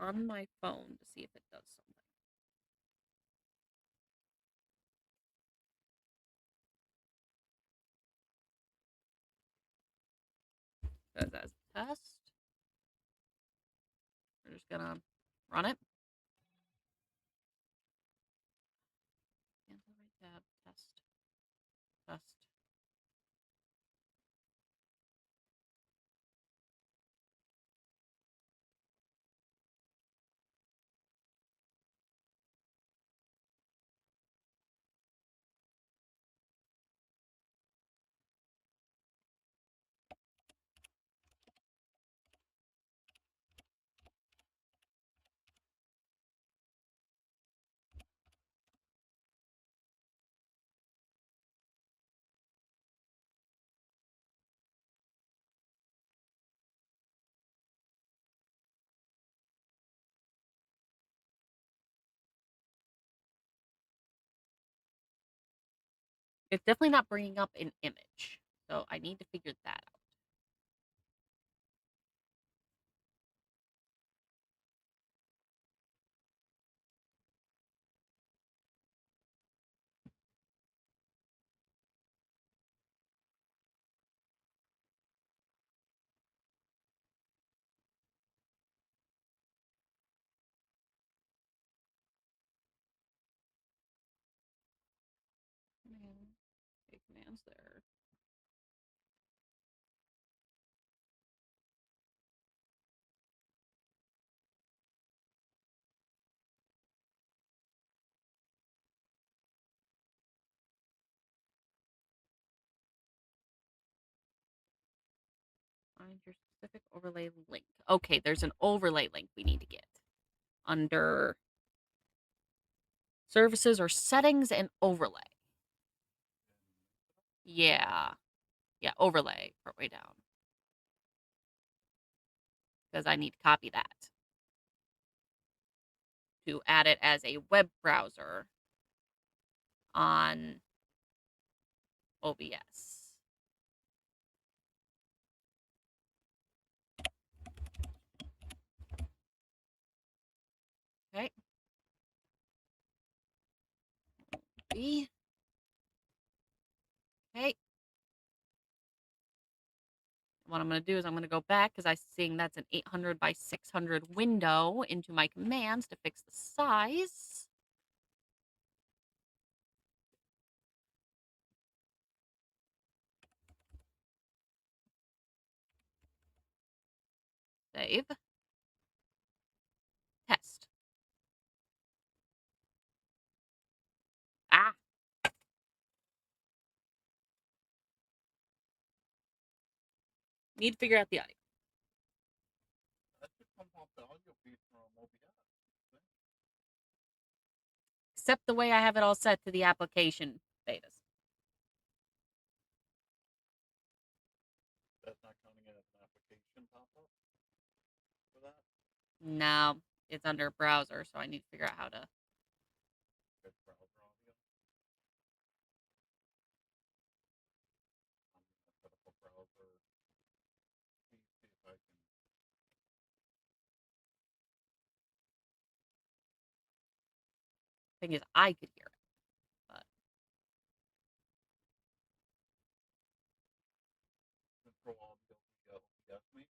on my phone to see if it does something. Because as a test, we're just gonna run it. Cancel right tab, test, test. It's definitely not bringing up an image, so I need to figure that out. Okay, commands there. Find your specific overlay link. Okay, there's an overlay link we need to get under services or settings and overlay. Yeah. Yeah, overlay partway down. Because I need to copy that to add it as a web browser on OBS. Okay. B. Okay. What I'm going to do is I'm going to go back because I'm seeing that's an 800 by 600 window into my commands to fix the size. Save. Test. Ah. Need to figure out the audio. That should come off the audio feed from OBS. Except the way I have it all set to the application betas. That's not counting it as an application pop-up for that? No, it's under browser, so I need to figure out how to. Good browser audio. I'm going to set up a browser. See if I can. Thing is, I could hear it, but Control audio via OBS maybe?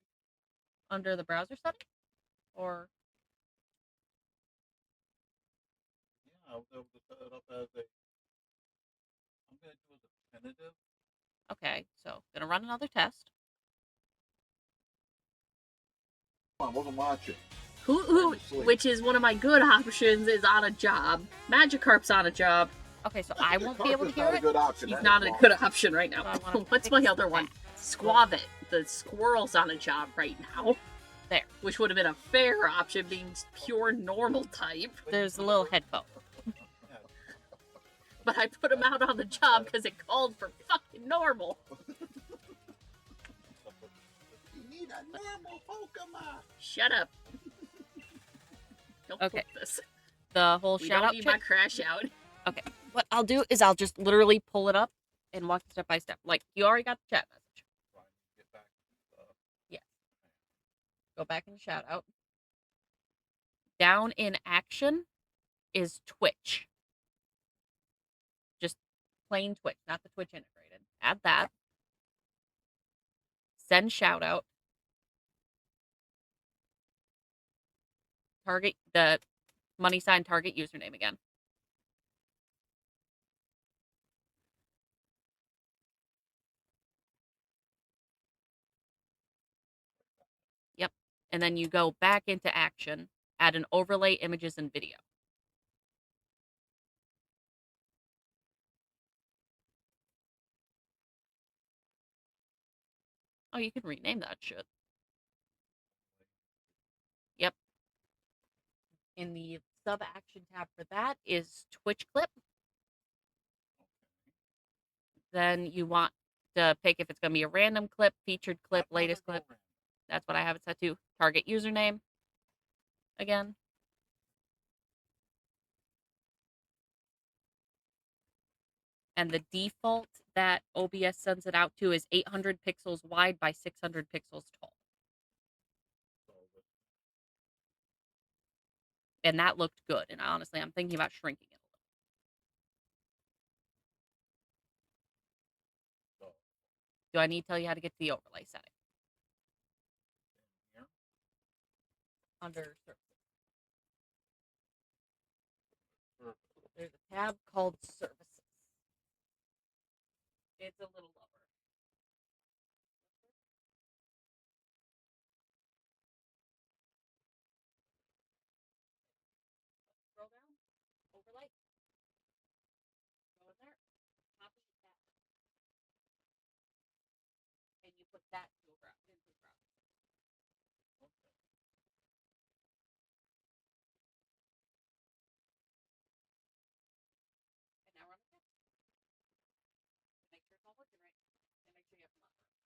under the browser setting, or Yeah, I was able to set it up as a. I'm going to do it as a tentative. okay. So gonna run another test. I wasn't watching. Which is one of my good options, is on a job. Magikarp's on a job. Okay, so I won't be able to hear it. He's not a good option right now. What's my other one? Squavit. The squirrel's on a job right now. There. Which would have been a fair option, being pure normal type. There's a little headphone. But I put him out on the job because it called for fucking normal. You need a normal Pokemon. Shut up. Don't okay. This. The whole shout out. We don't need my crash out. Okay. What I'll do is I'll just literally pull it up and walk step by step. Like, you already got the chat message. Get back. Yes. Go back and shout out. down in action is Twitch. Just plain Twitch, not the Twitch integrated. Add that. Send shout out. Target the money sign target username again. Yep. And then you go back into action, add an overlay, images, and video. Oh, you can rename that shit. Yep. In the sub action tab for that is Twitch clip. Then you want to pick if it's going to be a random clip, featured clip, latest clip. That's what I have it set to. Target username again. And the default that OBS sends it out to is 800 pixels wide by 600 pixels tall. And that looked good. And honestly, I'm thinking about shrinking it a little. Do I need to tell you how to get to the overlay setting? Here? Under services. There's a tab called services. It's a little lower. Scroll down. Overlay. Go in there. Copy that. And you put that to a browser. Into the browser. Okay. And now run the test. Make sure it's all working right. And make sure you have some other.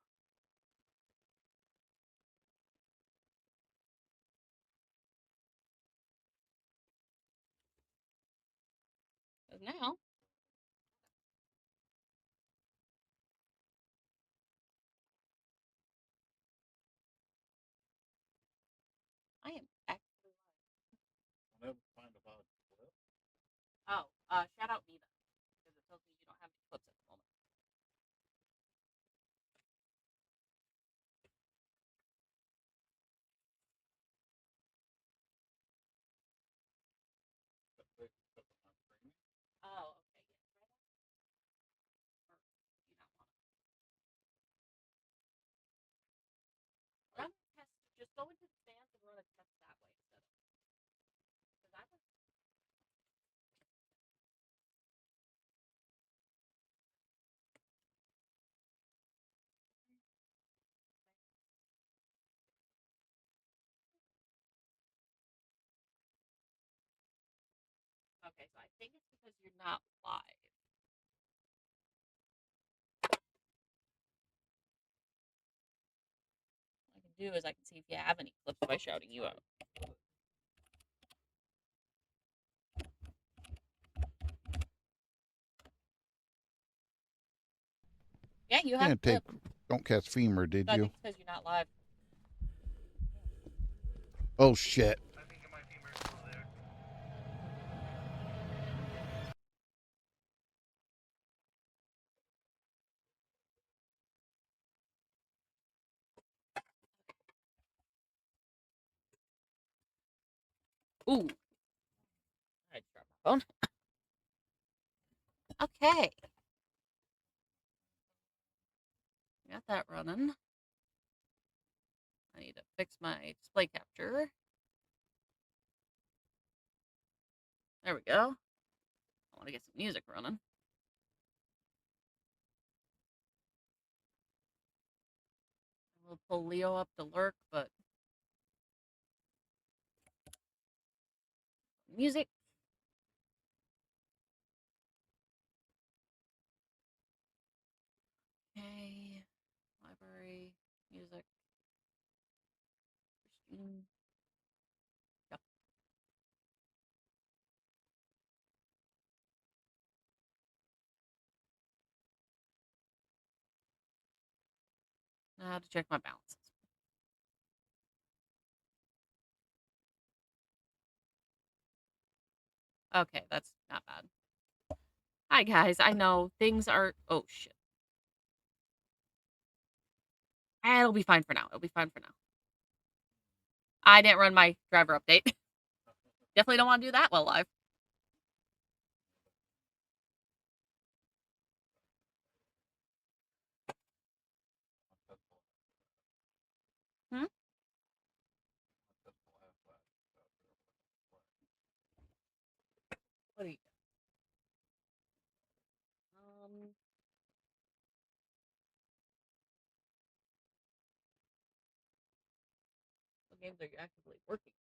Because now I am actually live. Whenever you find a valid clip. Oh, shout out Neva. Because it tells me you don't have any clips at the moment. Oh, okay. Yeah. Or do you not want to? Run a test. Just go into the stands and run a test that way instead of. Because I was. Okay, so I think it's because you're not live. What I can do is I can see if you have any clips by shouting you out. Yeah, you have. Can't take. Don't catch femur, did So I you? think it's because you're not live. Oh shit. I think my femur's still there. Ooh. I just dropped my phone. Okay. Got that running. I need to fix my display capture. There we go. I want to get some music running. We'll pull Leo up to lurk, but music. Okay. Library, music. Christine. Yep. Now to check my balances. Okay, that's not bad. Hi, guys. I know things are... Oh, shit. It'll be fine for now. It'll be fine for now. I didn't run my driver update. Definitely don't want to do that while live. Hmm? What are you... What games are you actively working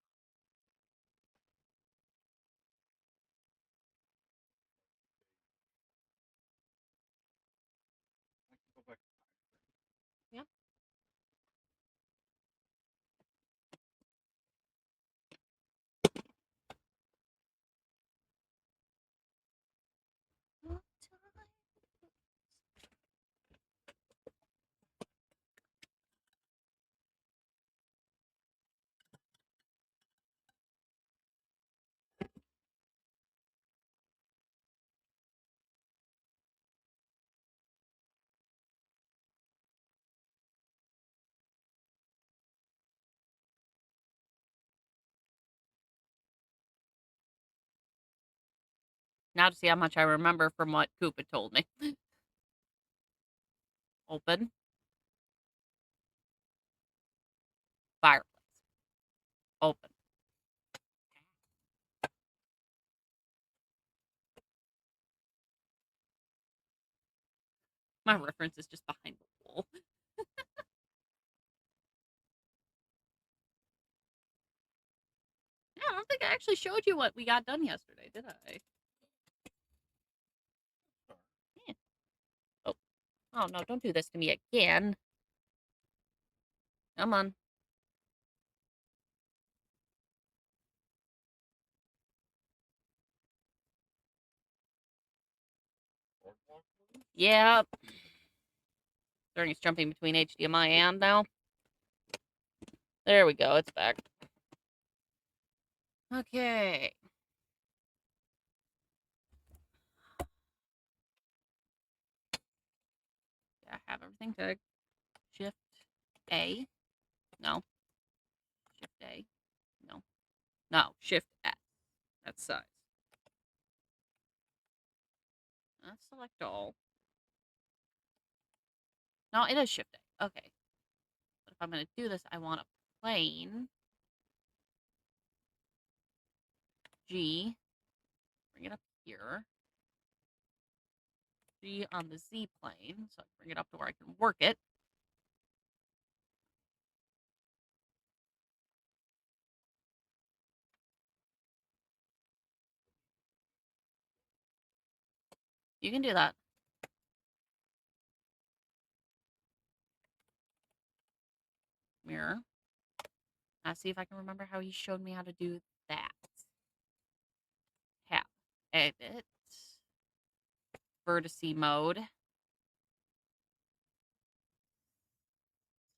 I can go back. on? Yeah. What time? Now to see how much I remember from what Coop had told me. Open. Fireplace. Open. My reference is just behind the wall. Yeah, I don't think I actually showed you what we got done yesterday, did I? Yeah. Oh. Oh, no, don't do this to me again. Come on. Yep. During it's jumping between HDMI and now. There we go. It's back. Okay. Yeah, I have everything tagged. Shift A. No. Shift A. No. No. Shift S. That's size. Select all. No, it is Shift A. Okay. But if I'm going to do this, I want a plane. G. Bring it up here. G on the Z plane. So I bring it up to where I can work it. You can do that. Mirror. Now see if I can remember how he showed me how to do that. Tab. Edit. Vertice mode.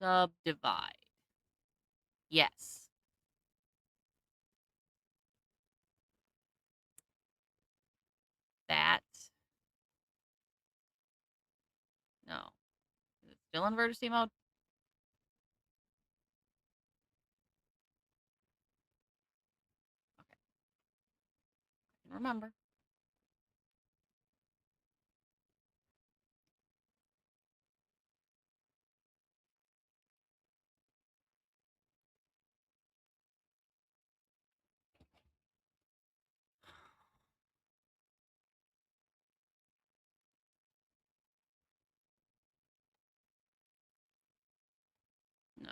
Subdivide. Yes. That. No. Is it still in vertice mode? Okay. I can remember. No.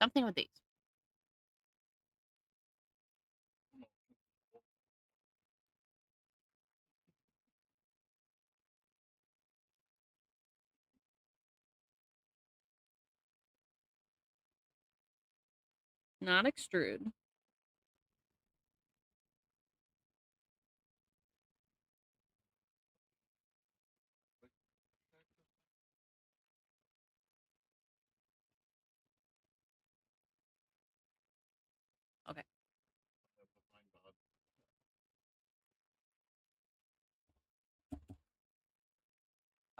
Something with these. Not extrude.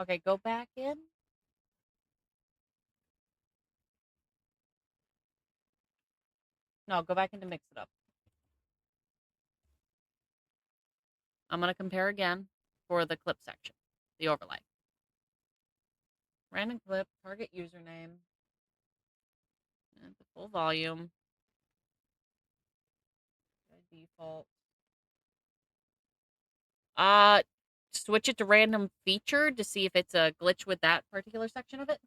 Okay, go back in. No, go back in to mix it up. I'm going to compare again for the clip section, the overlay. Random clip, target username, and the full volume. By default. Switch it to random feature to see if it's a glitch with that particular section of it.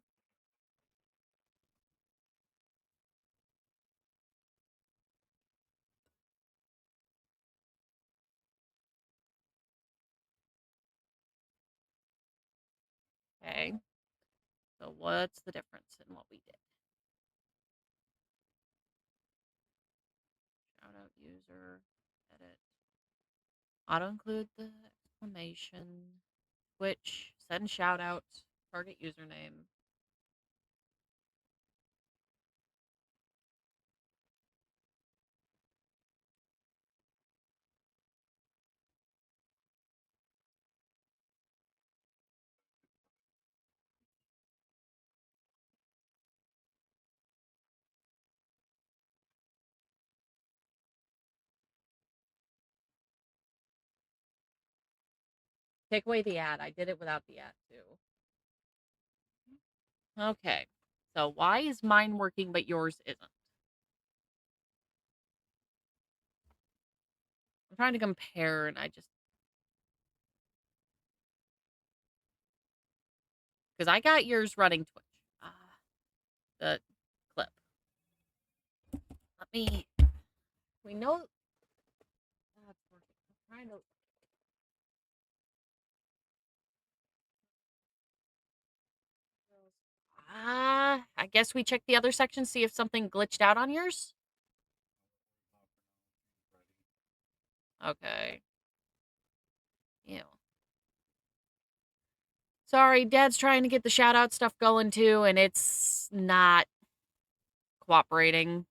Okay. So what's the difference in what we did? Shout out user, edit. Auto include the exclamation. Switch, send shout outs, target username. Take away the ad. I did it without the ad too. Okay. So why is mine working but yours isn't? I'm trying to compare and I just... Because I got yours running Twitch. The clip. Let me... We know... That's working. I'm trying to... I guess we check the other section, see if something glitched out on yours? Okay. Ew. Sorry, Dad's trying to get the shout-out stuff going too, and it's not cooperating.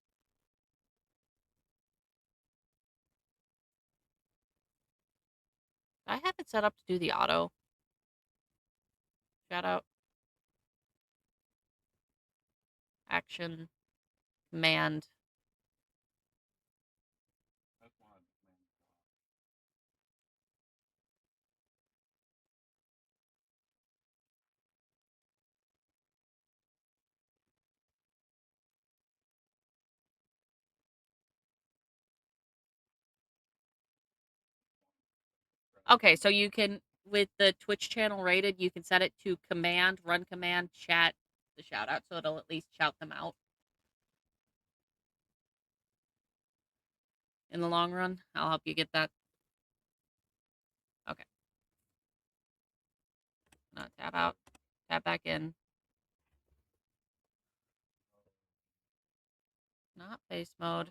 I have it set up to do the auto shout-out. Action. Command. Okay, so you can, with the Twitch channel rated, you can set it to command, run command, chat the shout out, so it'll at least shout them out. In the long run, I'll help you get that. Okay. Now tab out, tab back in. Not face mode.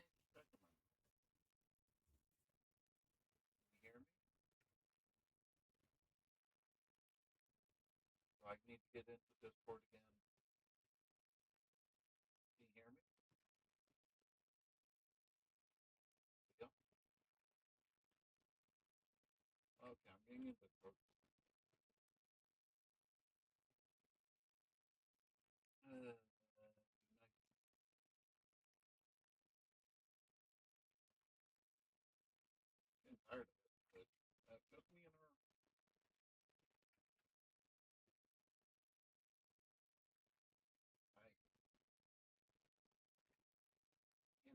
I need to get into Discord again. Can you hear me? Yeah. Okay, I'm getting into Discord. I'm tired of it, but just me and her.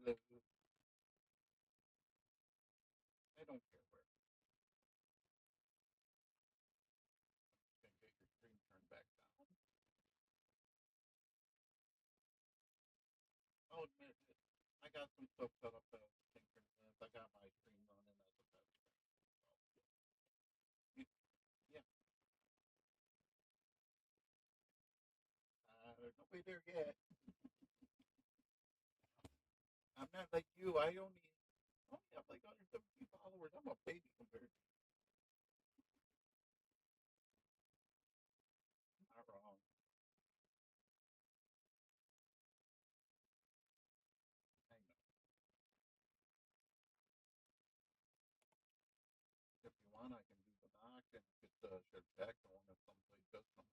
I don't care where. Can get your screen turned back down. I'll admit it. I got some stuff set up as synchronous. I got my stream running as a test. Yeah. There's nobody there yet. I'm not like you. I only have like 170 followers. I'm a baby compared to you. Not wrong. I know. If you want, I can do the knock and get the should check the one if somebody does something.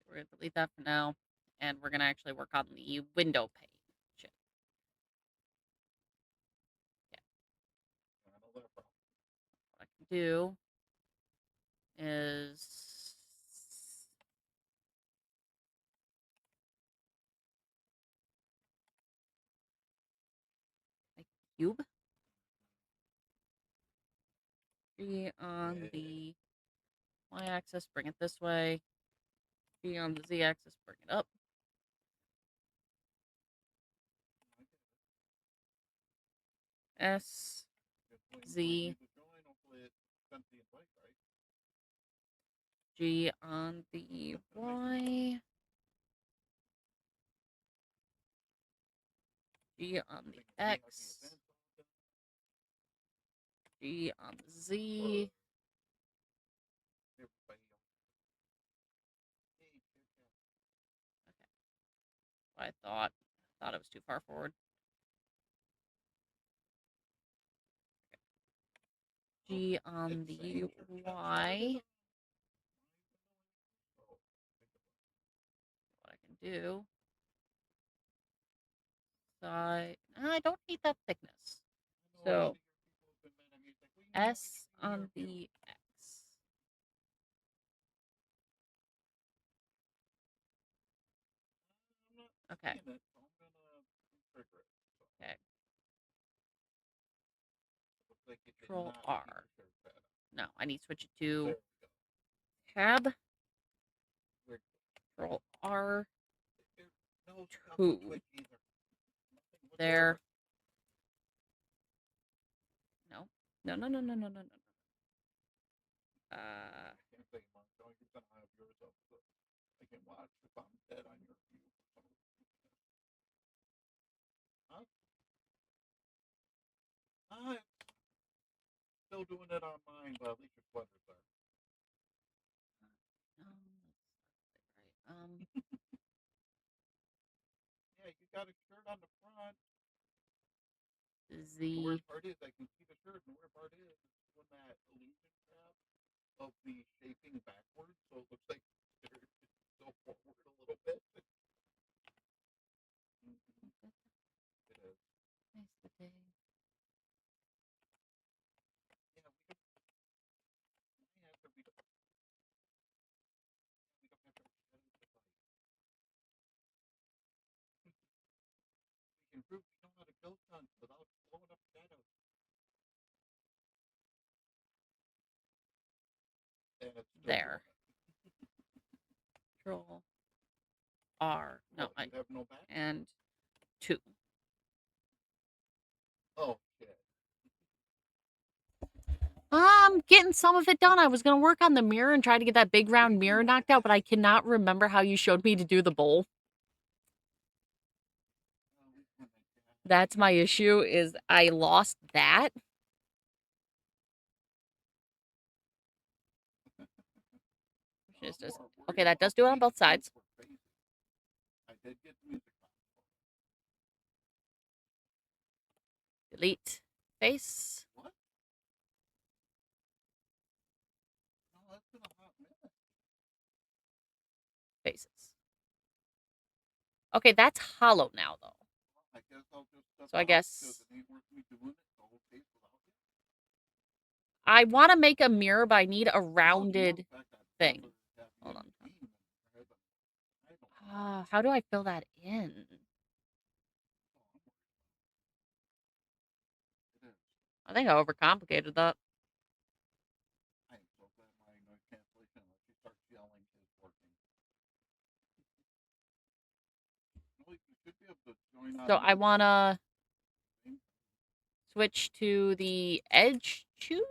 We're going to delete that for now. And we're going to actually work on the window pane. What I can do is make a cube. G on the y-axis, bring it this way. G on the z-axis, bring it up. S, Z, G on the Y, G on the X, G on the Z. Okay. I thought it was too far forward. G on the Y. What I can do. I don't need that thickness. So S on the X. Okay. Okay. Control R. No, I need to switch it to tab. Control R. 2. There. No. No. I can watch if I'm dead on your view. Huh? I'm still doing it on mine, but at least your sweater's there. Yeah, you got a shirt on the front. The weird part is I can see the shirt, and the weird part is when that illusion tab of the shaping backwards, so it looks like they're go forward a little bit. It is. Nice the day. Yeah, we don't have to read it. We don't have to read it. We can prove we know how to kill guns without blowing up shadows. There. Control R. No, I have no back? And 2. Oh shit. I'm getting some of it done. I was gonna work on the mirror and try to get that big round mirror knocked out, but I cannot remember how you showed me to do the bowl. That's my issue, is I lost that. Okay, that does do it on both sides. Delete face. What? No, that's been a hot minute. Faces. Okay, that's hollow now, though. I guess I'll just so I guess it ain't worth me doing it the whole case without it. I want to make a mirror, but I need a rounded thing. Hold on. How do I fill that in? I think I overcomplicated that. I am so glad my noise cancellation, unless you start yelling, is working. You should be able to join on. So I want to switch to the edge choose.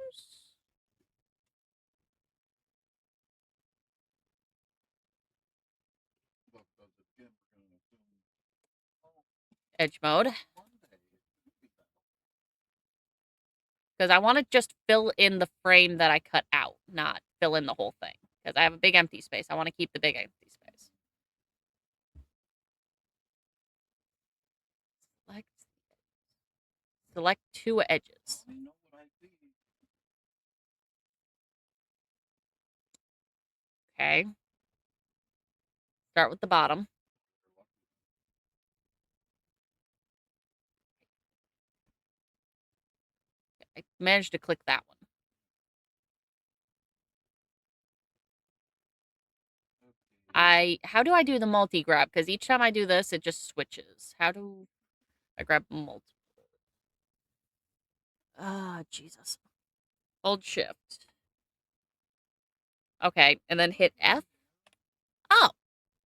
Edge mode. Because I want to just fill in the frame that I cut out, not fill in the whole thing. Because I have a big empty space. I want to keep the big empty space. Select Select 2 edges. I know what I see. Okay. Start with the bottom. I managed to click that one. How do I do the multi-grab? Because each time I do this, it just switches. How do I grab multiple? Ah, Jesus. Hold shift. Okay, and then hit F. Oh.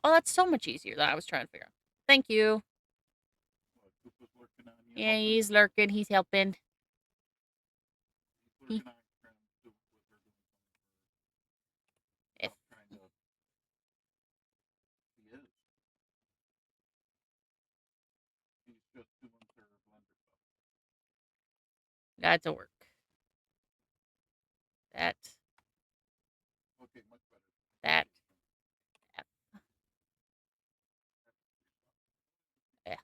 Oh, that's so much easier than I was trying to figure out. Thank you. Yeah, he's lurking. He's helping. F. That's a work. That. That. F. Yeah.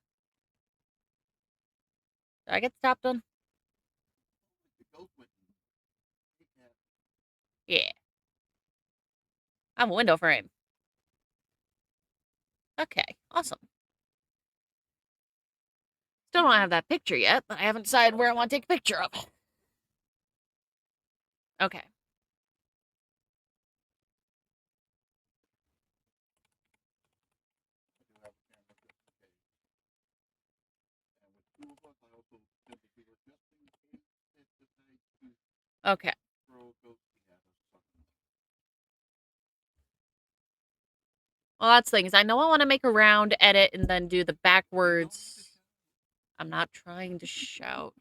Did I get the top done? Yeah. I'm a window frame. Okay, awesome. Still don't have that picture yet, but I haven't decided where I want to take a picture of. Okay. Okay. Well, that's the thing is I know I want to make a round edit and then do the backwards. I'm not trying to shout.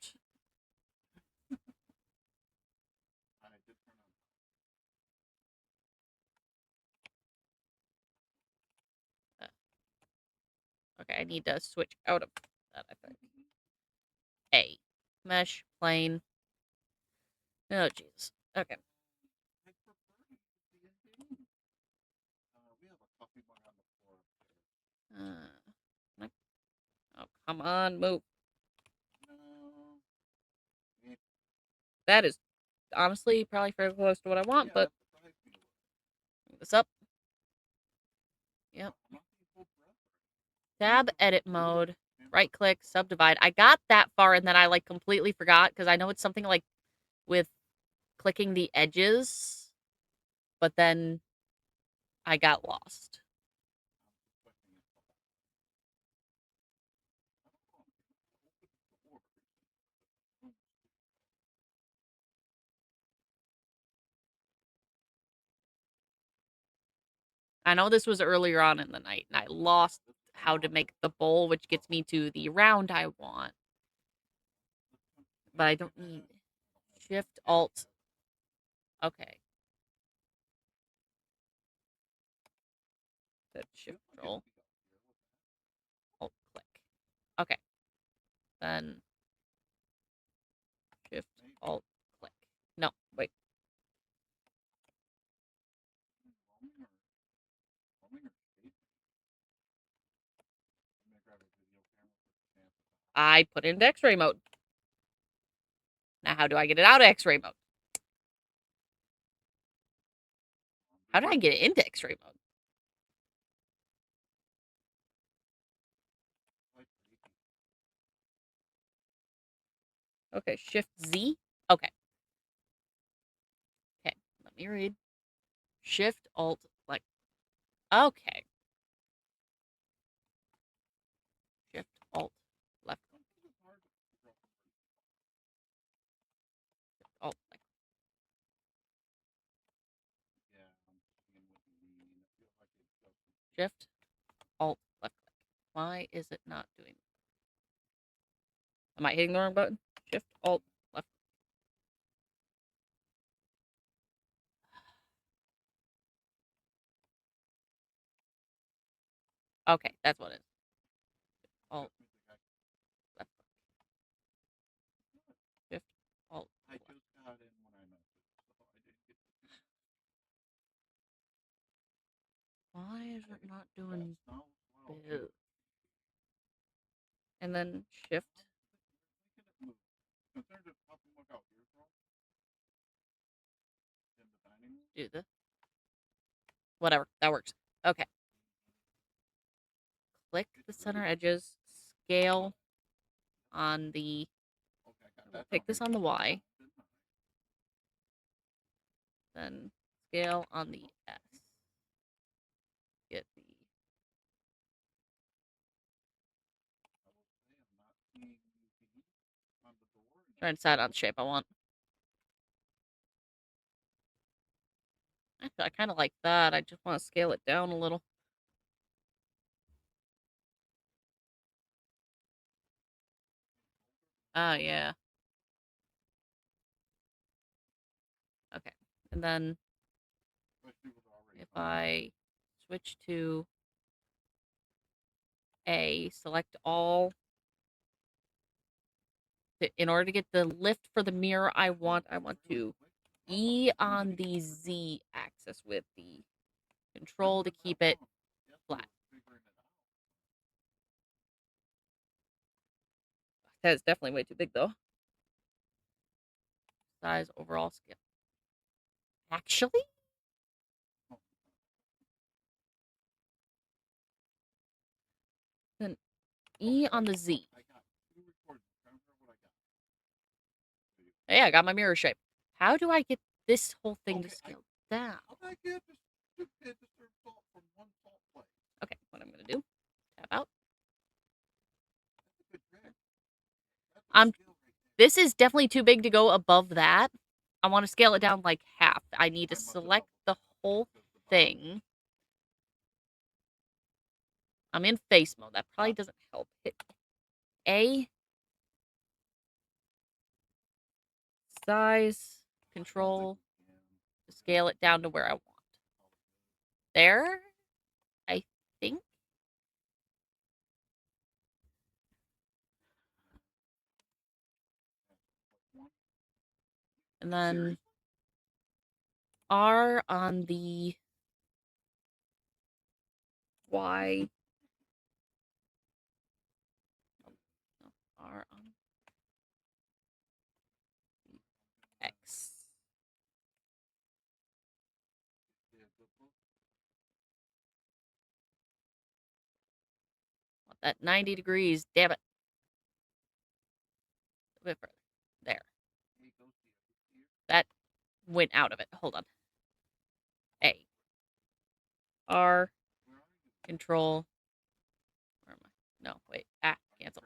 Okay, I need to switch out of that, I think. A. Mesh, plane. Oh, jeez. Okay. Oh, come on, move. That is honestly probably fairly close to what I want, but move this up. Yep. Tab edit mode. Right click, subdivide. I got that far and then I like completely forgot because I know it's something like with clicking the edges, but then I got lost. I know this was earlier on in the night and I lost how to make the bowl, which gets me to the round I want. But I don't need Shift Alt. Okay. That Shift Control. Alt click. Okay. Then Shift Alt click. No, wait. I put it into X-ray mode. Now how do I get it out of X-ray mode? How did I get it into X-ray mode? Okay, Shift Z. Okay. Okay, let me read. Shift Alt like. Okay. Shift Alt left. Shift Alt like. Shift Alt left click. Why is it not doing? Am I hitting the wrong button? Shift Alt left. Okay, that's what it is. Alt left. Shift Alt. Left. Why is it not doing both? And then Shift Do the whatever that works. Okay. Click the center edges. Scale on the. We'll pick this on the Y. Then scale on the S. Get the. Try and decide on the shape I want. Actually, I kind of like that. I just want to scale it down a little. Oh, yeah. Okay. And then if I switch to A, select all. In order to get the lift for the mirror I want to E on the Z axis with the control to keep it flat. That is definitely way too big, though. Size, overall scale. Actually? Then E on the Z. Hey, I got my mirror shape. How do I get this whole thing to scale down? Okay, what I'm going to do, tap out. This is definitely too big to go above that. I want to scale it down like half. I need to select the whole thing. I'm in face mode. That probably doesn't help. Hit A. Size. Control. To scale it down to where I want. There. I think. And then R on the Y. R on X. Want that 90 degrees, damn it. A bit further. There. That went out of it. Hold on. A. R. Control. Where am I? No, wait. Cancel.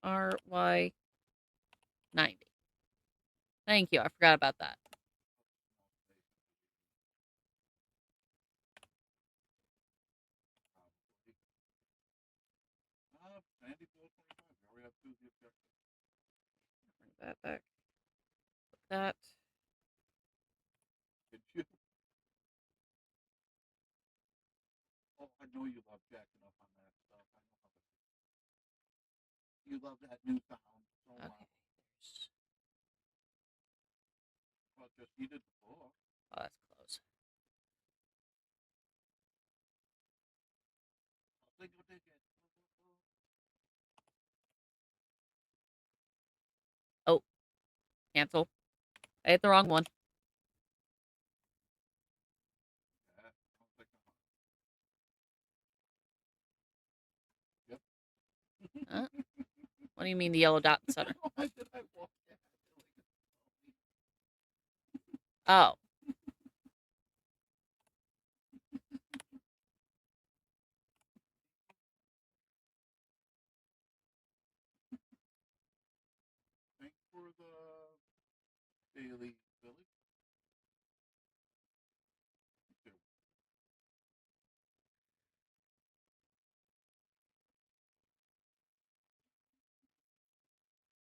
RY 90. Thank you. I forgot about that. Bring that back. Put that. Oh, I know you love jacking up on that stuff. I know how to. You love that new sound so much. Well, just you did the book. Oh, that's close. Oh, cancel. I hit the wrong one. What do you mean the yellow dot in the center? Oh. Thanks for the daily village.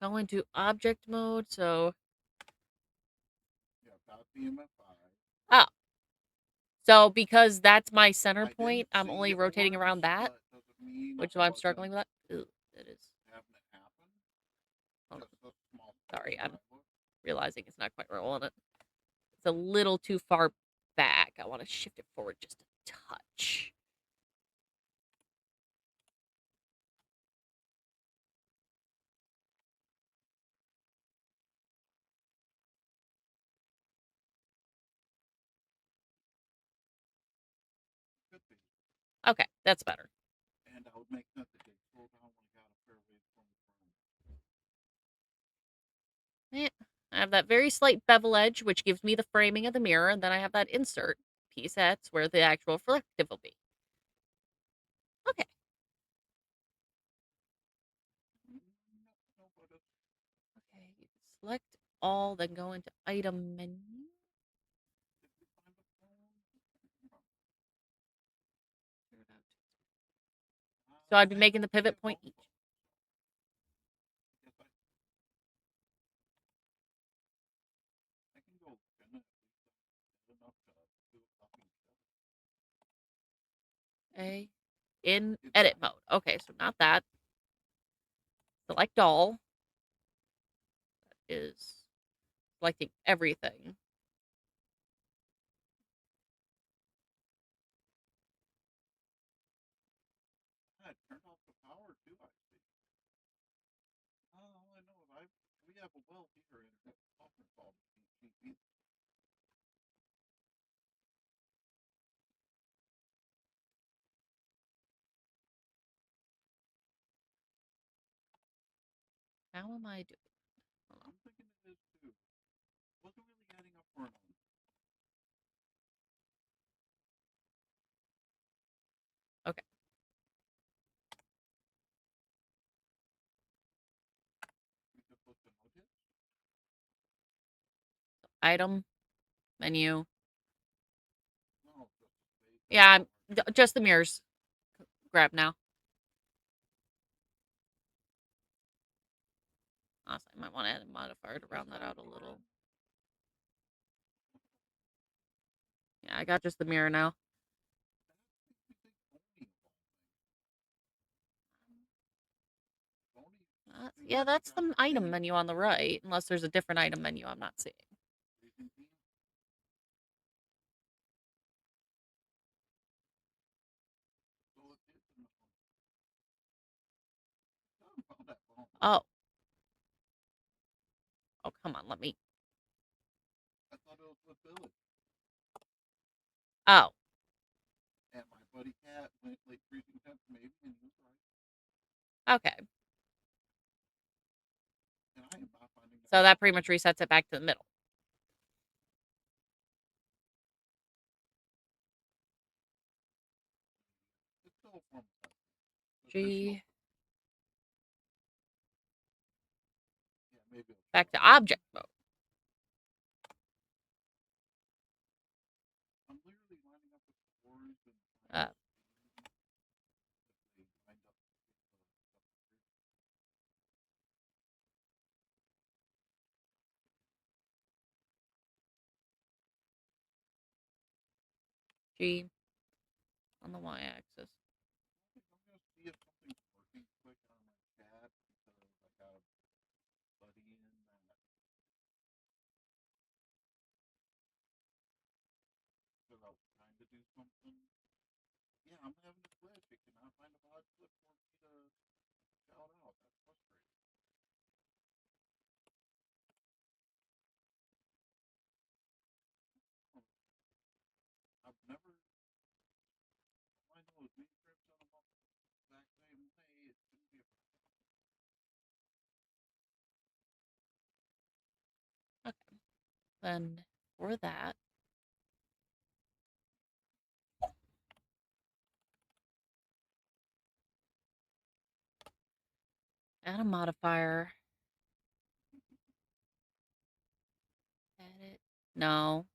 Go into object mode, so. Yeah, about BMF5. Oh. So because that's my center point, I'm only rotating around that, which is why I'm struggling with that. Ooh, it is. Oh, sorry, I'm realizing it's not quite where I want it. It's a little too far back. I want to shift it forward just a touch. Okay, that's better. And I would make sense that they slow down when I got a fair ways from the front. Yeah. I have that very slight bevel edge, which gives me the framing of the mirror, and then I have that insert piece that's where the actual reflective will be. Okay. Okay, select all, then go into item menu. So I'd be making the pivot point each. Okay. In edit mode. Okay, so not that. Select all. That is selecting everything. I turned off the power too, I see. All I know is we have a well heater in it. Often called PCP. How am I doing? I'm thinking it is too. Wasn't really adding up for an Okay. Item, menu. Yeah, just the mirrors. Grab now. Honestly, I might want to add a modifier to round that out a little. Yeah, I got just the mirror now. Yeah, that's the item menu on the right, unless there's a different item menu I'm not seeing. Oh. Oh, come on, let me. I thought it was with Billy. Oh. And my buddy Cat went like freezing temps maybe, and he was right. Okay. And I am not finding that. So that pretty much resets it back to the middle. It's still a form of G. Yeah, maybe back to object mode. I'm literally lining up with scores and G on the y-axis. I'm gonna see if something's working quick on my Cat because I got a buddy in that said I was trying to do something. Yeah, I'm having a glitch. It cannot find a mod clip for me to shout out. That's frustrating. I've never. I know is many trips on a month exact same way. It shouldn't be a Okay. Then for that, add a modifier. Edit. No.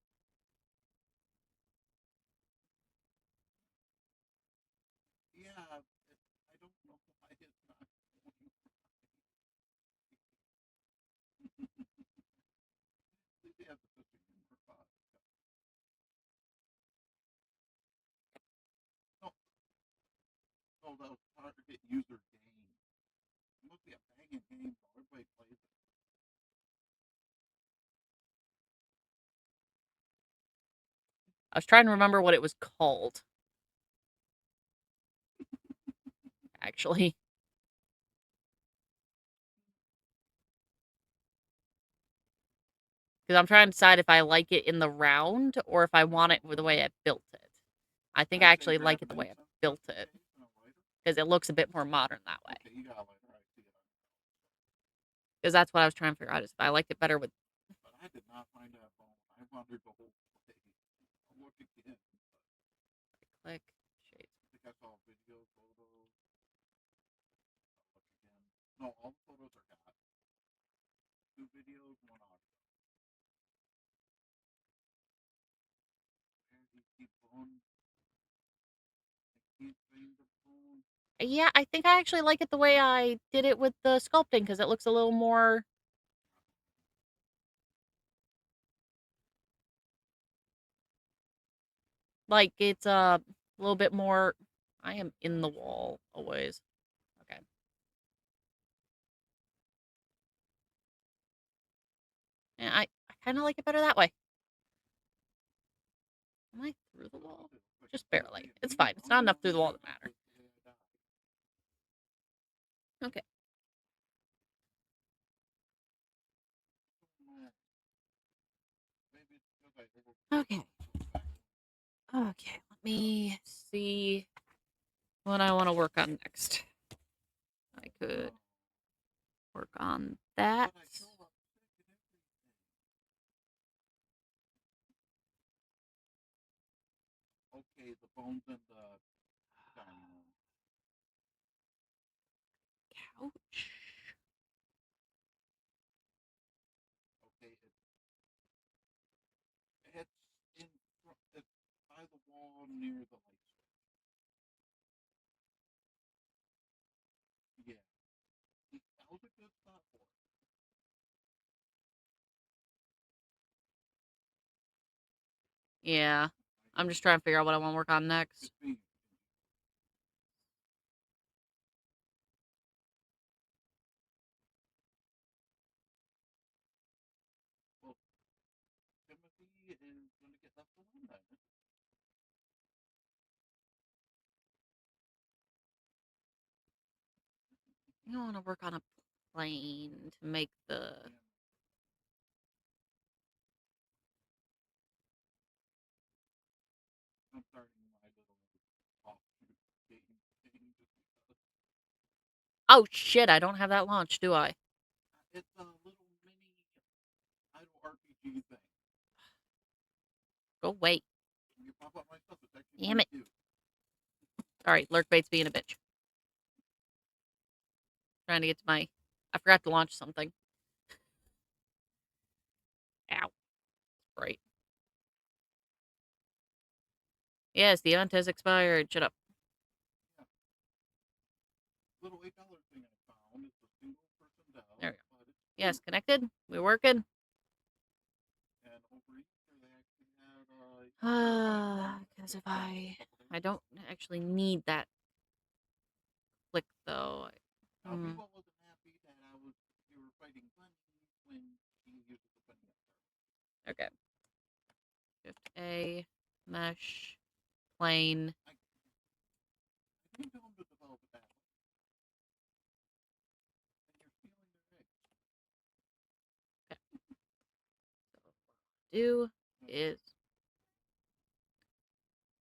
Yeah, I don't know why it's not going right. They have the system humor bot. No, no, that was target user game. It must be a banging game, so everybody plays it. I was trying to remember what it was called. Actually. Because I'm trying to decide if I like it in the round or if I want it the way I built it. I think I actually like it the way I built it. Because it looks a bit more modern that way. Okay, you got a lighter. I see it. Because that's what I was trying to figure out, is if I liked it better with... But I did not find that phone. I wandered the whole day. I looked again. Click. Shades. I think I saw video, photos. I'll look again. No, all the photos are got. 2 videos, 1 audio. Where do you keep phone? I can't find the phone. Yeah, I think I actually like it the way I did it with the sculpting, because it looks a little more... like, it's a little bit more... I am in the wall a ways. Okay. And I kind of like it better that way. Am I through the wall? Just barely. It's fine. It's not enough through the wall to matter. Okay. Okay. Okay, let me see what I want to work on next. I could work on that. Okay, the bones and the dining room. Couch. Okay, it's in front, it's by the wall near the light switch. Yeah, that was a good spot for it. Yeah, I'm just trying to figure out what I want to work on next. Well, Timothy is going to get left alone then. I want to work on a plane to make the... I'm starting my little offshoot game just because. Oh shit, I don't have that launched, do I? It's a little mini idle RPG thing. Go wait. You pop up my stuff, it's actually Damn it. too. Sorry, Lurkbait's being a bitch. Trying to get to my... I forgot to launch something. Ow. Right. Yes, the event has expired. Shut up. Yeah. Little $8 thing I found is a single person down. There we go. Yes, connected. We're working. And over Easter they actually had Because if I don't actually need that click though. People wasn't happy that you were fighting bunnies when he uses the bunny. Okay. Shift A, mesh, plane. I didn't tell him to develop it that way. And you're stealing their eggs. Okay. So what I'll do is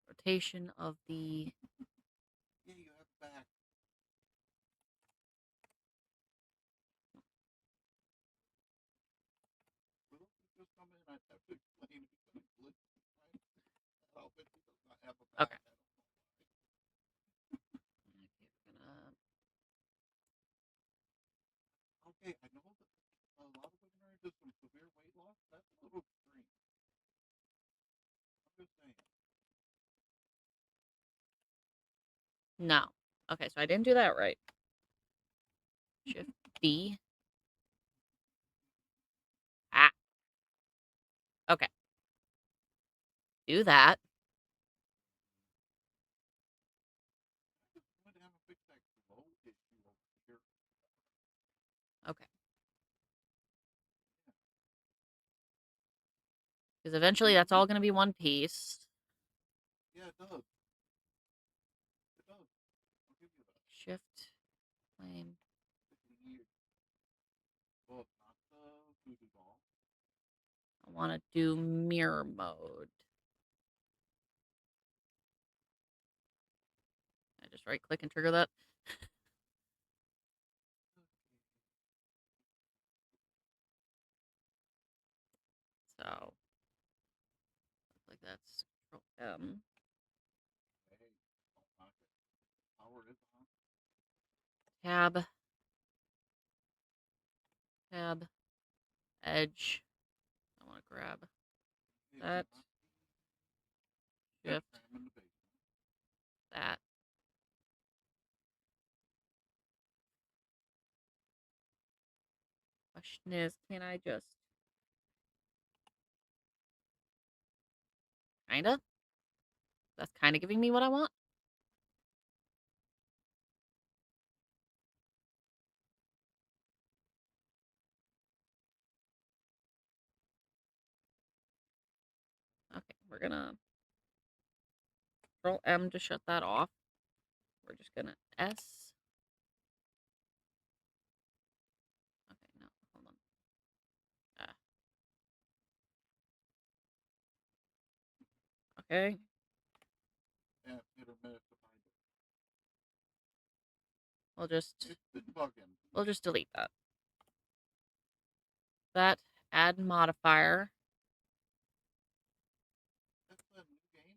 rotation of the... Yeah, you have back. Will you just come in? I have to explain it's going to glitch, right? That outfit does not have a back. Okay. Okay, I know that a lot of women are into some severe weight loss. That's a little extreme. I'm just saying. No. Okay, so I didn't do that right. Shift B. Ah. Okay. Do that. Okay. Because eventually that's all going to be one piece. Yeah, it does. It does. I'll give you that. Shift, plane. Well, it's not the voodoo ball. I want to do mirror mode. just right click and trigger that. So, like that's Control M. Tab. Tab. Edge. I want to grab that. Shift. That. Question is, can I just... Kinda? That's kind of giving me what I want. Okay, we're gonna Control M to shut that off. We're just gonna S. Okay, no, hold on. Okay. Yeah, hit or miss to find it. We'll just delete that. That, add modifier. That's a new game.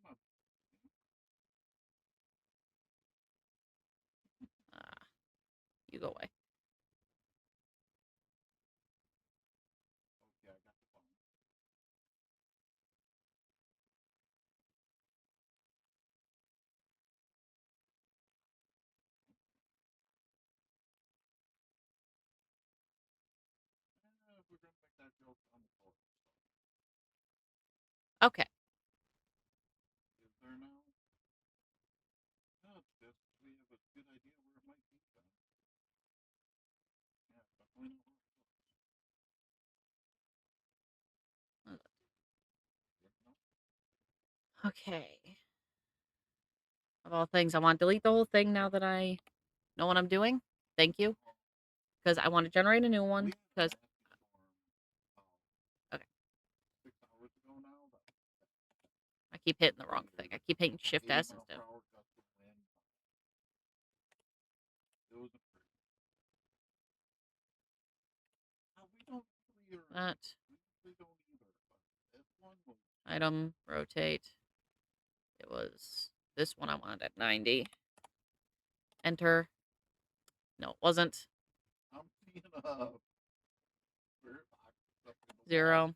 You go away. Okay, I got the phone. We're gonna make that joke on the floor. Okay. Is there now? No, it's just we have a good idea where it might be from. Yeah, definitely not. Okay. Of all things, I want to delete the whole thing now that I know what I'm doing. Thank you. Because I want to generate a new one. Because... Okay. 6 hours ago now. I keep hitting the wrong thing. I keep hitting Shift S instead. That. Item, rotate. It was this one I wanted at 90. Enter. No, it wasn't. I'm seeing 0.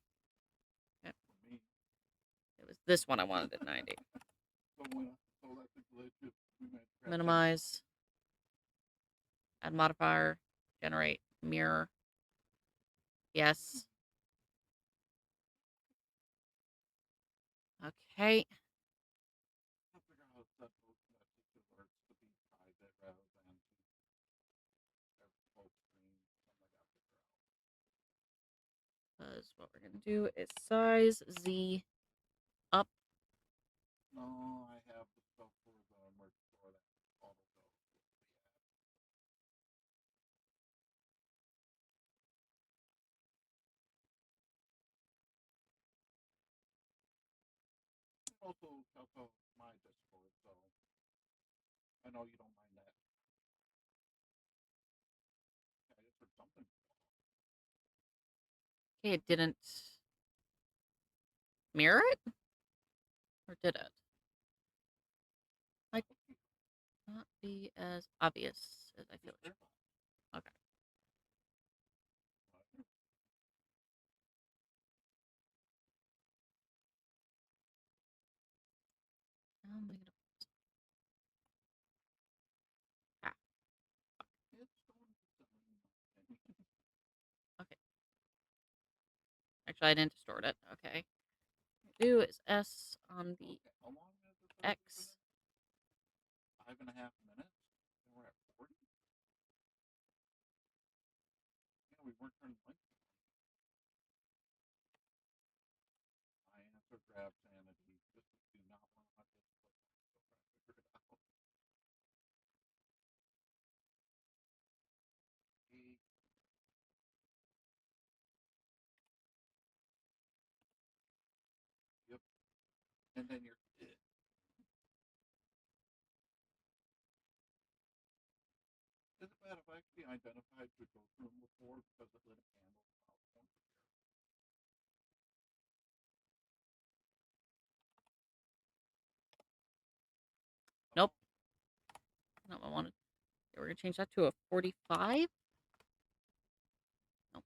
Yep. It was this one I wanted at 90. Minimize. Add modifier. Generate. Mirror. Yes. Okay. Because what we're going to do is size Z up. No, I have the stuff for the merch store that auto goes. Also, also my Discord, so I know you don't mind that. I just heard something. Okay, it didn't mirror it? Or did it? Like, not be as obvious as I feel it should. Okay. Now I'm gonna... Ah. Okay. Actually, I didn't distort it. Okay. What I do is S on the X. 5.5 minutes, and we're at 40. Yeah, we weren't turning lights. My answer grab sanity. Just do not want to figure it out. Yep. And then you're be identified to go through before because it lit a candle. Nope. No, I wanted. We're gonna change that to a 45. Nope.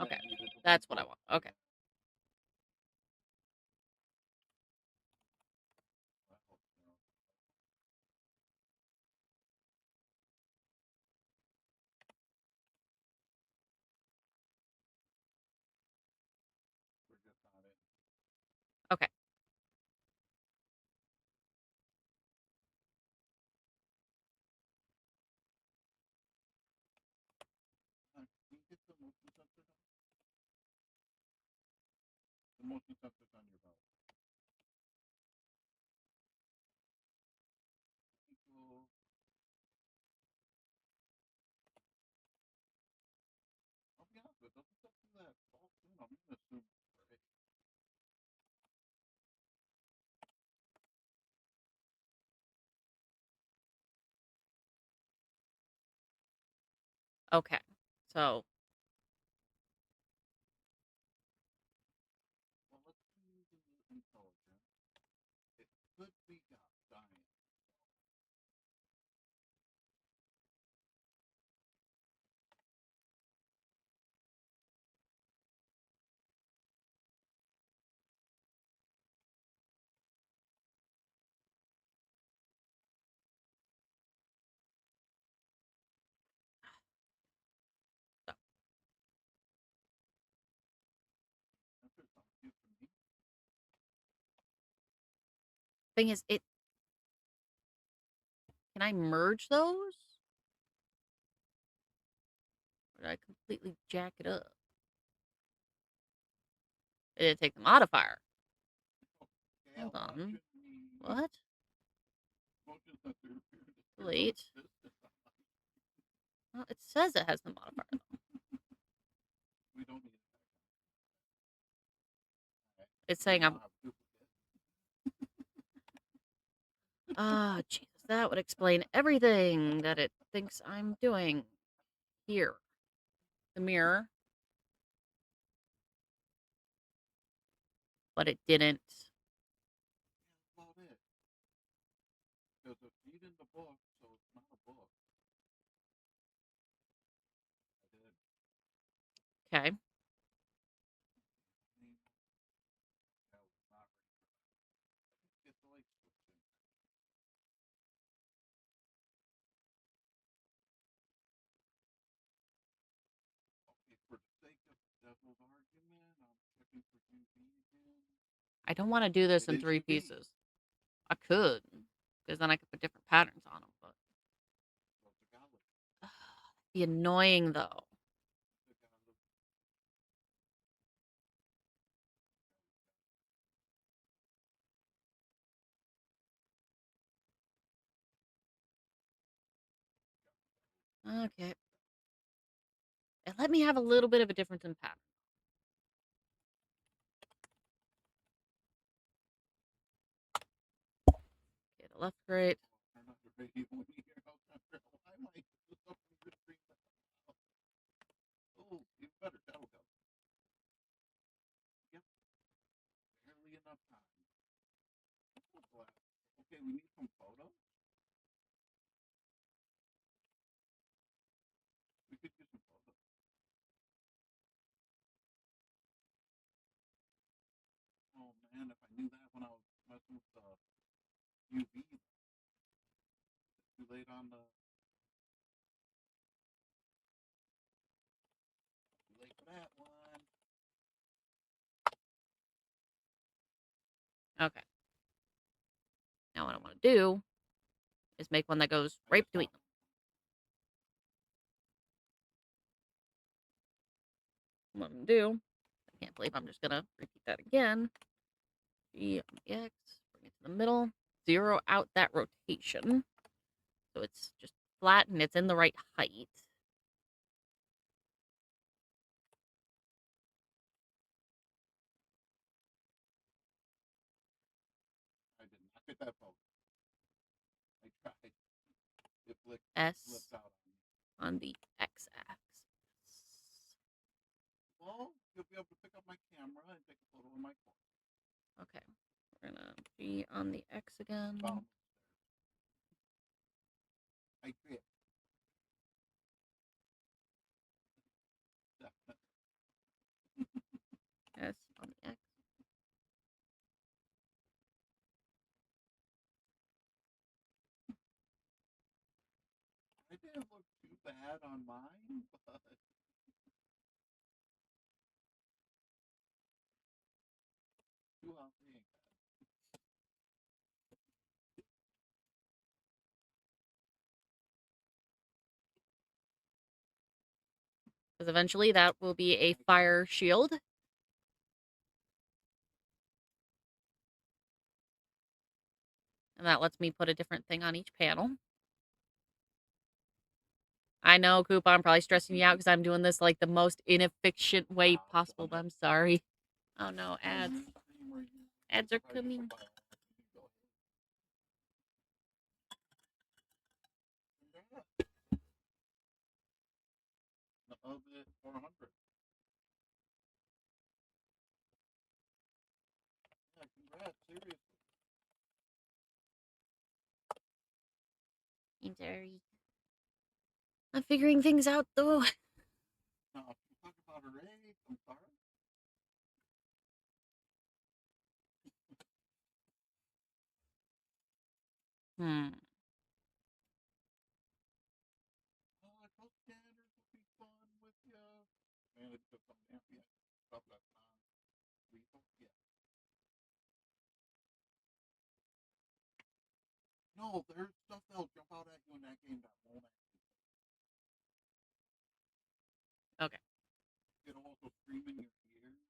Okay, that's what I want. Okay. Okay. Can you get the motion sensor done? The motion sensor's on your belt. I'll be honest with you, doesn't stuff do that fall soon? I'm gonna assume right. Okay. So. Well, let's do the intelligence. It could be dying. Thing is, it. Can I merge those? Or did I completely jack it up? It didn't take the modifier. Hold on. What? Delete. Well, it says it has the modifier. We don't need it. It's saying I'm. Ah, Jesus, that would explain everything that it thinks I'm doing. Here. The mirror. But it didn't. That's about it. There's a feed in the book, so it's not a book. I did. Okay. For the sake of devil's argument, I'm checking for UV again. I don't want to do this in 3 pieces. I could, because then I could put different patterns on them. But be annoying though. Okay. And let me have a little bit of a difference in pattern. Okay, the left great. Oh, even better, that'll go. Yep. Barely enough time. Okay, we need some photos. We could use some photos. Oh man, if I knew that when I was messing with the UV, it's too late on the. Too late for that one. Okay. Now what I want to do is make one that goes right between them. What I'm going to do, I can't believe I'm just going to repeat that again. G on the X, bring it to the middle, zero out that rotation. So it's just flat and it's in the right height. S on the x-axis. Well, you'll be able to pick up my camera and take a photo of my car. Okay. We're gonna G on the X again. I quit. S on the X. I didn't look too bad on mine, but too healthy. Because eventually that will be a fire shield. And that lets me put a different thing on each panel. I know, Koopa, I'm probably stressing you out because I'm doing this like the most inefficient way possible, but I'm sorry. Oh no, ads. Ads are coming. Of it 400. Yeah, congrats, seriously. I'm sorry. I'm figuring things out though. No, you talk about her age, I'm sorry. Those standards would be fun with you. Man, it took some ambient stuff that's non-lethal. Yeah. No, there's stuff that'll jump out at you in that game that won't actually. Okay. It'll also scream in your ears.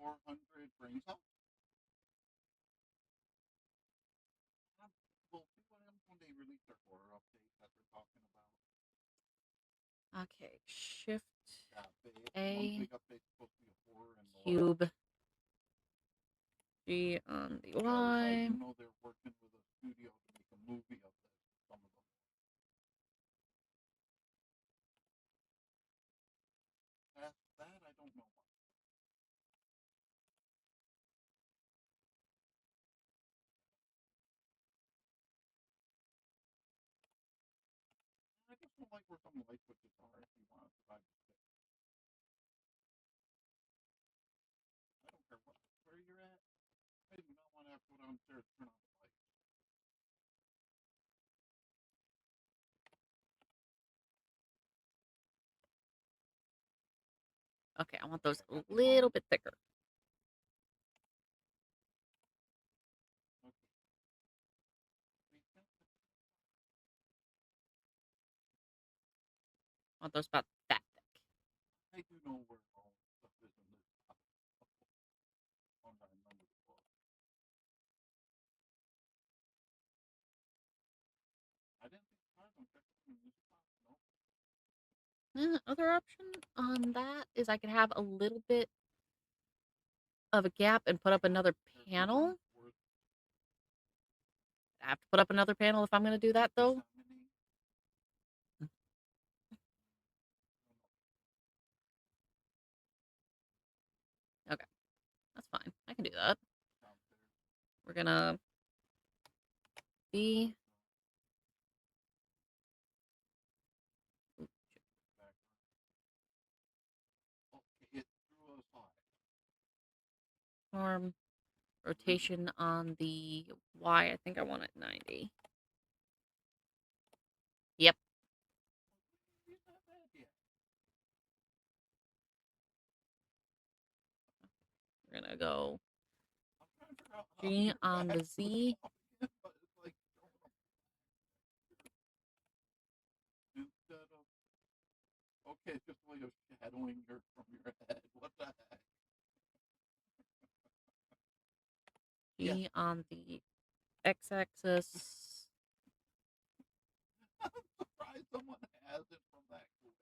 $400 brain cells. We'll see what happens when they release their horror update that they're talking about. Okay, Shift A. A. Cube. G on the Y. I do know they're working with a studio to make a movie of this. Some of them. That I don't know. I just don't like where some light switches are if you want to survive the stick. I don't care where you're at. I do not want to have to go downstairs and turn on the light. Okay, I want those a little bit thicker. I want those about that thick. I do know where all stuff is in this box. I remember the book. I didn't think cars on in this box, no. Other option on that is I could have a little bit of a gap and put up another panel. I have to put up another panel if I'm going to do that, though. Okay, that's fine. I can do that. We're going to be... Norm rotation on the Y. I think I want it 90. Yep. We're gonna go G on the Z. Okay, just a way of shadowing her from your head. What the heck? G on the X-axis. I'm surprised someone has it from that quick.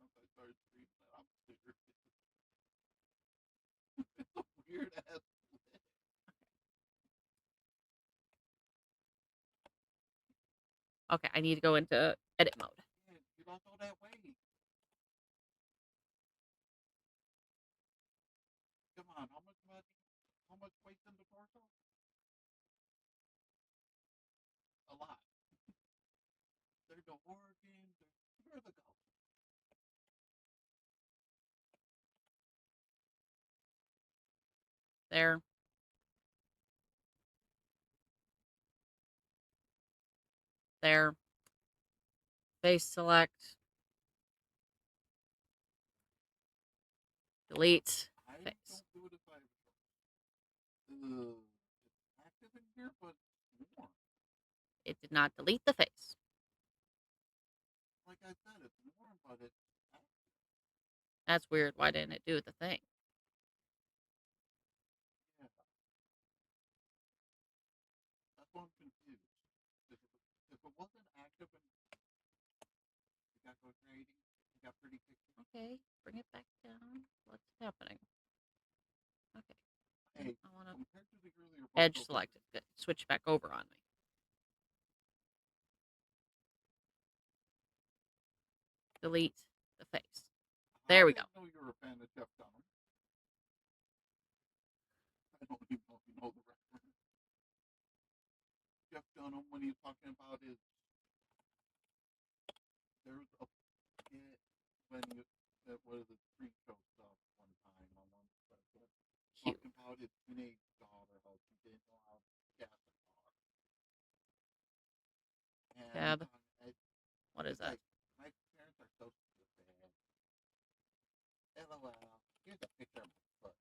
Once I started screaming it, I'm serious. Okay, I need to go into edit mode. Yeah, you lost all that weight. Come on, how much weight's in the torso? A lot. There's no organs. Where the go? There. There. Face select. Delete. Face. Don't do it if it's active in here, but warm. It did not delete the face. Like I said, it's warm, but it's active. That's weird. Why didn't it do the thing? Yeah. That's why I'm confused. If it wasn't active and you got good rating, you got pretty pictures. Okay, bring it back down. What's happening? Okay. Hey, I want to compared to the earlier edge photos, selected. Good. Switch back over on me. Delete the face. There we go. I didn't know you were a fan of Jeff Dunham. I don't even know if you know the reference. Jeff Dunham, when he's talking about his, there's a skit when you, what is it, pre-show stuff one time on one special, talking about his teenage daughter, how she didn't know how to gas a car. And Tab. What is that? Like, my parents are so stupid. LOL. Here's a picture of my foot.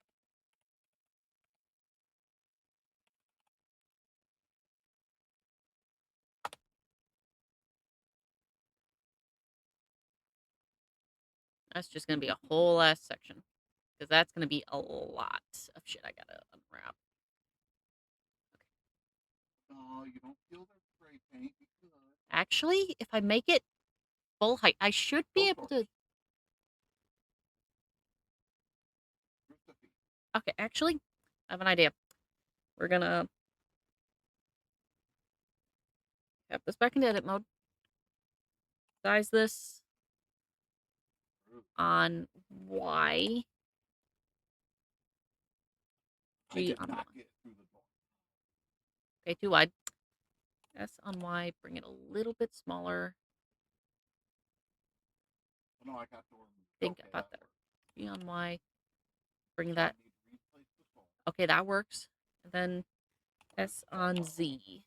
That's just going to be a whole ass section. Because that's going to be a lot of shit I got to unwrap. No, you don't feel their spray paint. You could. Actually, if I make it full height, I should be able to... Okay, actually, I have an idea. We're going to have this back in edit mode. Size this on Y. G on Y. Okay, too wide. S on Y, bring it a little bit smaller. No, I got the think about that. G on Y, bring that. Okay, that works. And then S on Z.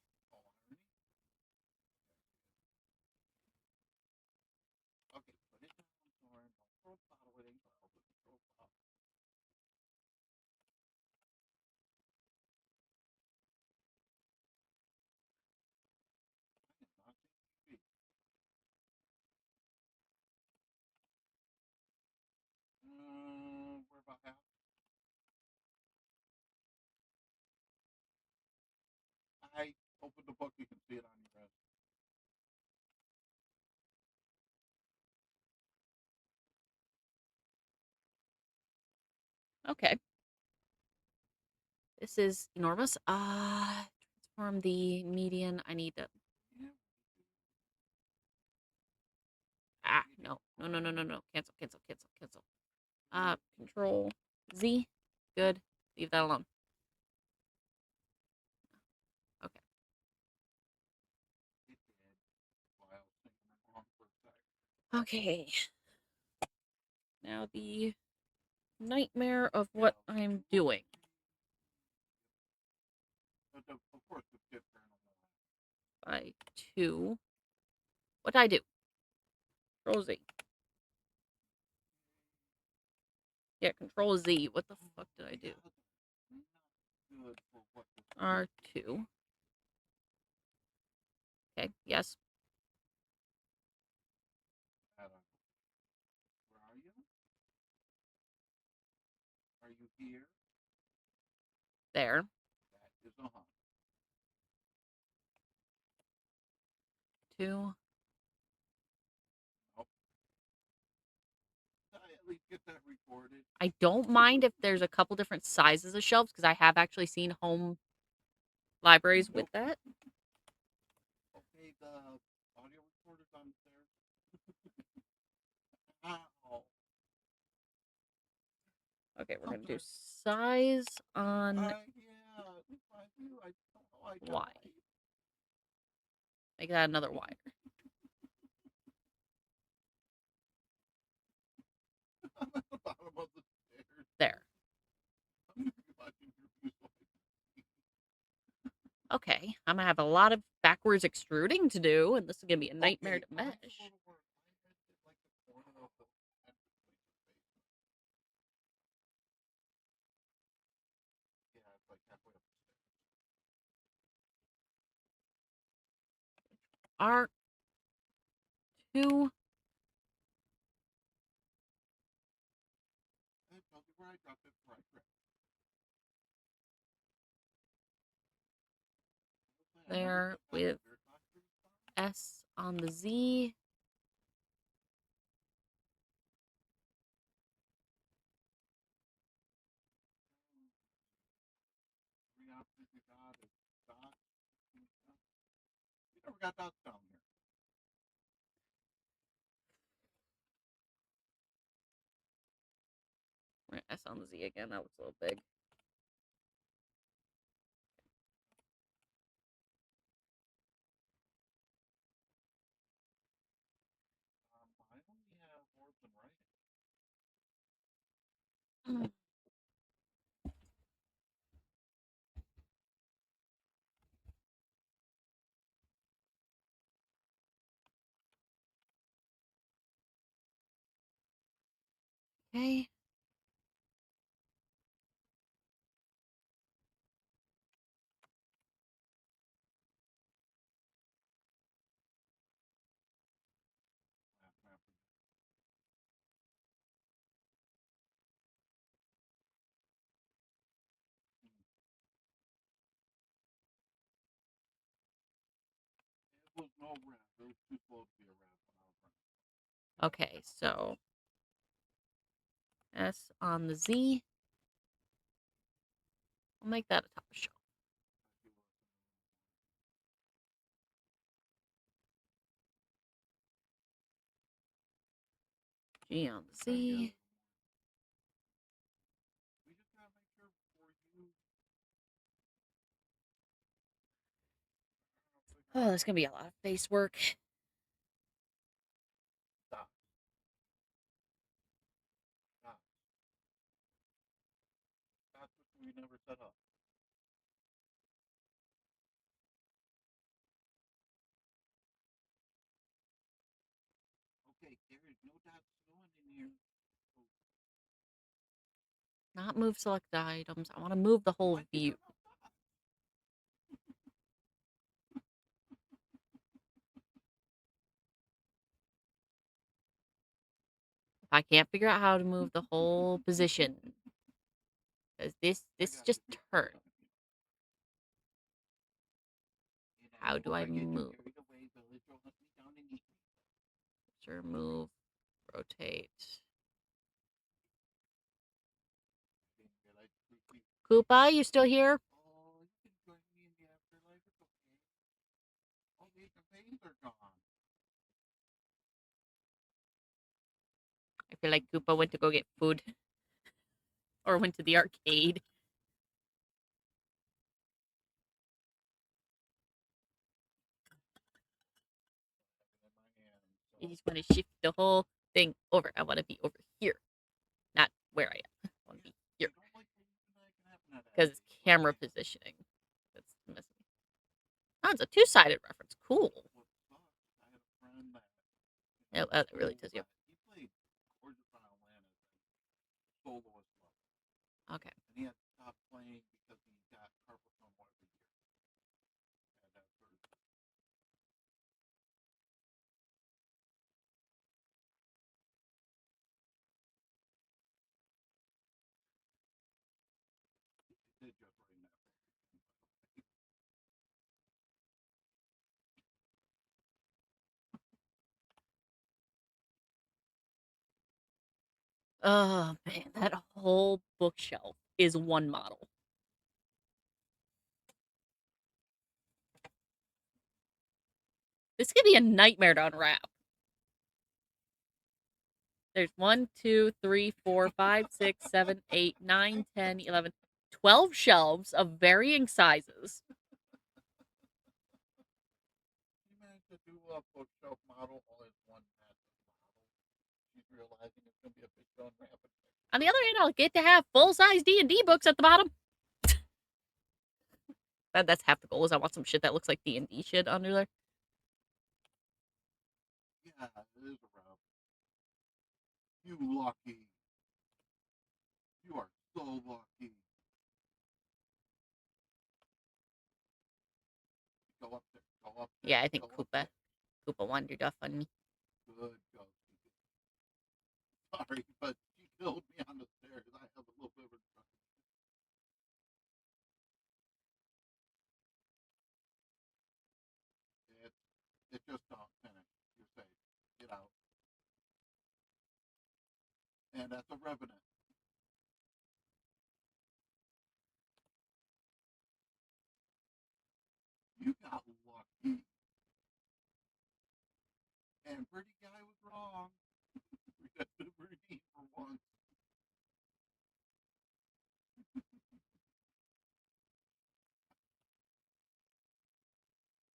We're about half. I opened the book, you can see it on your wrist. Okay. This is enormous. Transform the median. I need to... No. Cancel. Control Z. Good. Leave that alone. Okay. Okay. Now the nightmare of what I'm doing. By 2. What did I do? Control Z. Yeah, Control Z. What the fuck did I do? R2. Okay, yes. Where are you? Are you here? There. That is a hunt. 2. Nope. I at least get that recorded. I don't mind if there's a couple different sizes of shelves, because I have actually seen home libraries with that. Okay, the Okay, we're gonna do size on Yeah, I do. I don't know. I Y. Make that another Y. I'm at the bottom of the stairs. There. I'm gonna be watching your visual. Okay, I'm gonna have a lot of backwards extruding to do, and this is gonna be a nightmare to mesh. R2. There with S on the Z. You never got dots down here. S on the Z again. That was a little big. I only have words and writing. Okay. It was no rap. It was too slow to be a rap when I was running. Okay, so S on the Z. I'll make that a top shelf. G on the Z. Oh, there's gonna be a lot of face work. Stop. Stop. That's what we never set up. Okay, there is no dots going in here. Not move selected items. I want to move the whole view. If I can't figure out how to move the whole position, because this just turned. How do I move? Sure, move, rotate. Koopa, you still here? Oh, you can join me in the afterlife. It's okay. All the pains are gone. I feel like Koopa went to go get food. Or went to the arcade. You just want to shift the whole thing over. I want to be over here. Not where I am. I want to be here. Because it's camera positioning. That's missing. Oh, it's a two-sided reference. Cool. Yeah, that really does you. Okay. And he had to stop playing because he got carpal tunnel every year. Did just right now. Oh, man. That whole bookshelf is one model. This could be a nightmare to unwrap. There's 1, 2, 3, 4, 5, 6, 7, 8, 9, 10, 11, 12 shelves of varying sizes. She managed to do a bookshelf model all as one massive model. She's realizing it's going to be a big gun rapid. On the other hand, I'll get to have full-size D&D books at the bottom. That's half the goal, is I want some shit that looks like D&D shit under there. Yeah, it is a rub. You lucky. You are so lucky. Go up there. Go up there. Yeah, I think Koopa wandered off on me. Good go. Sorry, but she killed me on the stairs. I have a little bit of a It just don't finish. You're safe. Get out. And that's a revenant. You got lucky. And Pretty Guy was wrong. We got the Pretty for once.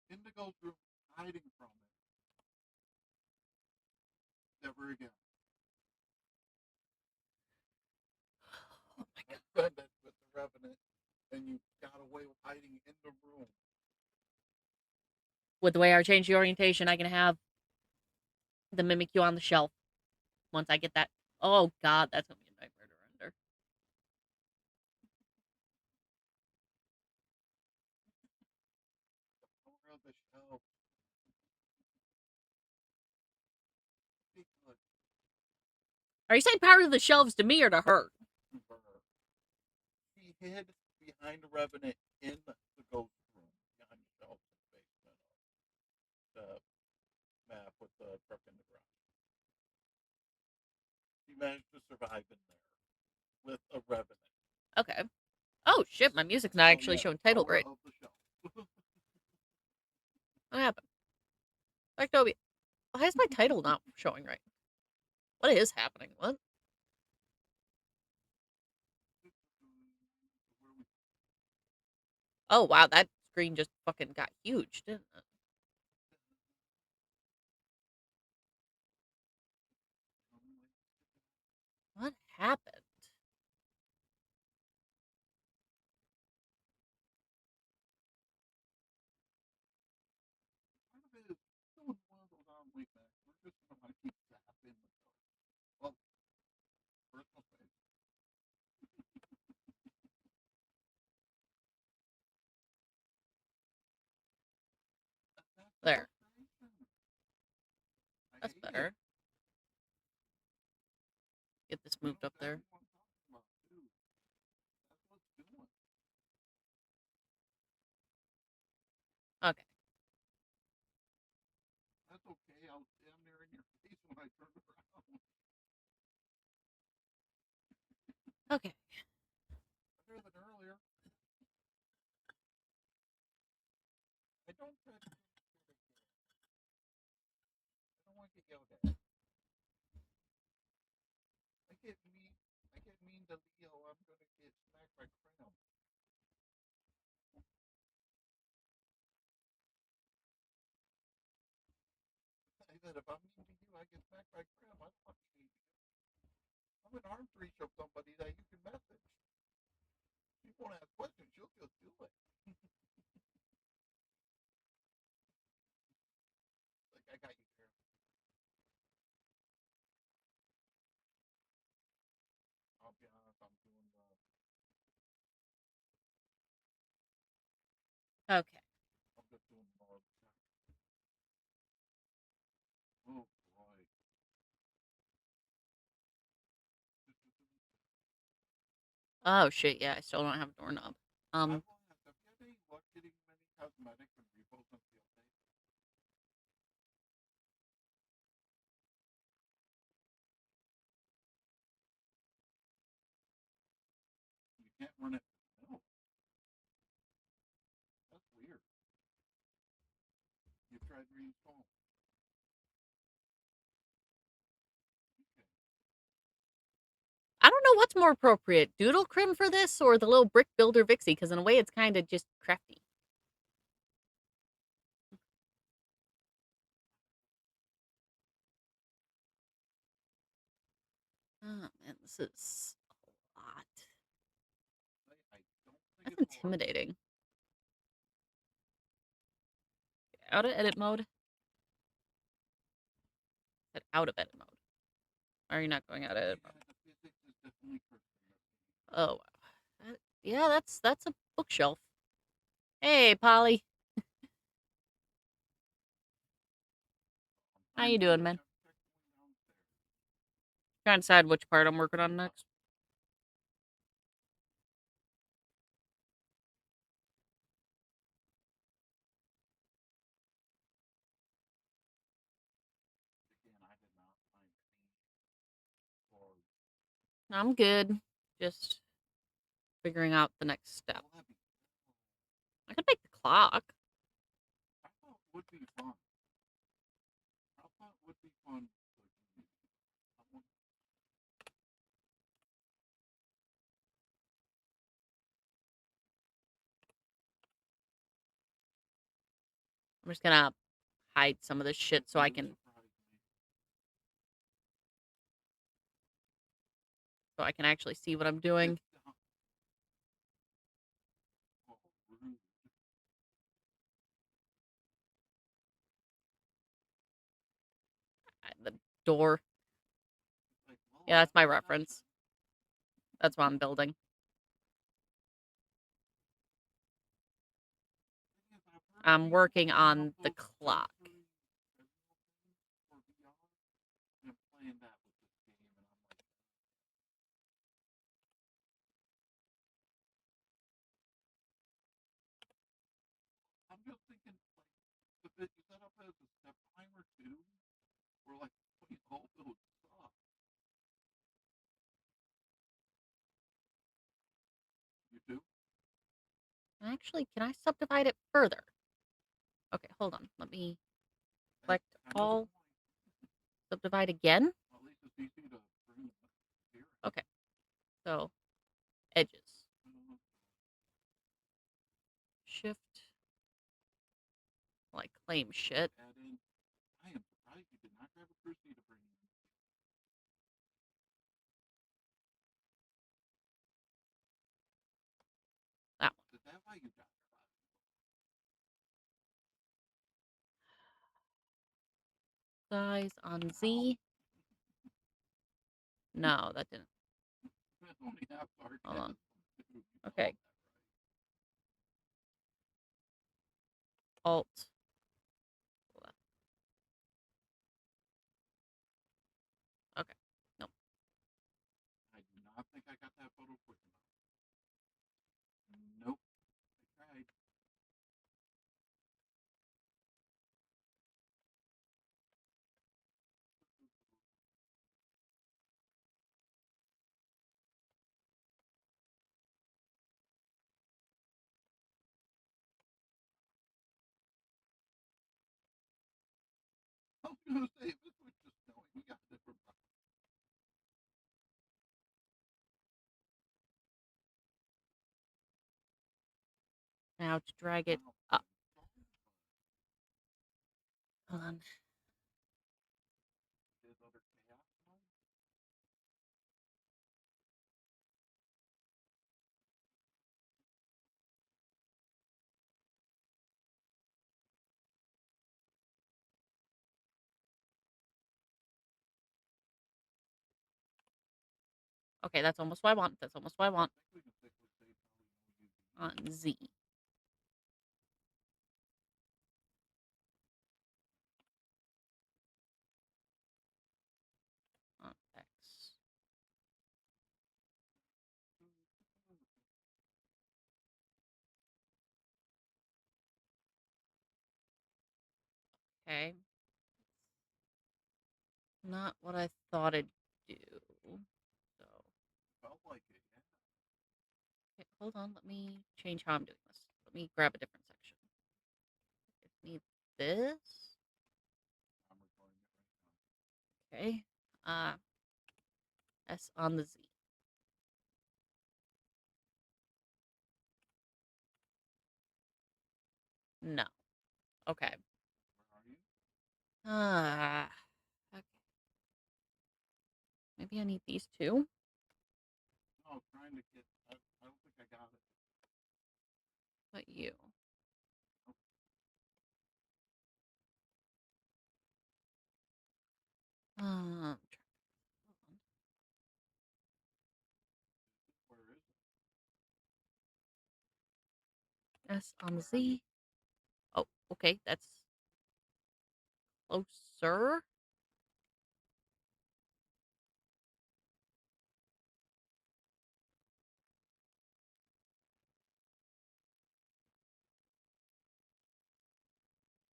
Indigo's room, hiding from it. Never again. Oh my God. That's with the Revenant, and you got away with hiding in the room. With the way I changed the orientation, I can have the Mimikyu on the shelf. Once I get that. Oh God, that's gonna be a nightmare to render. The power of the shelf. Are you saying power of the shelves to me or to her? She hid behind the Revenant in the ghost room, behind the shelf in the basement of the map with the truck in the ground. She managed to survive in there with a Revenant. Okay. Oh shit, my music's not actually showing title grid. What happened? Like Toby, why is my title not showing right? What is happening? What? Oh wow, that screen just fucking got huge, didn't it? What happened? There. That's better. Get this moved up there. Okay. That's okay. I was damn near in your face when I turned around. Okay. Better than earlier. I don't try to. I don't want to get yelled at. I get mean to Leo. I'm gonna get smacked by Cram. I said if I'm mean to you, I get smacked by Cram. I don't want to be mean to you. I'm an arm's reach of somebody that you can message. You won't ask questions. You'll just do it. Like I got you there. I'll be honest. I'm doing the. Okay. I'm just doing more. Oh boy. Oh shit, yeah, I still don't have a doorknob. Have you had any luck getting many cosmetics and repos on field day? You can't run it. No. That's weird. You tried reinstall. Okay. I don't know what's more appropriate, Doodle Crim for this or the little brick builder Vixie, because in a way it's kind of just crafty. Oh man, this is a lot. That's intimidating. Out of edit mode? Out of edit mode. Or are you not going out of edit mode? Oh, yeah, that's a bookshelf. Hey, Polly. How you doing, man? Trying to decide which part I'm working on next. I'm good. Just figuring out the next step. I could make the clock. I thought it would be fun. I thought it would be fun. I'm just gonna hide some of this shit so I can actually see what I'm doing. The door. Yeah, that's my reference. That's what I'm building. I'm working on the clock. I'm just thinking, like, is that up as a step timer too? Or like putting all those stuff? You do? Actually, can I subdivide it further? Okay, hold on. Let me select all. Subdivide again? Okay. So, edges. Shift. Like, claim shit. I am surprised you did not grab a Christie to bring in. That one. Is that why you got Size on Z. No, that didn't. Hold on. Okay. Alt. Okay. Nope. I do not think I got that photo quick enough. Nope. I tried. I was gonna say, this was just knowing we got different. Now to drag it up. Hold on. Okay, that's almost what I want. That's almost what I want. On Z. On X. Okay. Not what I thought it'd do. So. Felt like it. Okay, hold on. Let me change how I'm doing this. Let me grab a different section. I need this. Okay. S on the Z. No. Okay. Where are you? Okay. Maybe I need these two. No, trying to get. I don't think I got it. But you. Where is it? S on Z. Oh, okay, that's closer.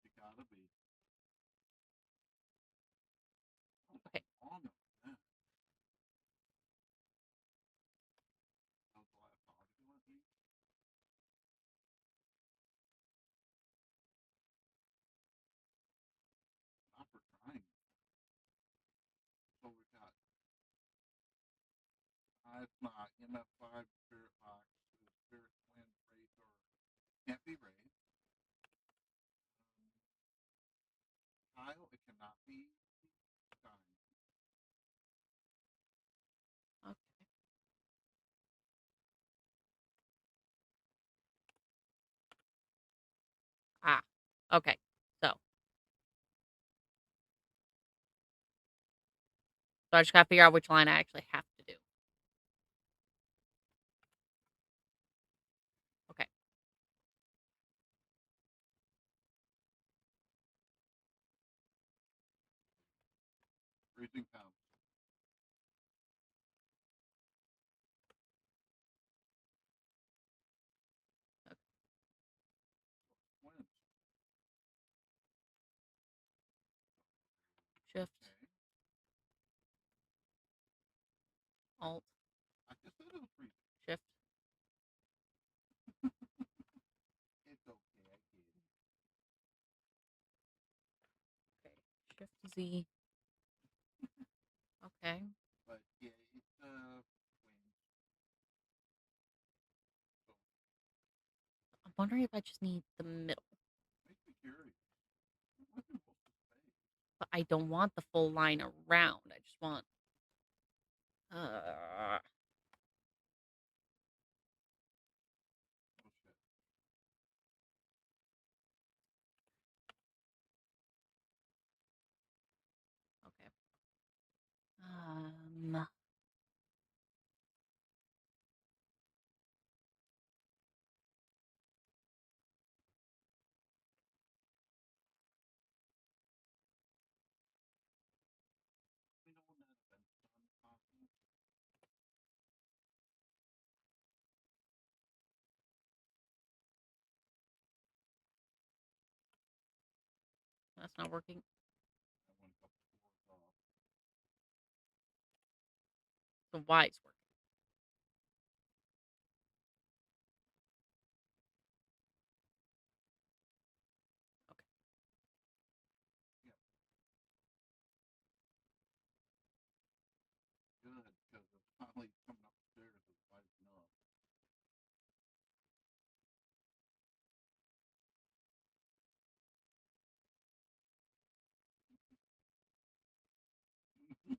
You gotta be. Okay. Oh, no. Yeah. That was the last dog you let me. Not for trying. So we got. It's not MF5 Spirit Box, Spirit Wind Razor. Can't be raised. Tile, it cannot be done. Okay. Ah. Okay. So I just gotta figure out which line I actually have to do. Okay. Freezing pounds. Winds. Shift. Okay. Alt. I just said it was freezing. Shift. It's okay, I get it. Okay. Shift Z. Okay. But yeah, it's wind. So I'm wondering if I just need the middle. makes me curious. What's in most of the space? But I don't want the full line around. I just want. Uh, Oh shit. okay. You know when that event's done, possible? That's not working. I went a couple floors off. The Y is working. Okay. Yeah. Good, because it's finally coming upstairs is light enough.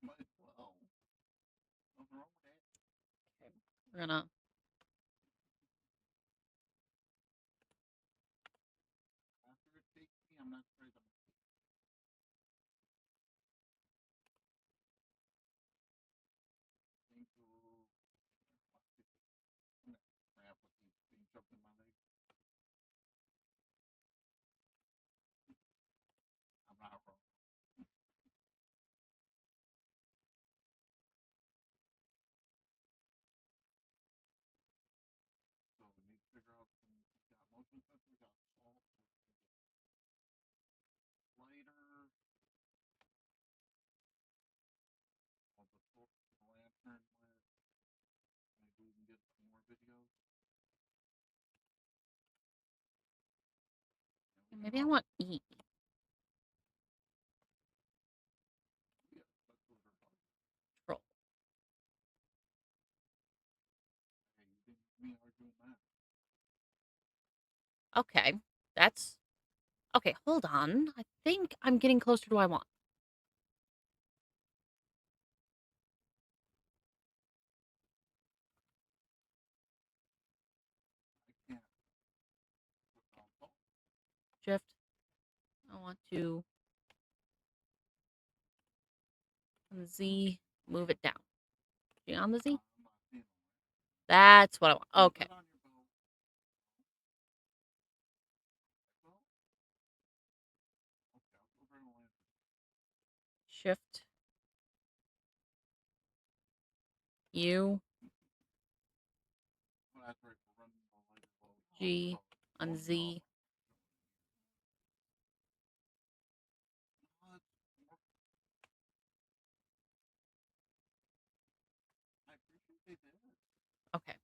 Might as well. Nothing wrong with that. Okay. We're gonna. After it takes me, I'm not afraid of it. Think to crap with these being shoved in my leg. I'm not wrong. So we need to figure out some. We got motion sensor, we got salt, lighter, all the lantern lit. Maybe we can get some more videos. Maybe I want E. Yeah, that's what we're talking about. Control. Hey, you didn't me arguing that. Okay. That's... Okay, hold on. I think I'm getting closer to what I want. Shift. I want to... On the Z, move it down. See on the Z? That's what I want. Okay. Shift. U. G. On Z. Okay.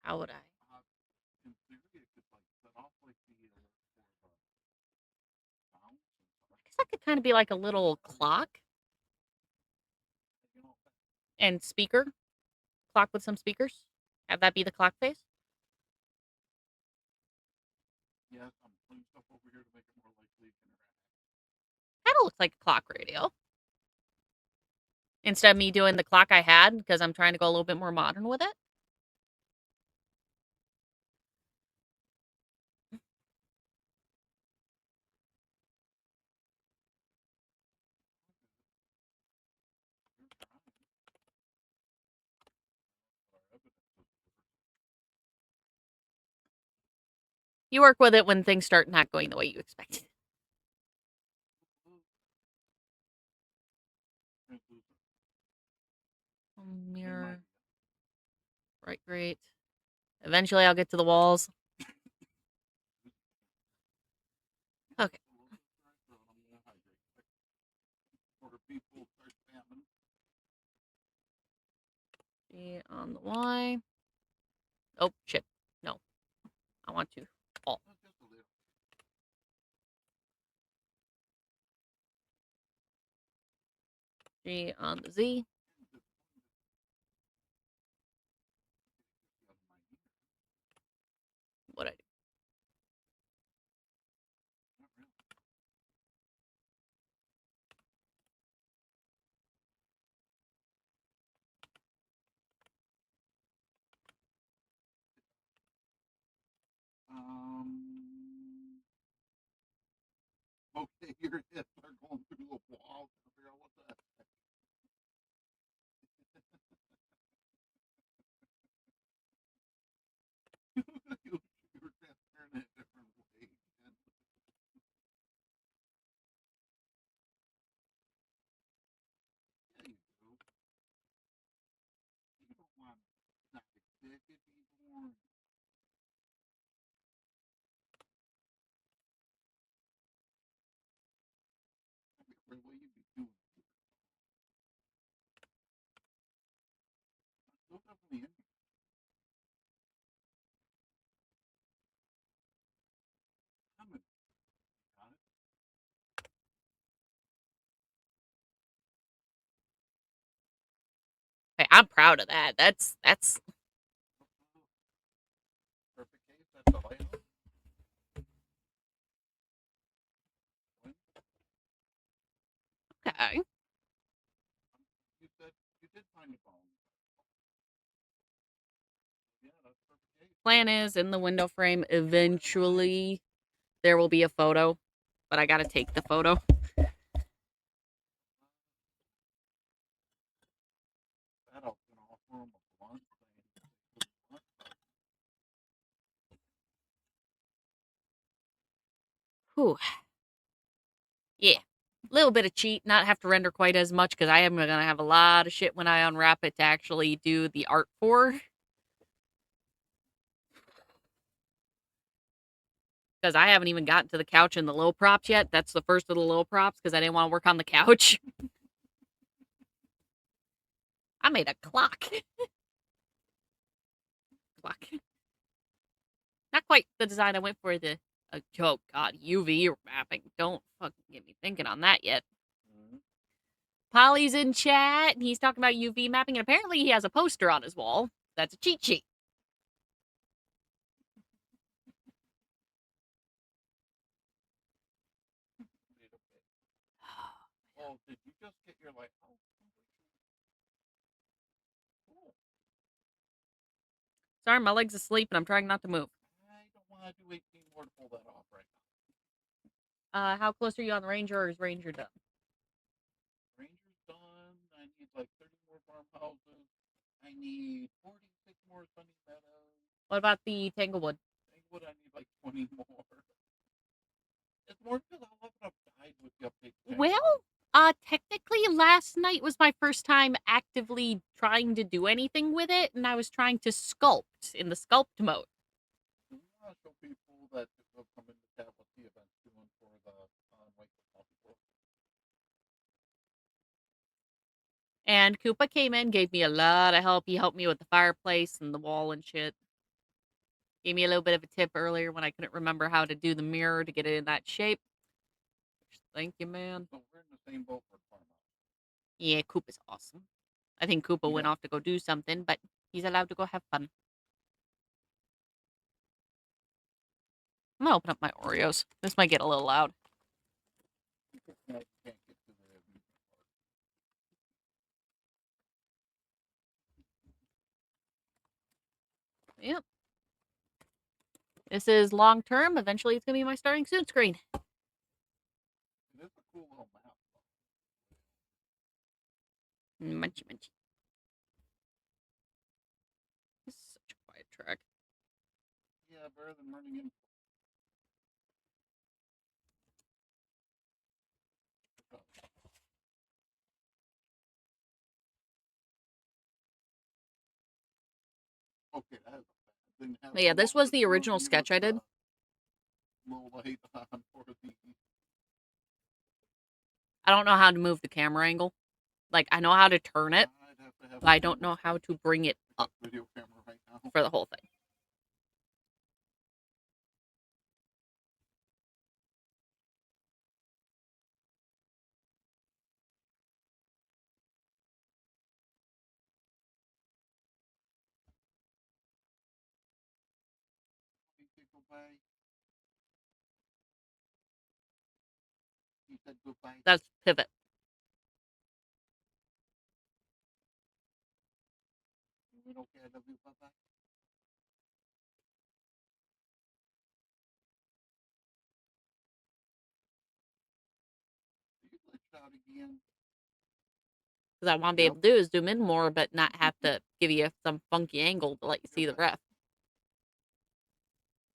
How would I? I guess that could kind of be like a little clock and speaker. Clock with some speakers. Have that be the clock face. Yes, I'm putting stuff over here to make it more likely. Kind of looks like a clock radio. Instead of me doing the clock I had, because I'm trying to go a little bit more modern with it. You work with it when things start not going the way you expected. Mirror. Right, great. Eventually I'll get to the walls. Okay. G on the Y. Oh, shit. No. I want to. Alt. G on the Z. What I do? Okay, your hips are going through the wall to figure out what the heck. You were transparent in a different way. Yeah, you do. You don't want not to stick it anymore. What will you be doing? Still definitely in. Okay, I'm proud of that. That's Perfect case. That's the light. okay. You said you did find the phone. Yeah, that's perfect case. Plan is in the window frame eventually there will be a photo, but I gotta take the photo. That'll offer them a blunt. Whew. Yeah. A little bit of cheat, not have to render quite as much because I am going to have a lot of shit when I unwrap it to actually do the art for. Because I haven't even gotten to the couch and the low props yet. That's the first of the low props because I didn't want to work on the couch. I made a clock. Clock. Not quite the design I went for. Oh god, UV mapping. Don't fucking get me thinking on that yet. Polly's in chat, and he's talking about UV mapping, and apparently he has a poster on his wall. That's a cheat sheet. Oh, did you just get your lighthouse? Cool. Sorry, my leg's asleep, and I'm trying not to move. I don't want to do 18 more to pull that off right now. How close are you on the Ranger, or is Ranger done? Ranger's done. I need like 30 more farmhouses. I need 46 more sunny meadows. What about the Tanglewood? Tanglewood, I need like 20 more. It's more because I'll have enough died with the update. Well, technically last night was my first time actively trying to do anything with it, and I was trying to sculpt in the sculpt mode. Do we want to show people that will come into chat what the event's doing for the White Coffee Book? And Koopa came in, gave me a lot of help. He helped me with the fireplace and the wall and shit. Gave me a little bit of a tip earlier when I couldn't remember how to do the mirror to get it in that shape. Thank you, man. So we're in the same boat for farmhouse. Yeah, Koopa's awesome. I think Koopa went off to go do something, but he's allowed to go have fun. I'm gonna open up my Oreos. This might get a little loud. Yep. This is long term. Eventually, it's gonna be my starting soon screen. It is a cool little map. Munchy, munchy. This is such a quiet track. Yeah, better than running in. Okay, yeah, this was the original sketch I did. I don't know how to move the camera angle. Like, I know how to turn it, but I don't know how to bring it up for the whole thing. He said goodbye. That's pivot. Okay, I love you. Bye-bye. You glitched out again. Because I want to be able to do is zoom in more, but not have to give you some funky angle to let you see the ref.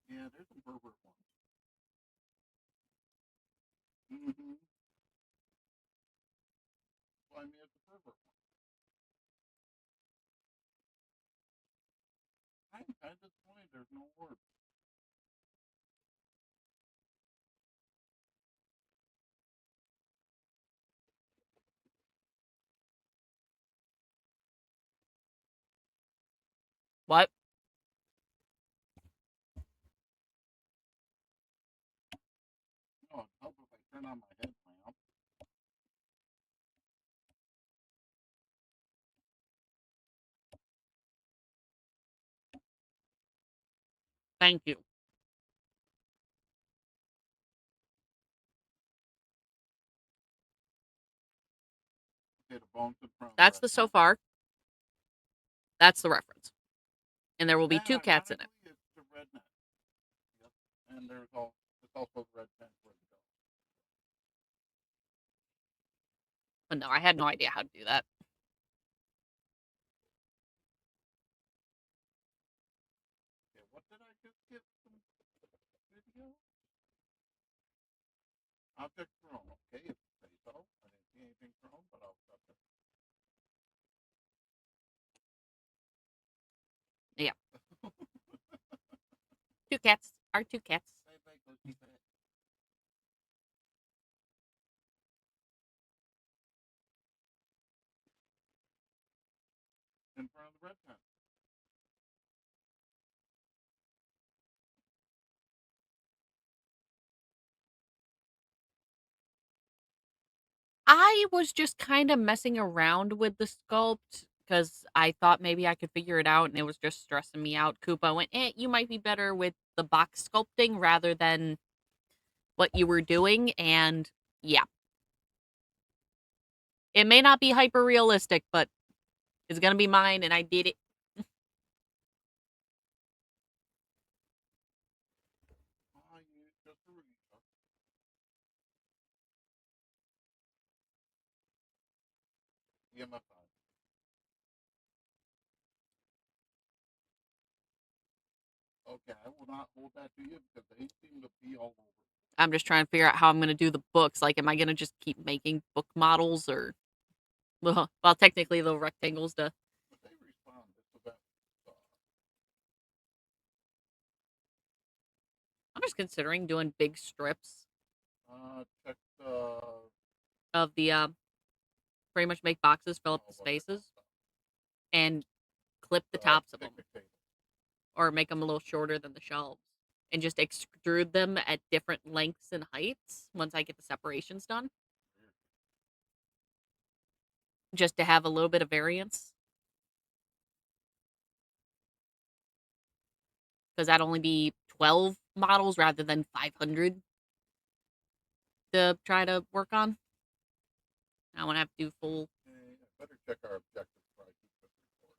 Yeah, there's some pervert ones. Mm-hmm. Well, I mean, it's a pervert one. I'm kind of disappointed there's no word. What? No, it'd help if I turn on my headlamp. Thank you. Okay, the bones in front. That's the so far. That's the reference. And there will be 2 cats in it. It's the red net. Yep. And there's also the red tent for the dog. But no, I had no idea how to do that. Okay, what did I just get some video? Object thrown. Okay, if you say so. I didn't see anything thrown, but I'll accept it. Yeah. 2 cats. Our 2 cats. Bye-bye, go keep it. In front of the red tent. I was just kind of messing around with the sculpt because I thought maybe I could figure it out and it was just stressing me out. Koopa went, you might be better with the box sculpting rather than what you were doing. And yeah, it may not be hyper realistic, but it's going to be mine and I did it. Okay, I will not hold that to you because they seem to be all over. I'm just trying to figure out how I'm going to do the books. Like, am I going to just keep making book models or, well, technically little rectangles to. But they respond to that. I'm just considering doing big strips Check of the pretty much make boxes, fill up the spaces, and clip the tops of them, or make them a little shorter than the shelves, and just extrude them at different lengths and heights once I get the separations done, just to have a little bit of variance. Because that'd only be 12 models rather than 500 to try to work on. I want to have to do full. Better check our objectives before I keep this recording.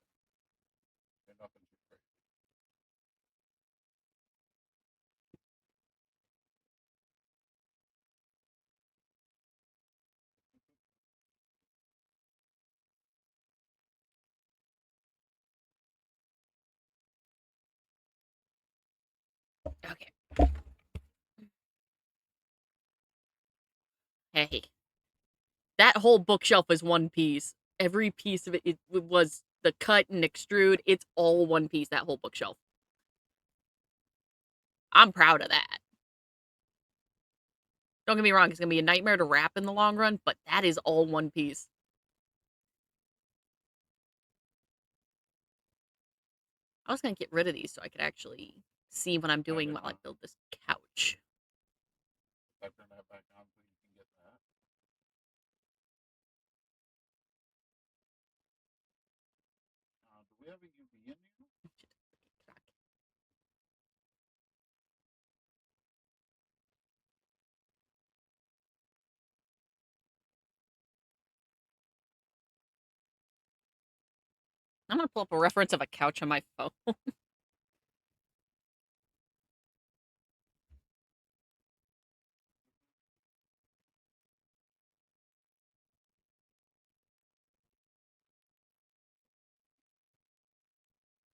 And nothing too crazy. Okay. Hey. That whole bookshelf is one piece. Every piece of it was the cut and extrude. It's all one piece, that whole bookshelf. I'm proud of that. Don't get me wrong, it's going to be a nightmare to wrap in the long run, but that is all one piece. I was going to get rid of these so I could actually see what I'm doing while I build this couch. I turn that back on so you can get that. Do we have a UV in here? I'm going to pull up a reference of a couch on my phone.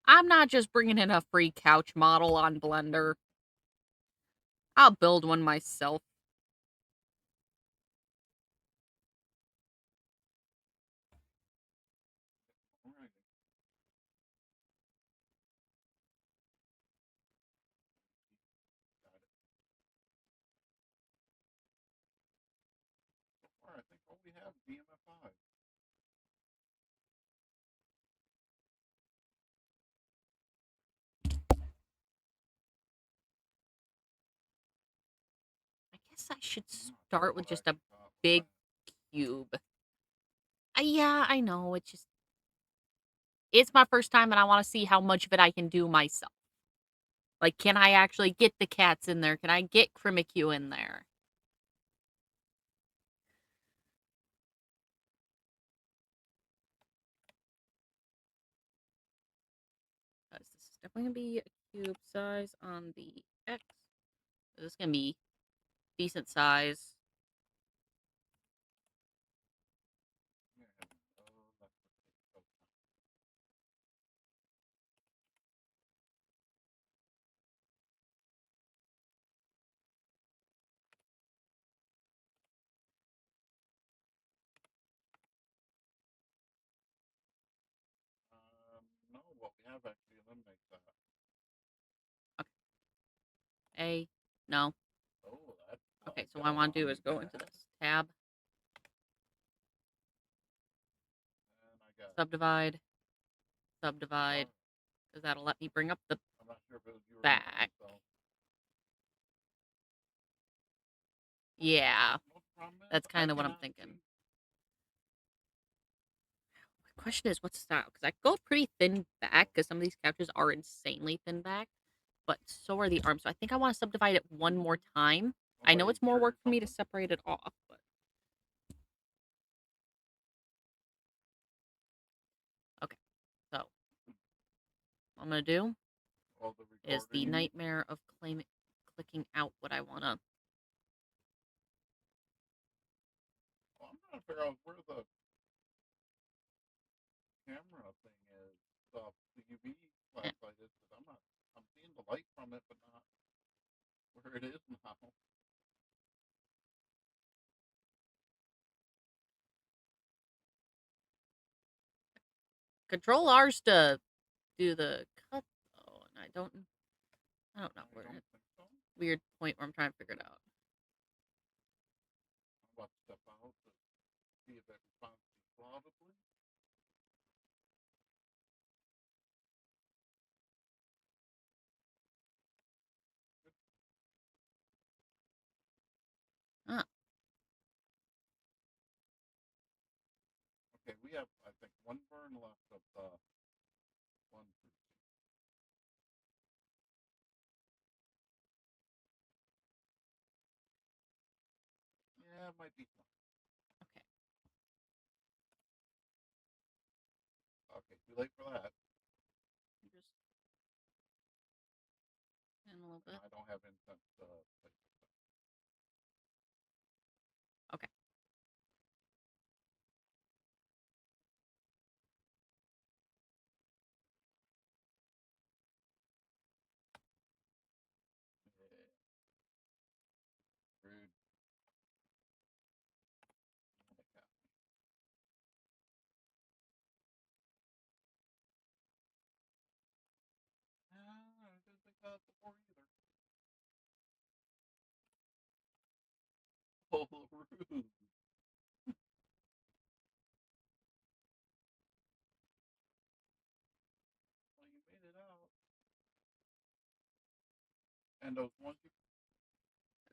I'm not just bringing in a free couch model on Blender. I'll build one myself. I think all we have DMF5. I guess I should start with just a big cube. Yeah, I know. It's my first time and I want to see how much of it I can do myself. Like, can I actually get the cats in there? Can I get Crimicue in there? This is definitely going to be a cube size on the X. This is going to be decent size. No, what we have actually eliminates that. Okay. No. Oh, that's okay, so what I want to do is go into this tab. Subdivide. Subdivide. Because that'll let me bring up the back. Yeah. That's kind of what I'm thinking. question is what style? Because I go pretty thin back because some of these couches are insanely thin back, but so are the arms. So I think I want to subdivide it one more time. I know it's more work for me to separate it off, but okay. So what I'm gonna do is the nightmare of clicking out what I wanna. Well, I'm trying to figure out where the camera thing is. The UV flashlight is, because I'm seeing the light from it, but not where it is now. Control R's to do the cut though, and I don't know where it. So. Weird point where I'm trying to figure it out. I'm about to step out to see if it responds audibly. Ah. Okay, we have, I think, one burn left of the 1 through 2. Yeah, it might be fun. Okay. Okay, too late for that. Just in a little bit. I don't have incense place. Okay. Yeah. Rude. I didn't think that before either. Oh, rude. Well, you made it out. And those ones you...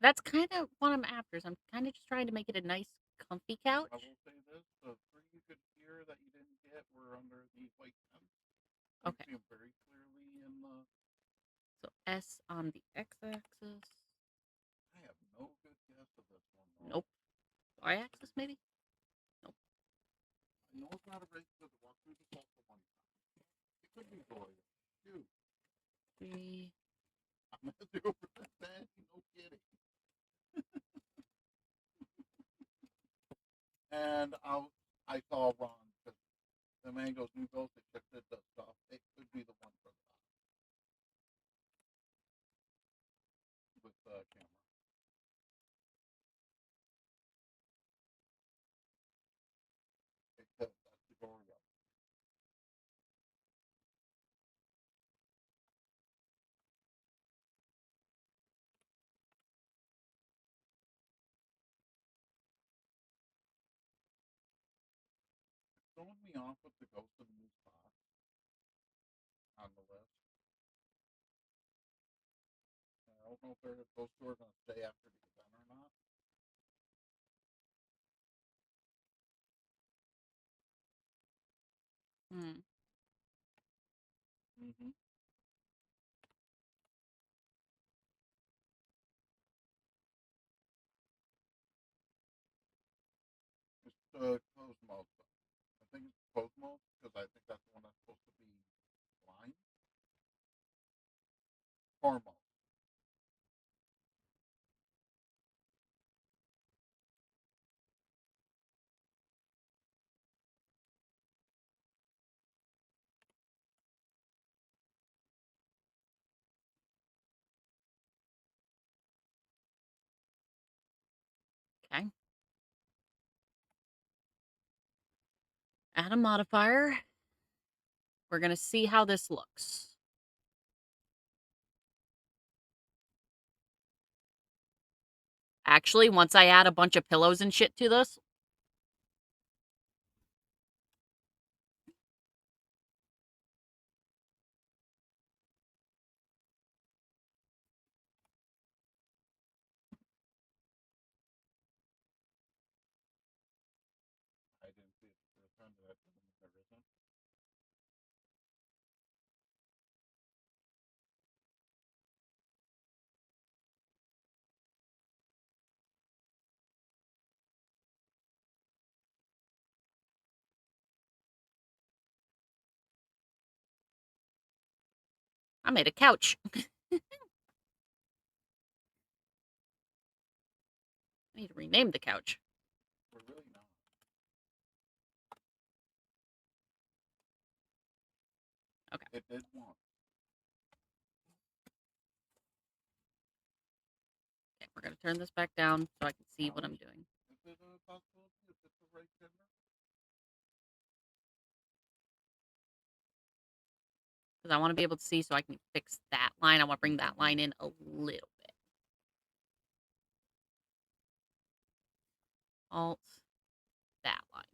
That's kind of what I'm after. So I'm kind of just trying to make it a nice, comfy couch. I will say this: the 3 you could hear that you didn't get were under the white tent. You Okay. see them very clearly in the... So S on the x-axis. I have no good guess of this one. Though. Nope. Y-axis, maybe? Nope. I know it's not a race to walk through the Tulsa one time. It could be Gloria. Shoot. 3. I'm gonna do it for the 10. No kidding. And I saw Ron because the Mango's new ghost that shifted the stuff. It could be the one for the bottom with the camera. It could. That's the Gloria. Throwing me off with the ghost of the new spot on the list. I don't know if those two are going to stay after the event or not. Hmm. Mm-hmm. It's Cosmo. I think it's Cosmo because I think that's the one that's supposed to be blind. Hormo. Okay. Add a modifier. We're going to see how this looks. Actually, once I add a bunch of pillows and shit to this, I didn't see it the first time, but There isn't. I made a couch. I need to rename the couch. We're really not. Okay. It did once. Okay, we're gonna turn this back down so I can see what I'm doing. Is it a possibility? Is it the right timber? Because I want to be able to see so I can fix that line. I want to bring that line in a little bit. Alt. That line.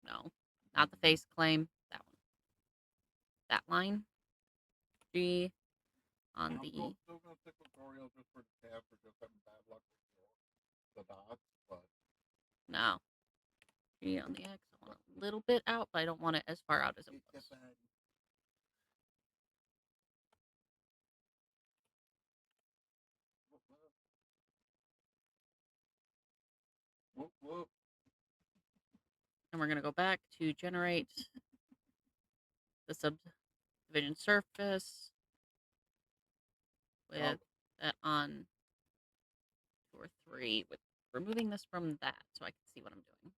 No. Not the face claim. That one. That line. G. On I'm the... still going to stick with Oreo just for the tab for just having bad luck with the dots, but... No. G on the X. I want a little bit out, but I don't want it as far out as it was. Whoop, whoop. And we're going to go back to generate the subdivision surface with that on 2 or 3 with removing this from that so I can see what I'm doing.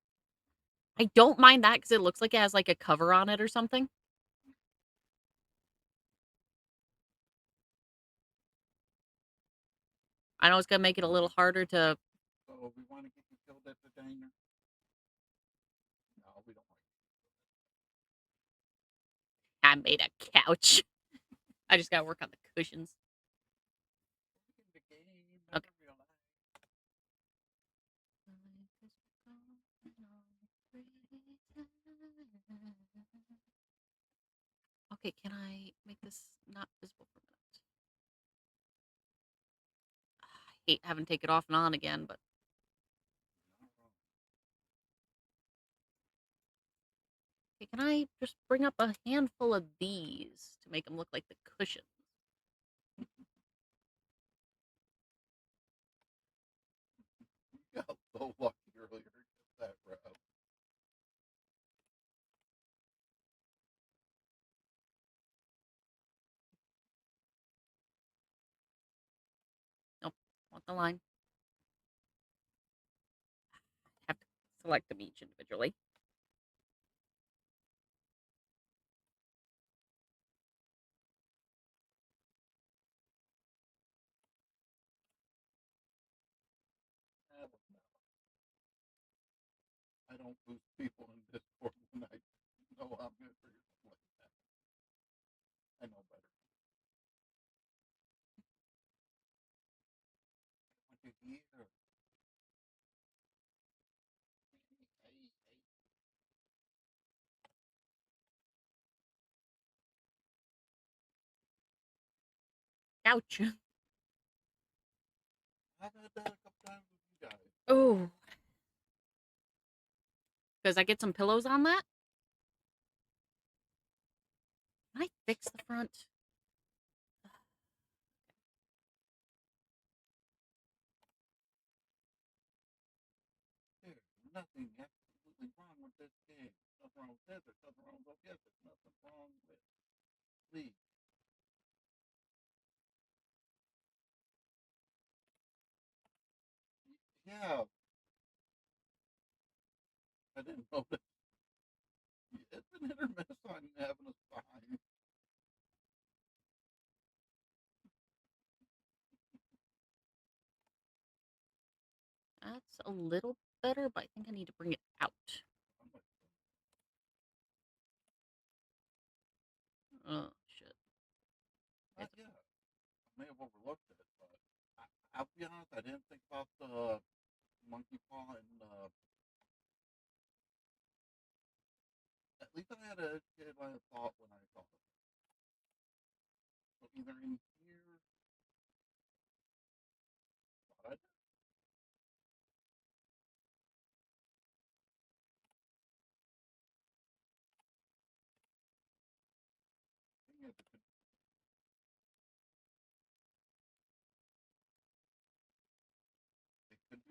I don't mind that because it looks like it has like a cover on it or something. I know it's going to make it a little harder to... So we want to get you killed at the diner? No, we don't want you. I made a couch. I just got to work on the cushions. Okay. Okay, can I make this not visible for a minute? I hate having to take it off and on again, but... Okay, can I just bring up a handful of these to make them look like the cushions? You got so lucky earlier to get that route. Nope, want the line. Have to select them each individually. I don't boost people in Discord when I know I'm going to figure something like that. I know better. What did you hear? Ouch. I've had that a couple times with you guys. Oh. Because I get some pillows on that? Can I fix the front? There's nothing absolutely wrong with this game. Nothing wrong with this. There's nothing wrong with this. There's nothing wrong with... Please. Yeah. I didn't notice. It's an hit or miss on having a sign. That's a little better, but I think I need to bring it out. Oh, shit. Not yet. I may have overlooked it, but I'll be honest, I didn't think about the monkey paw and at least I had a kid line of thought when I saw it. So either in here, but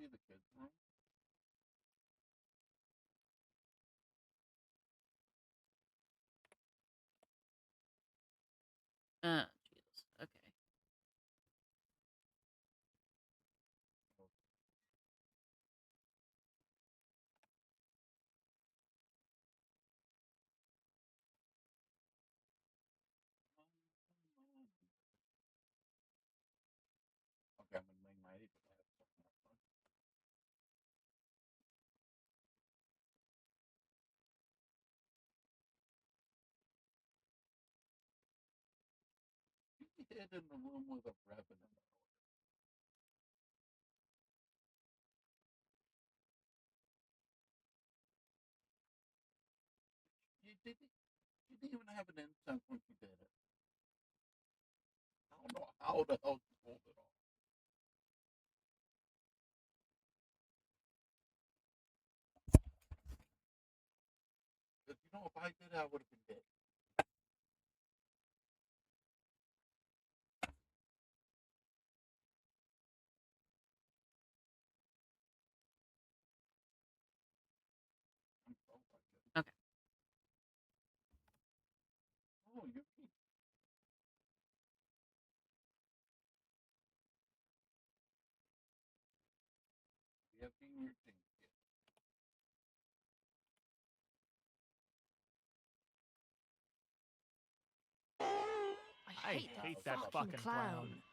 be the kids' room? Jesus. Okay. Okay, I'm gonna make my age last. He hid in the room with a revenant. You didn't even have an incense when you did it. I don't know how the hell you pulled it off. If you know, if I did it, I would have been dead. Okay. Oh, you keep. You have seen your thing. I hate that fucking clown.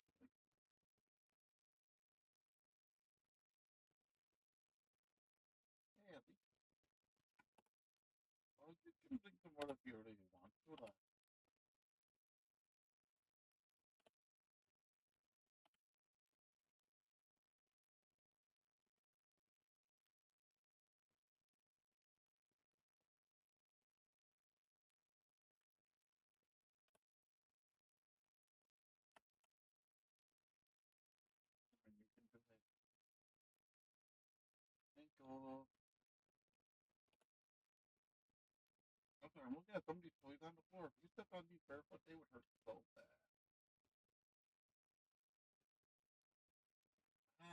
Yeah, well, you can drink some water if you really want to. Like, and you can do it. Thank you. I'm sorry, I'm looking at somebody's toys on the floor. If you stepped on these barefoot, they would hurt so bad.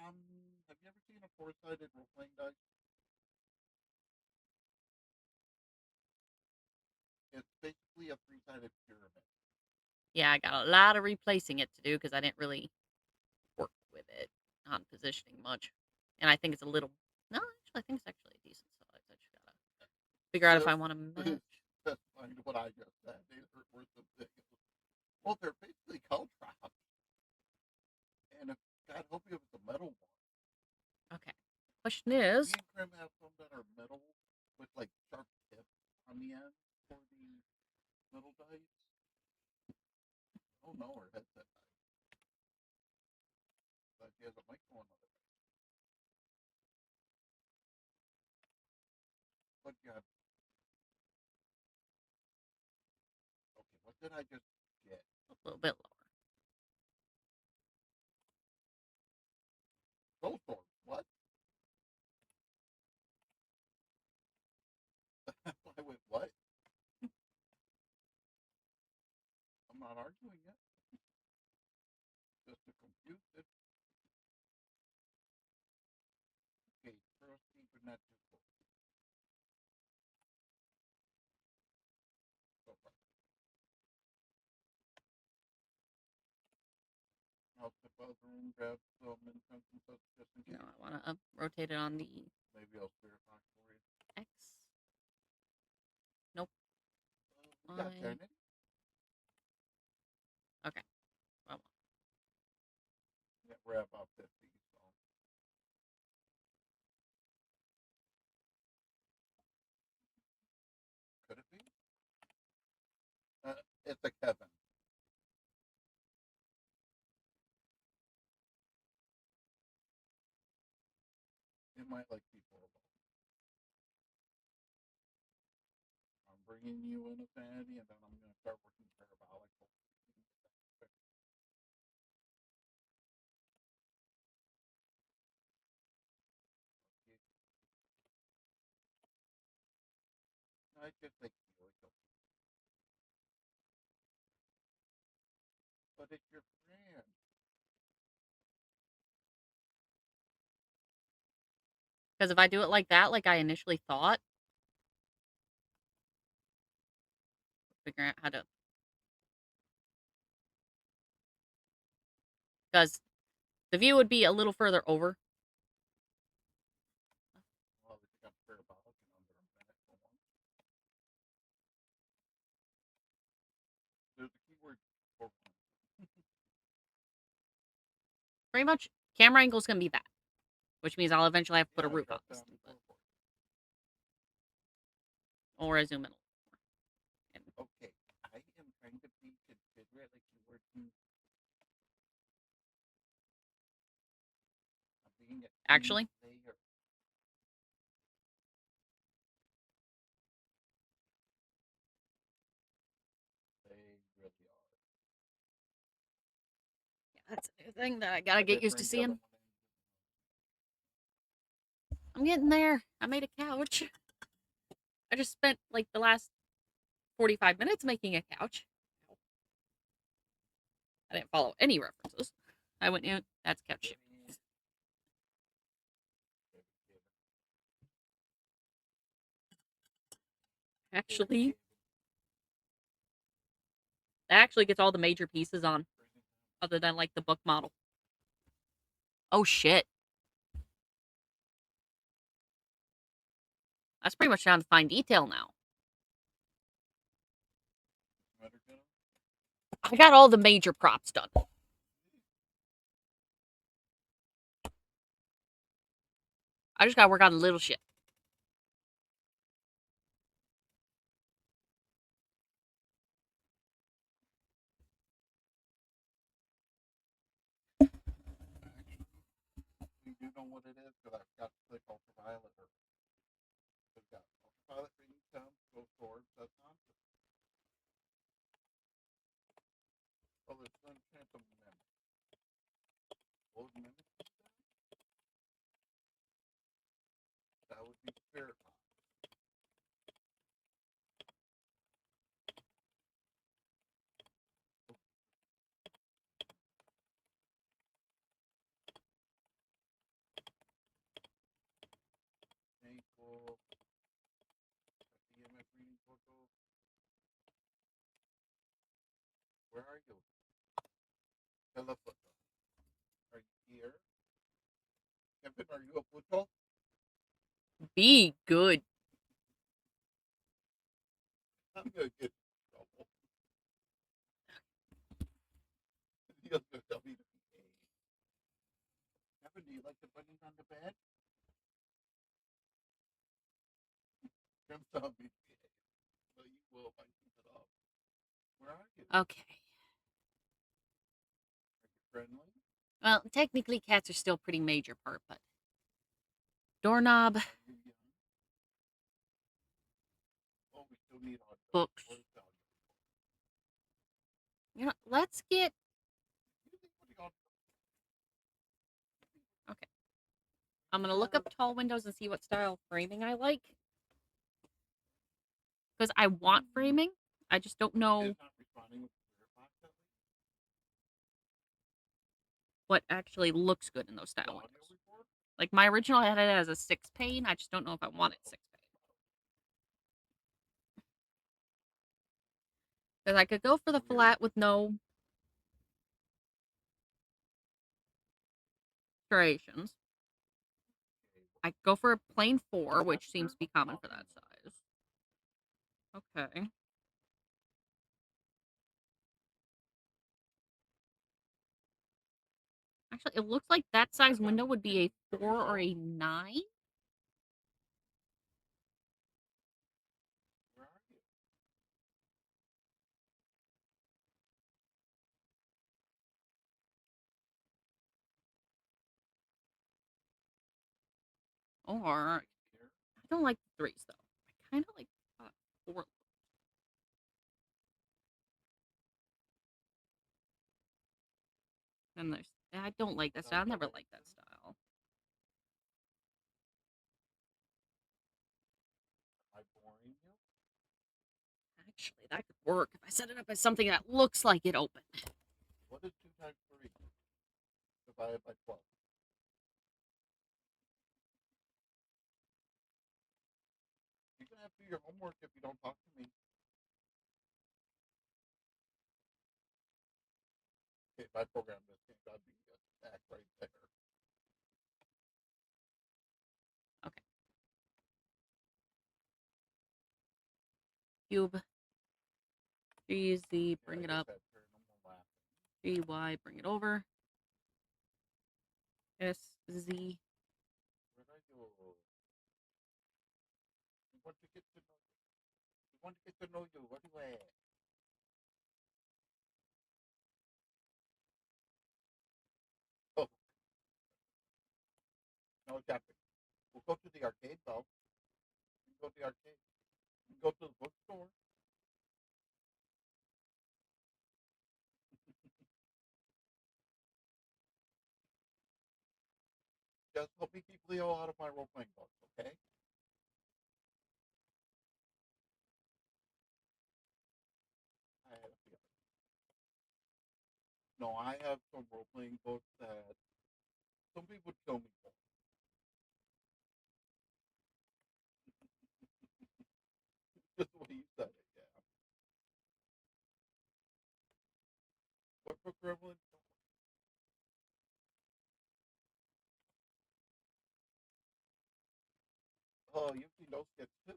Have you ever seen a four-sided role-playing dice? It's basically a three-sided pyramid. Yeah, I got a lot of replacing it to do because I didn't really work with it on positioning much. And I think it's a little. No, actually, I think it's actually a decent size. I just gotta figure out if I want to match. That's what I just said. They were the big. Well, they're basically caltrops. And if God help you, if it's a metal one. Okay. Question is. Me and Krim have some that are metal with like sharp tips on the end for the little dice. Oh no, her headset dice. But she has a microphone on it. But yeah. Okay, what did I just get? A little bit lower. Soul Sword. What? I went, what? I'm not arguing yet. Just to confuse it. Okay, proceed, but not too close. So far. I'll step out of the room, grab some incense and such just in case. No, I want to rotate it on the Maybe I'll spirit box for you. X. Nope. We got Kennedy. Okay. Well, Yeah, we're at about 50, so. Could it be? It's a Kevin. It might like people alone. I'm bringing you in affinity, and then I'm going to start working parabolic. I just like you. But it's your friend. Because if I do it like that, like I initially thought, figuring out how to. Because the view would be a little further over. Well, if you got parabolic and under a minute for one. There's a keyword for one. Pretty much, camera angle is going to be that. Which means I'll eventually have to put a roof on this. Or I zoom in. Okay, I am trying to be considerate, like you were to. Actually, They really are. Yeah, that's a new thing that I gotta get used to seeing. I'm getting there. I made a couch. I just spent like the last 45 minutes making a couch. I didn't follow any references. I went in. That's couch shit. Actually, that actually gets all the major pieces on, other than like the book model. Oh shit. That's pretty much down to fine detail now. I got all the major props done. I just gotta work on the little shit. You do know what it is, because I've got to click ultraviolet. We've got ultraviolet reading sound, go towards, that's nonsense. Well, there's some chance of memory. Old memory. That would be spirit box. Equal EMF reading photo. Where are you? Telephoto. Are you here? Kevin, are you a photo? Be good. I'm gonna get in trouble. He'll tell me to behave. Kevin, do you like the buttons on the bed? Come tell me to behave. Well, you will if I keep it up. Where are you? Okay. Are you friendly? Well, technically cats are still pretty major part, but doorknob. Oh, we still need our books. You know, let's get. Okay. I'm gonna look up tall windows and see what style framing I like. Because I want framing. I just don't know what actually looks good in those style windows. Like my original had it as a 6 pane. I just don't know if I want it 6 pane. Because I could go for the flat with no striations. I could go for a plain 4, which seems to be common for that size. Okay. Actually, it looks like that size window would be a 4 or a 9. Or, I don't like the 3s, though. I kind of like 4. And there's, I don't like that style. I never liked that style. Actually, that could work if I set it up as something that looks like it opened. What is 2 times 3? Divided by 12. do your homework if you don't talk to me. Okay, if I program this thing, that'd be a stack right there. Okay. Cube. 3Z, bring it up. 3Y, bring it over. SZ. Where are you? We want to get to know you. We want to get to know you. What do you at? Oh. No, exactly. We'll go to the arcade, though. We can go to the arcade. We can go to the bookstore. Just help me keep Leo out of my role-playing books, okay? I had a feeling. No, I have some role-playing books that some people would kill me for. Just the way you said it, yeah. What book, Gremlin? Oh, you've seen those kids too.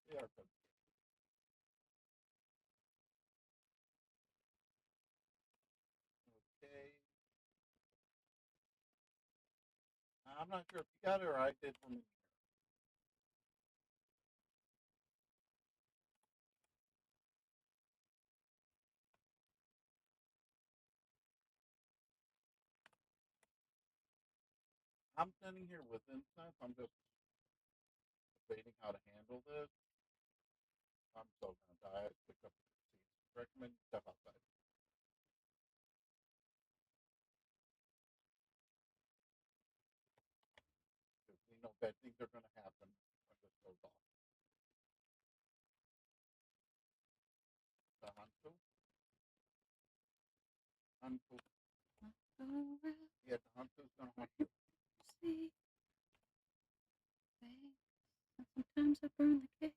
They are good. Okay. I'm not sure if you got it or I did from here. I'm sitting here with incense. I'm just debating how to handle this. I'm so gonna die. I picked up the seeds. Recommend you step outside. Because we know bad things are gonna happen when this goes off. The Hantu? Hantu. Yeah, the Hantu's gonna hunt you. See. Sometimes I burn the cake.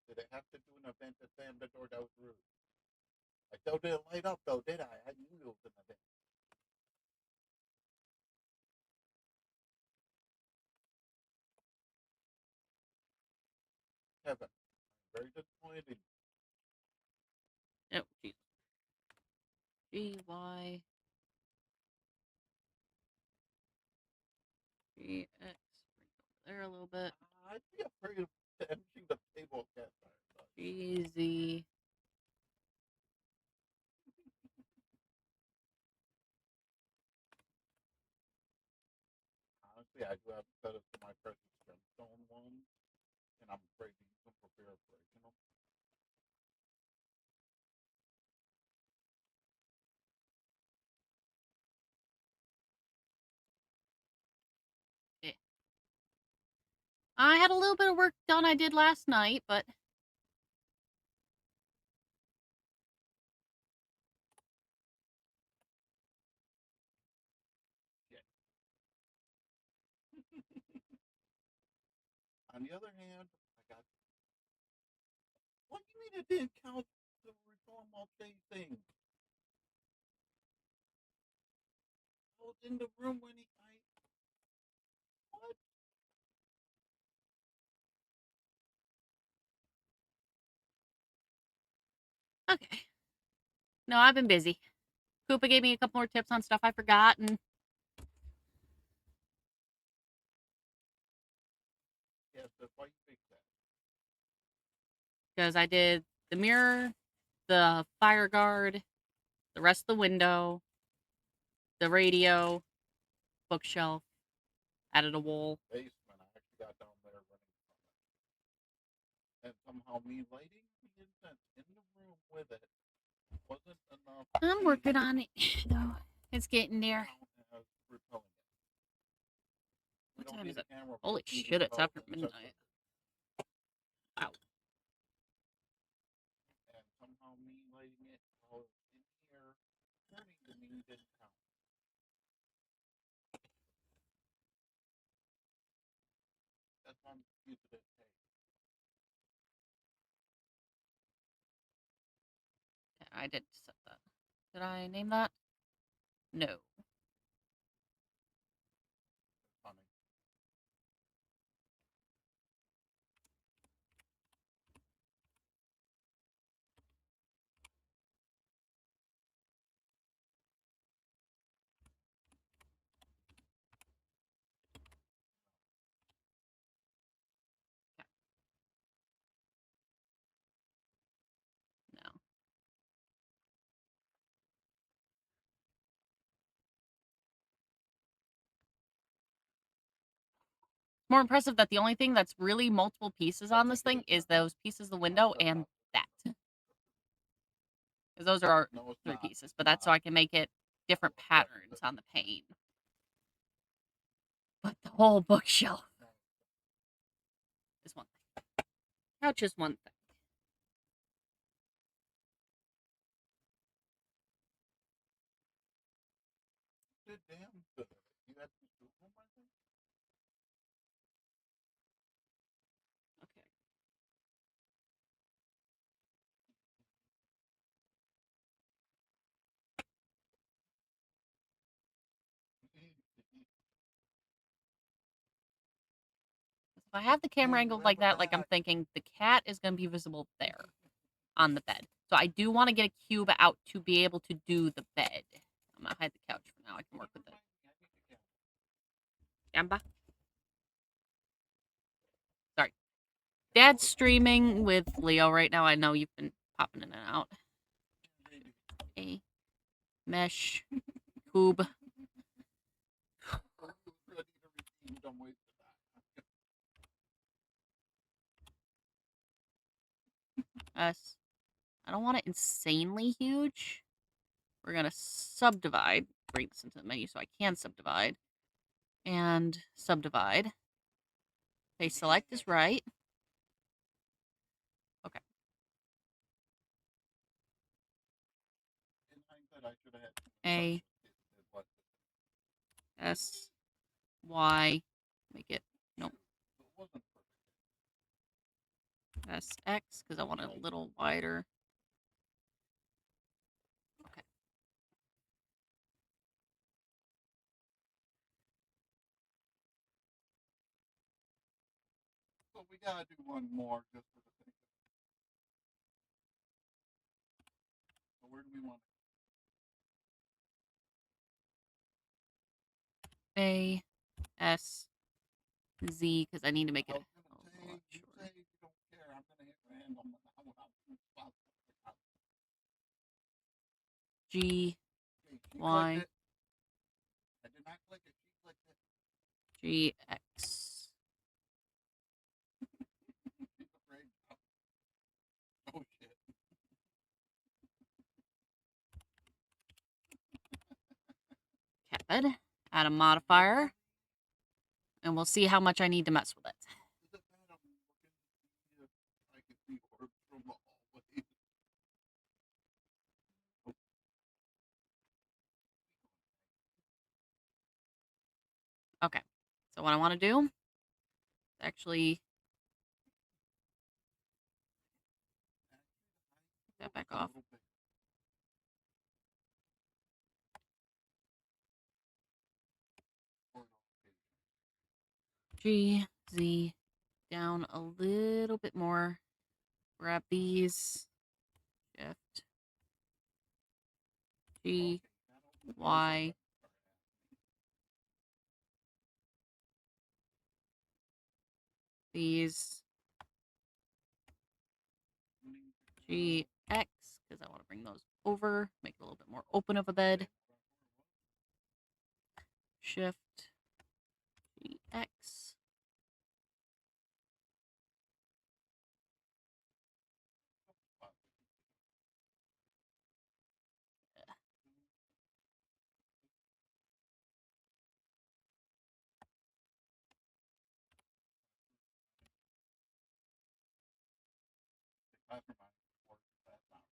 Did I have to do an event to slam the door? That was rude. I still didn't light up though, did I? I knew it was an event. Kevin, I'm very disappointed. Oh, Jesus. GY. GX. Bring it over there a little bit. I'd be afraid of emptying the table at that time. GZ. Honestly, I do have a set of semi-precious gemstone ones, and I'm afraid to use them for fear of breaking them. I had a little bit of work done I did last night, but Yeah. On the other hand, I got. What do you mean it didn't count the reform multi thing? I was in the room when he. What? okay. No, I've been busy. Koopa gave me a couple more tips on stuff I forgot, and Yes, that's why you fix that. because I did the mirror, the fire guard, the rest of the window, the radio, bookshelf, added a wall. Basement, I actually got down there running from it. And somehow me lighting the incense in the room with it wasn't enough. I'm working on it, though. It's getting there. As repelling it. What time is it? Holy shit, it's after midnight. Wow. And somehow me lighting it while in here, turning to me didn't count. That's why I'm using it. I did set that. Did I name that? No. Funny. No. More impressive that the only thing that's really multiple pieces on this thing is those pieces of the window and that. Because those are our three pieces, but that's so I can make it different patterns on the pane. But the whole bookshelf is one thing. Couch is one thing. Did damn good. You had to do them, I think. Okay. If I have the camera angled like that, like I'm thinking the cat is going to be visible there on the bed. So I do want to get a cube out to be able to do the bed. I'm going to hide the couch for now. I can work with it. Gamba? Sorry. Dad's streaming with Leo right now. I know you've been popping in and out. A mesh cube. S. I don't want it insanely huge. We're going to subdivide. Bring this into the menu so I can subdivide. And subdivide. Okay, select is right. Okay. A. S. Y. Make it. Nope. SX, because I want it a little wider. Okay. So we gotta do one more just for the sake of it. So where do we want it? A, S, Z, because I need to make it. You say you don't care. I'm gonna hit random. G, Y. I did not click it. She clicked it. G, X. Oh shit. Cat bed. Add a modifier. And we'll see how much I need to mess with it. Okay. So what I want to do is actually that back off. G, Z, down a little bit more. Grab these. Shift. G, Y. These. G, X, because I want to bring those over. Make it a little bit more open of a bed. Shift. G, X. Mastermind work that's not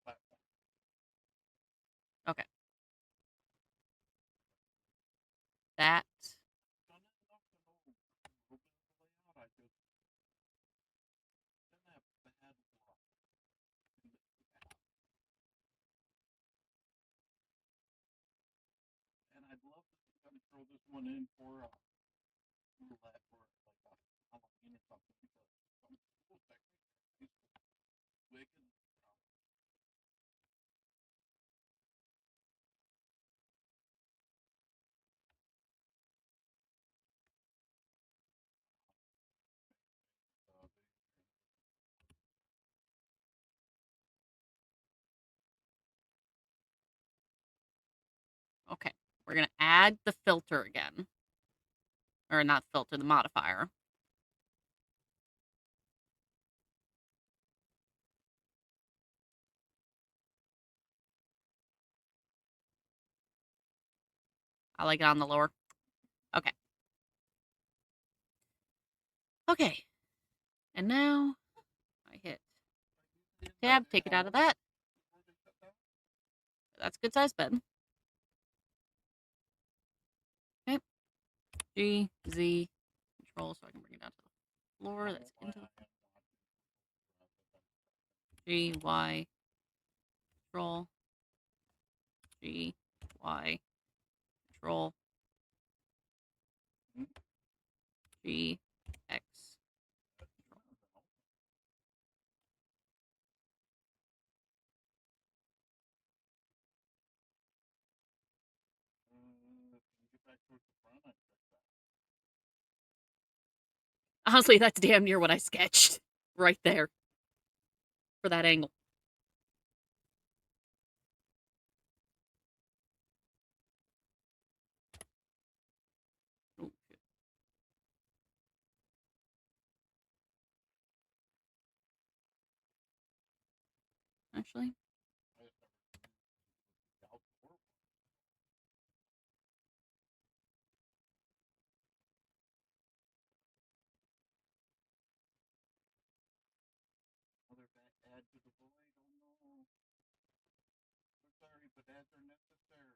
platform. Okay. That. Done enough to know a little bit of the layout. I just didn't have bad luck in this app. And I'd love to kind of throw this one in for roulette for like a Halloween or something because some schools technically Wigan. Okay. We're going to add the filter again. Or not filter, the modifier. I like it on the lower. Okay. Okay. And now I hit tab, take it out of that. That's a good size bed. Okay. G, Z, control, so I can bring it down to the floor. That's into the G, Y, control. G, Y, control. G, X. Honestly, that's damn near what I sketched. Right there. For that angle. Oh, shit. Actually. Add to the void? Oh no. We're sorry, but ads are necessary.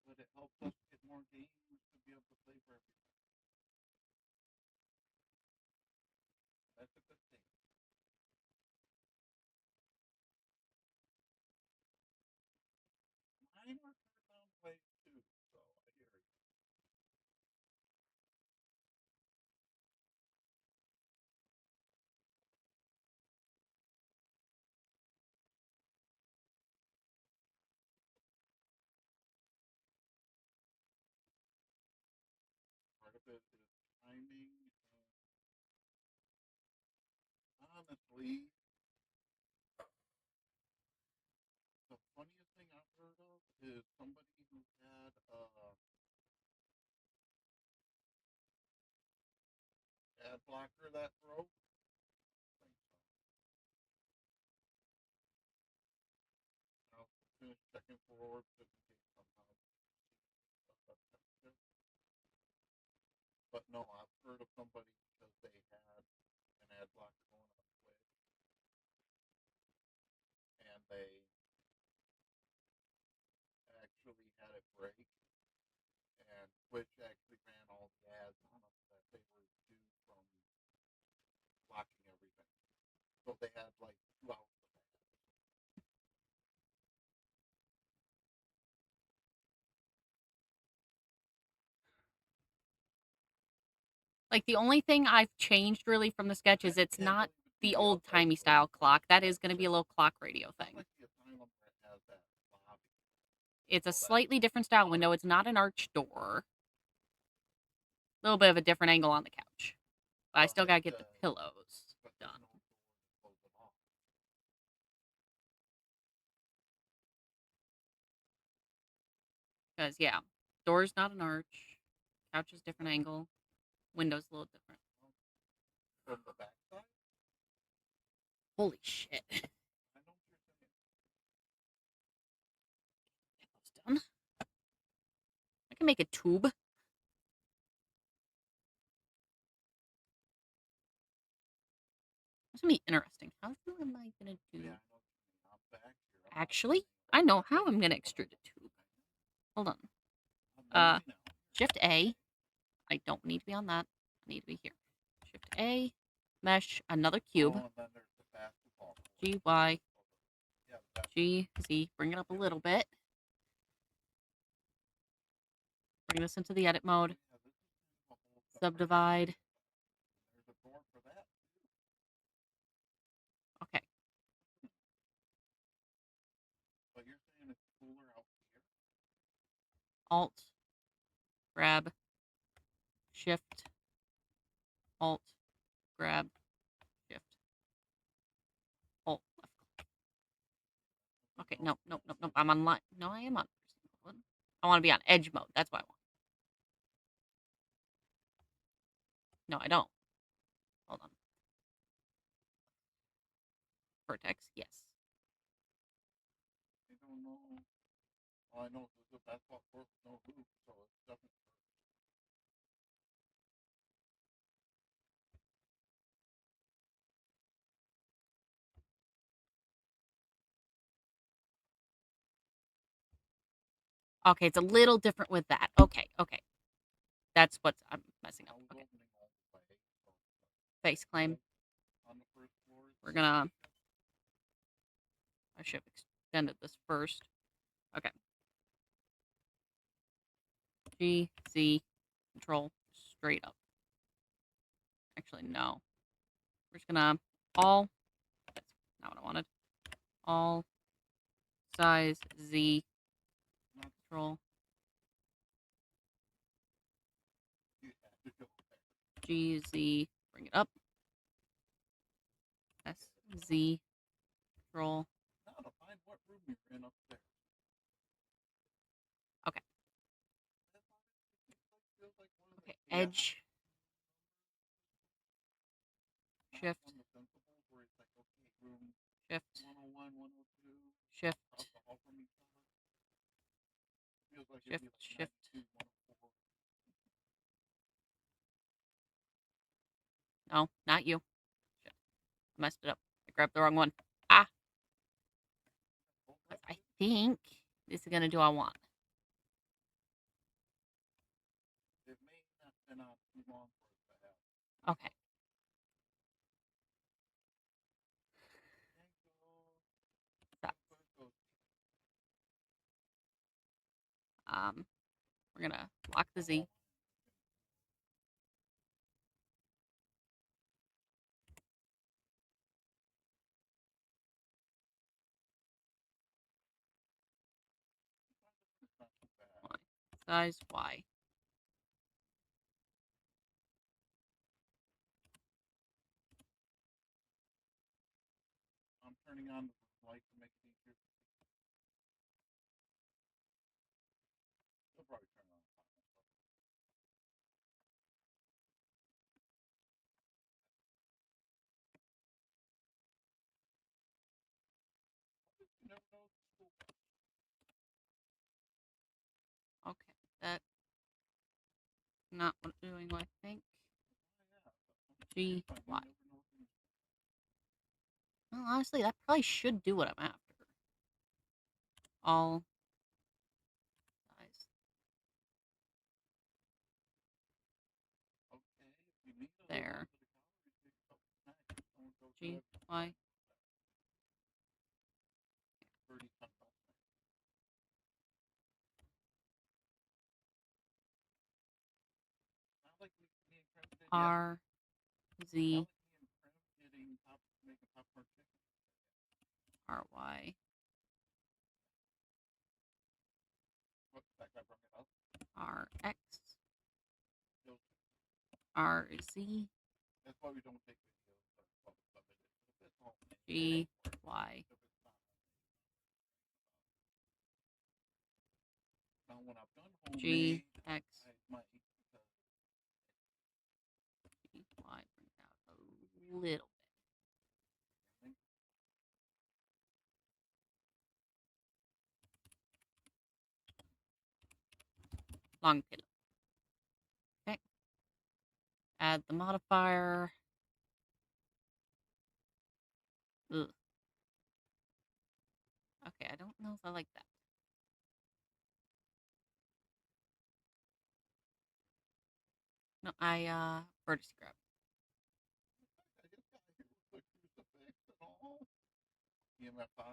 But it helps us get more games to be able to play for everything. That's a good thing. Mine were turned down ways too, so I hear you. Part of it is timing. Honestly, the funniest thing I've heard of is somebody who had ad blocker that broke. I'll finish checking forward just in case somehow. But no, I've heard of somebody because they had an ad blocker going on Twitch, and they actually had it break, and Twitch actually ran all the ads on them that they were due from blocking everything. So they had like 2 hours of ads. Like, the only thing I've changed really from the sketch is it's not the old-timey style clock. That is going to be a little clock radio thing. It's a slightly different style window. It's not an arch door. A little bit of a different angle on the couch. But I still got to get the pillows done. Because, yeah, door's not an arch. Couch is different angle. Window's a little different. From the back side? Holy shit. I know what you're saying. Get those done. I can make a tube. gonna be interesting. How am I gonna do? Yeah, I know. I'm back here. I'm Actually, I know how I'm gonna extrude a tube. Hold on. Shift A. I don't need to be on that. I need to be here. Shift A. Mesh. Another cube. Oh, and then there's the basketball court. G Y Yeah, the G Z. Bring it up a little bit. Bring this into the edit mode. yeah, this is a whole separate- Subdivide. There's a door for that. Okay. But you're saying it's cooler out here? Alt. Grab. Shift. Alt. Grab. Shift. Alt. Left. Okay. No. I'm on line. No, I am on. I want to be on edge mode. That's what I want. No, I don't. Hold on. Vertex. Yes. I don't know. Well, I know there's a basketball court with no roof, so it's definitely. Okay, it's a little different with that. Okay. That's what I'm messing up. Okay. Face claim. On the first floor. We're gonna. I should have extended this first. Okay. G, Z, control, straight up. Actually, no. We're just gonna all. That's not what I wanted. All size Z, control. G, Z, bring it up. S, Z, control. Now to find what room you're in upstairs. Okay. Okay, edge. Shift. Shift. 101, 102. Shift. Shift. Shift. No, not you. Shit. I messed it up. I grabbed the wrong one. Ah. I think this is gonna do what I want. It may not been out too long for it to happen. Okay. We're gonna lock the Z. Size Y. I'm turning on the light to make it easier. They'll probably turn on. You never know. Okay, that's not what I'm doing. I think G Y. Well, honestly, that probably should do what I'm after. All size. There. G Y. R Z R Y R X R Z That's why we don't take videos. G Y. Now, when I've done homemade, G X I might G Y. Bring it out a little bit. Long pillow. Okay. Add the modifier. Ugh. Okay, I don't know if I like that. No, vertex grab. I just got hit with the crucifix and all. EMF 5.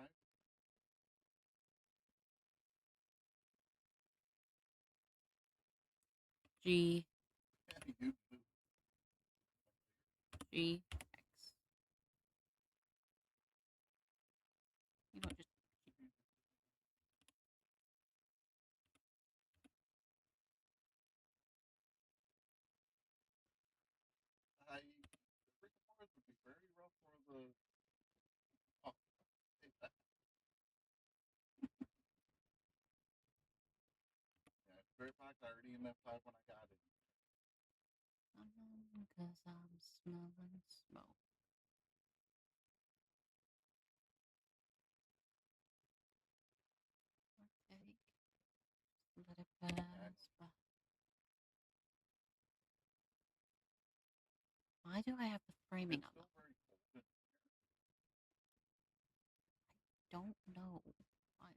G. Yeah, you do. G. X. You know, just The freaking forest would be very rough for the. Oh, take that. Yeah, it's very packed. I already EMF 5 when I got it. because I'm smelling smoke. Okay. Let it pass by. Why do I have the framing It's on still that? very cold in here. Don't know. Why?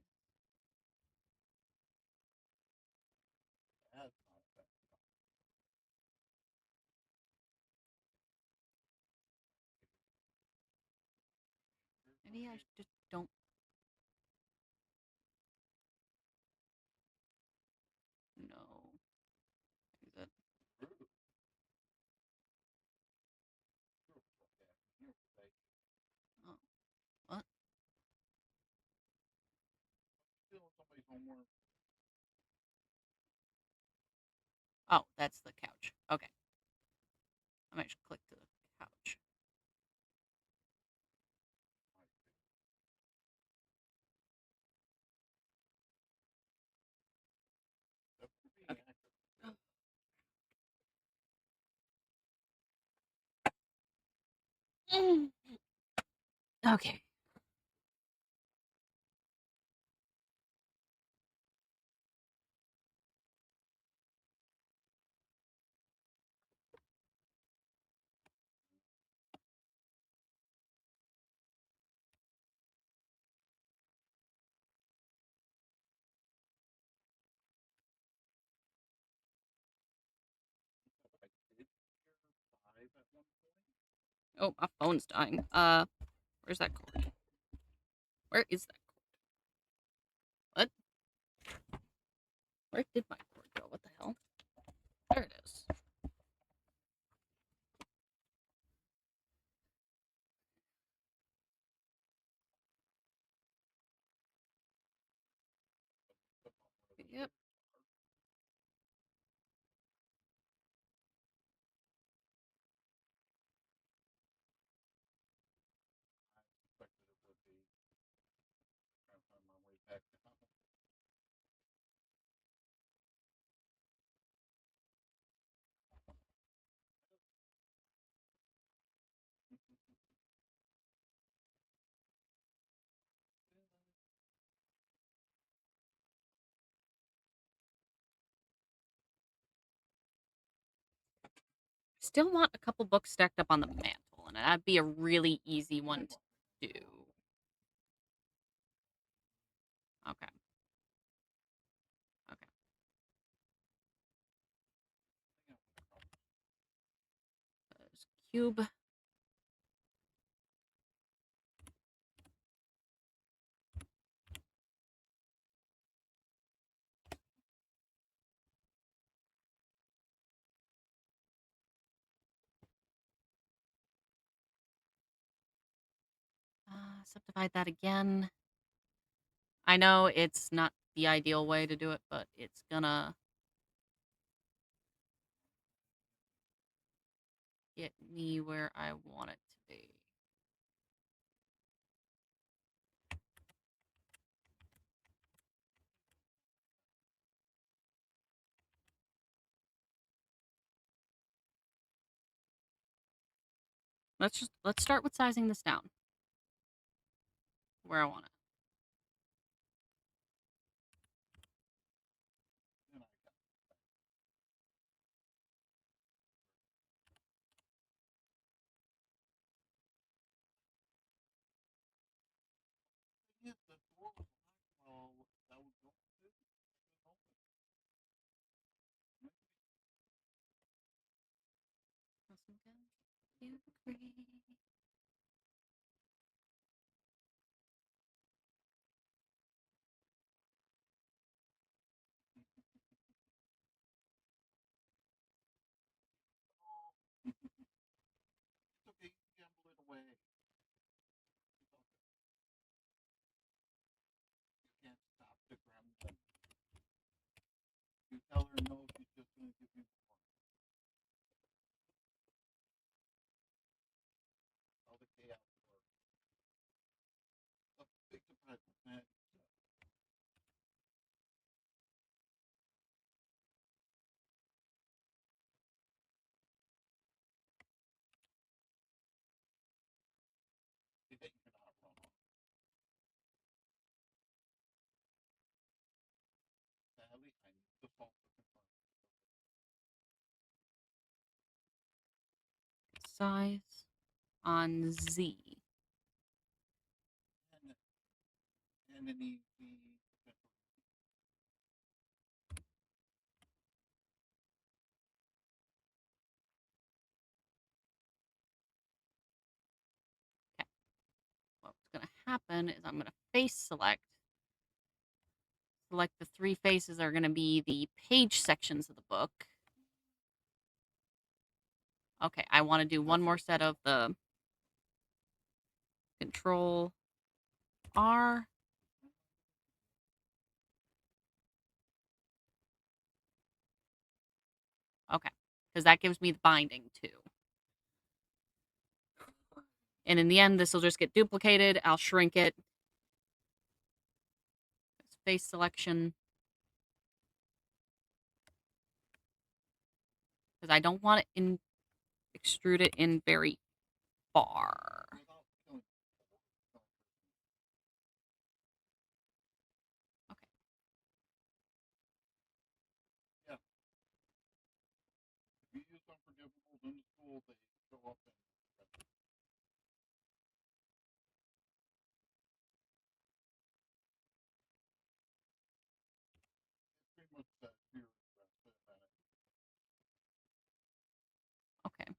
That's not bad. Maybe I just don't. No. Is it? Rude. You're okay. You're okay. Oh. What? Stealing somebody's homework. Oh, that's the couch. Okay. I might just click to the couch. That's pretty Okay. accurate. Okay. I did hear 5 at one point. Oh, my phone's dying. Where's that cord? Where is that cord? What? Where did my cord go? What the hell? There it is. Yep. I suspected it would be. Trying to find my way back down. Still want a couple books stacked up on the mantle, and that'd be a really easy one to do. Okay. Okay. There's cube. Subdivide that again. I know it's not the ideal way to do it, but it's gonna get me where I want it to be. Let's start with sizing this down where I want it. It's okay, you gamble it away. You can't stop the gremlin. You tell her no, she's just going to give you more. How the chaos works. A big surprise, man. You think you're not wrong. Sadly, I need the phone to confirm. Size on Z. And an easy potential. Okay. What's going to happen is I'm going to face select. Select the 3 faces are going to be the page sections of the book. Okay, I want to do one more set of the Control R. Okay, because that gives me the binding too. And in the end, this will just get duplicated. I'll shrink it. Face selection. Because I don't want to extrude it in very far. Okay. Yeah. If you use unforgivables in the school, they go up and pretty much that fear. Okay.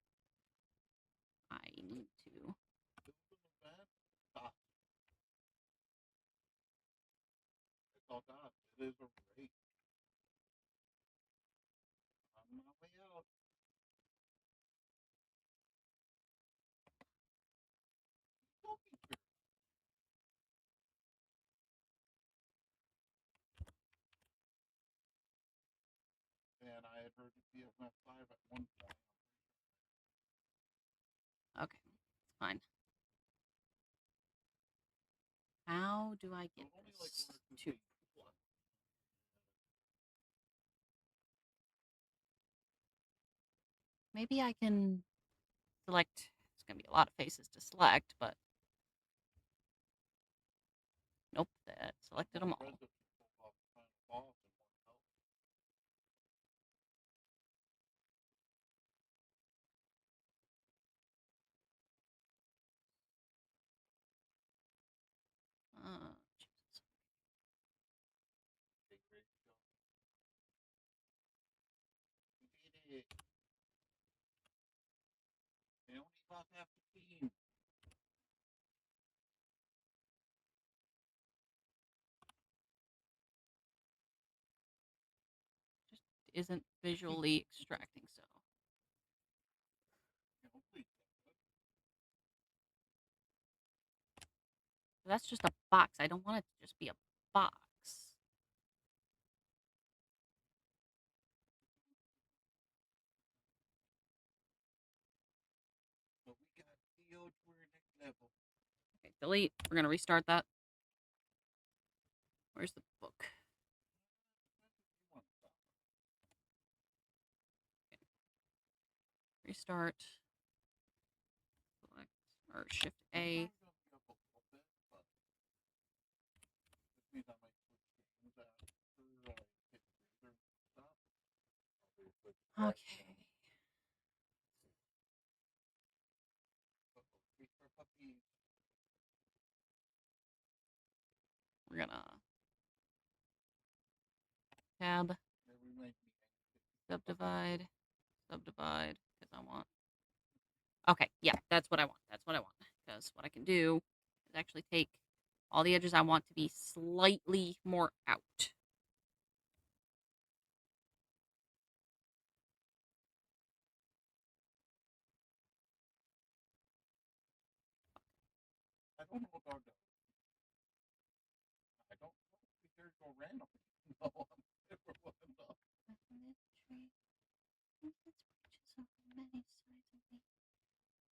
I need to. It's all God. It is a race. I'm on my way out. Don't be fearful. And I had heard the BFF 5 at one point. Okay, it's fine. How do I get this to... Maybe I can select... It's going to be a lot of faces to select, but... Nope, that selected them all. Jesus. We did it. They only lost half the team. Just isn't visually extracting, so... That's just a box. I don't want it to just be a box. So we got PO to our next level. Okay, delete. We're going to restart that. Where's the book? Okay. Restart. Select or Shift A. Okay. We're gonna tab, subdivide, because I want Okay, yeah, that's what I want. That's what I want. Because what I can do is actually take all the edges I want to be slightly more out. I don't know what dog does. I don't know if we dare go random. No, I'm never looking up.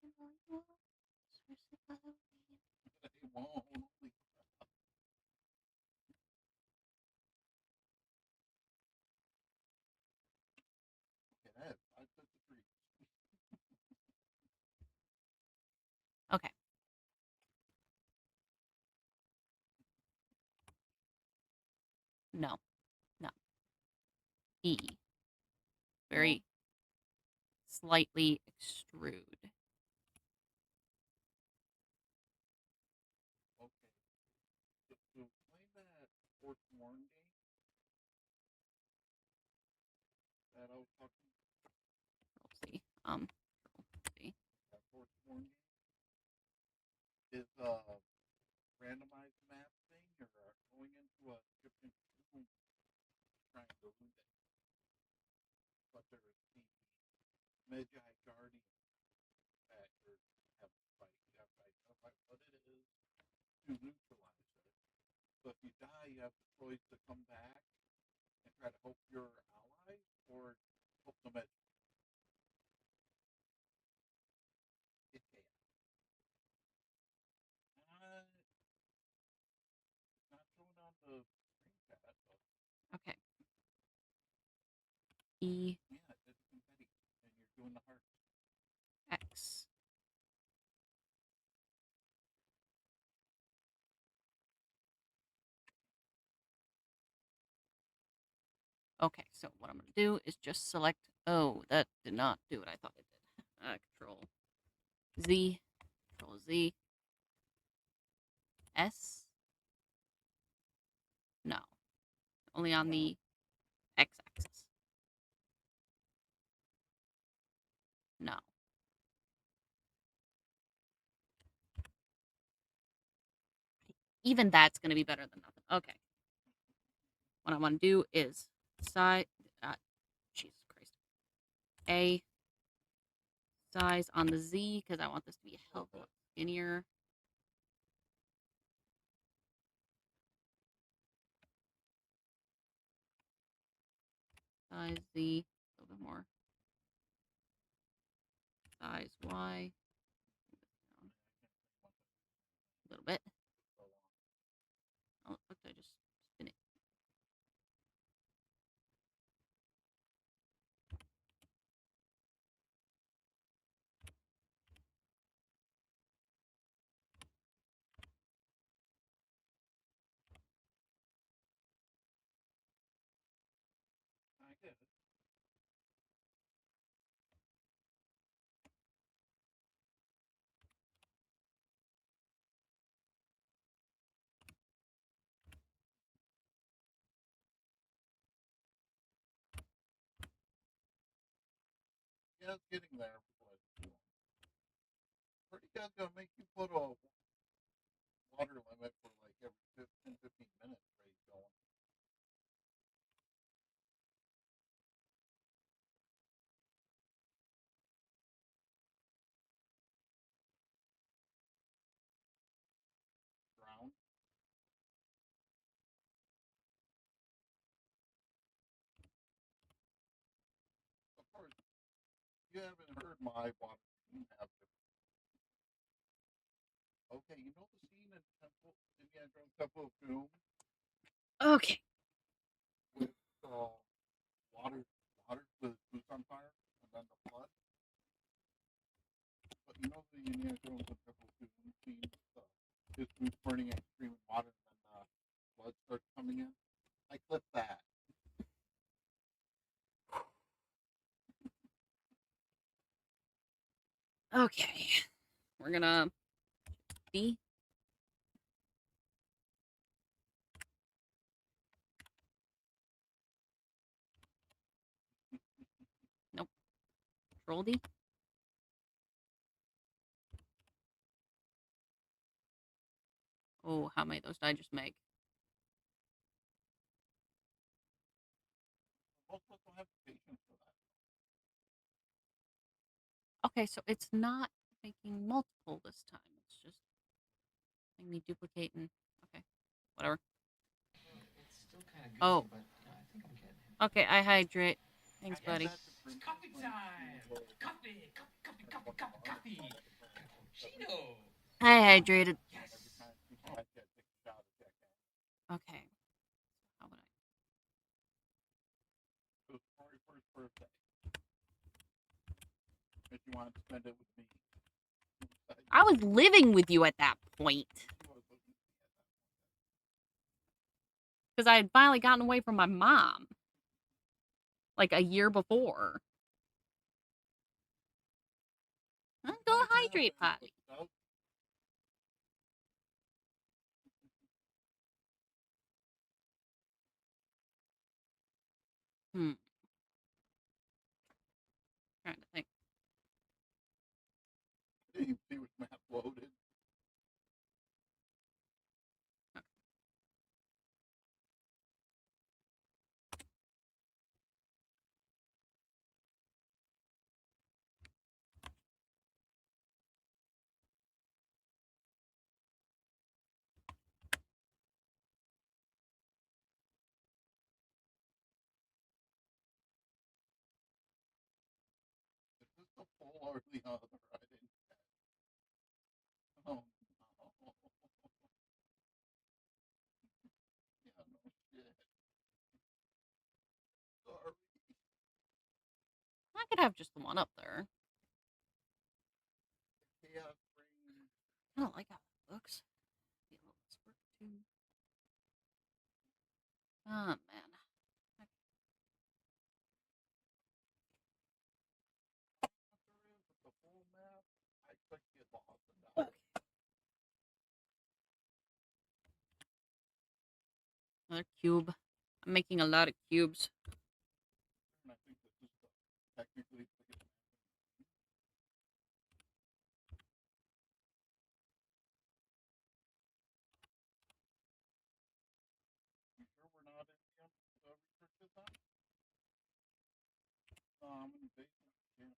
They won't. Holy crap. Okay, I have 553. Okay. No. No. E. Very slightly extrude. Okay. So play that Forsworn game that I was talking about. Let's see. See. That Forsworn game is randomized map thing. You're going into a different room trying to loot it. But there's the Magi Guardian that you have to fight. You have to identify what it is to neutralize it. So if you die, you have the choice to come back and try to help your allies or help the Magi. It's chaos. It's not showing on the screenshot, but Okay. E. yeah, it's confetti, and you're doing the hearts. X. Okay, so what I'm going to do is just select, oh, that did not do what I thought it did. Control Z, Control Z, S, no, only on the X-axis, no. Even that's going to be better than nothing. Okay. What I want to do is size, Jesus Christ, A, size on the Z, because I want this to be a hell of a lot skinnier. Size Z, a little bit more. Size Y, a little bit. Oh, look, I just spin it. I get it. Yeah, it's getting there. But pretty good gonna make you put a water limit for like every 15 minutes, right? Going. Drown. Of course, you haven't heard my water scene have different. Okay, you know the scene in Temple, Indiana Jones Temple of Doom, Okay. with water, the boots on fire, and then the flood. But you know the Indiana Jones and Temple of Doom scene, his boots burning and screaming water, and then blood starts coming in. I clipped that. Okay. We're gonna B. Nope. Control D. Oh, how many of those did I just make? Most of us don't have patience for that. Okay, so it's not making multiple this time. It's just making me duplicate and okay, whatever. It's still kind of goofy, Oh. but I think I'm getting it. Okay, I hydrate. Thanks, buddy. It's coffee time! Coffee! Coffee! Coffee! Coffee! Coffee! Coffee! Cappuccino! I hydrated. Yes! Okay. How would I? It was Corey's first birthday. If you want to spend it with me. I was living with you at that point. Because I had finally gotten away from my mom. Like a year before. Go hydrate, Potty. Trying to think. You see which map loaded. Is this the full or the other? I didn't check. Oh no. Yeah, no shit. Sorry. I could have just the one up there. Chaos Rain. I don't like how it looks. Oh, man. The full map. I clicked get lost and die. Another cube. I'm making a lot of cubes. And I think this is technically the biggest map. You sure we're not in the restricted zone? I'm in the basement. Yeah.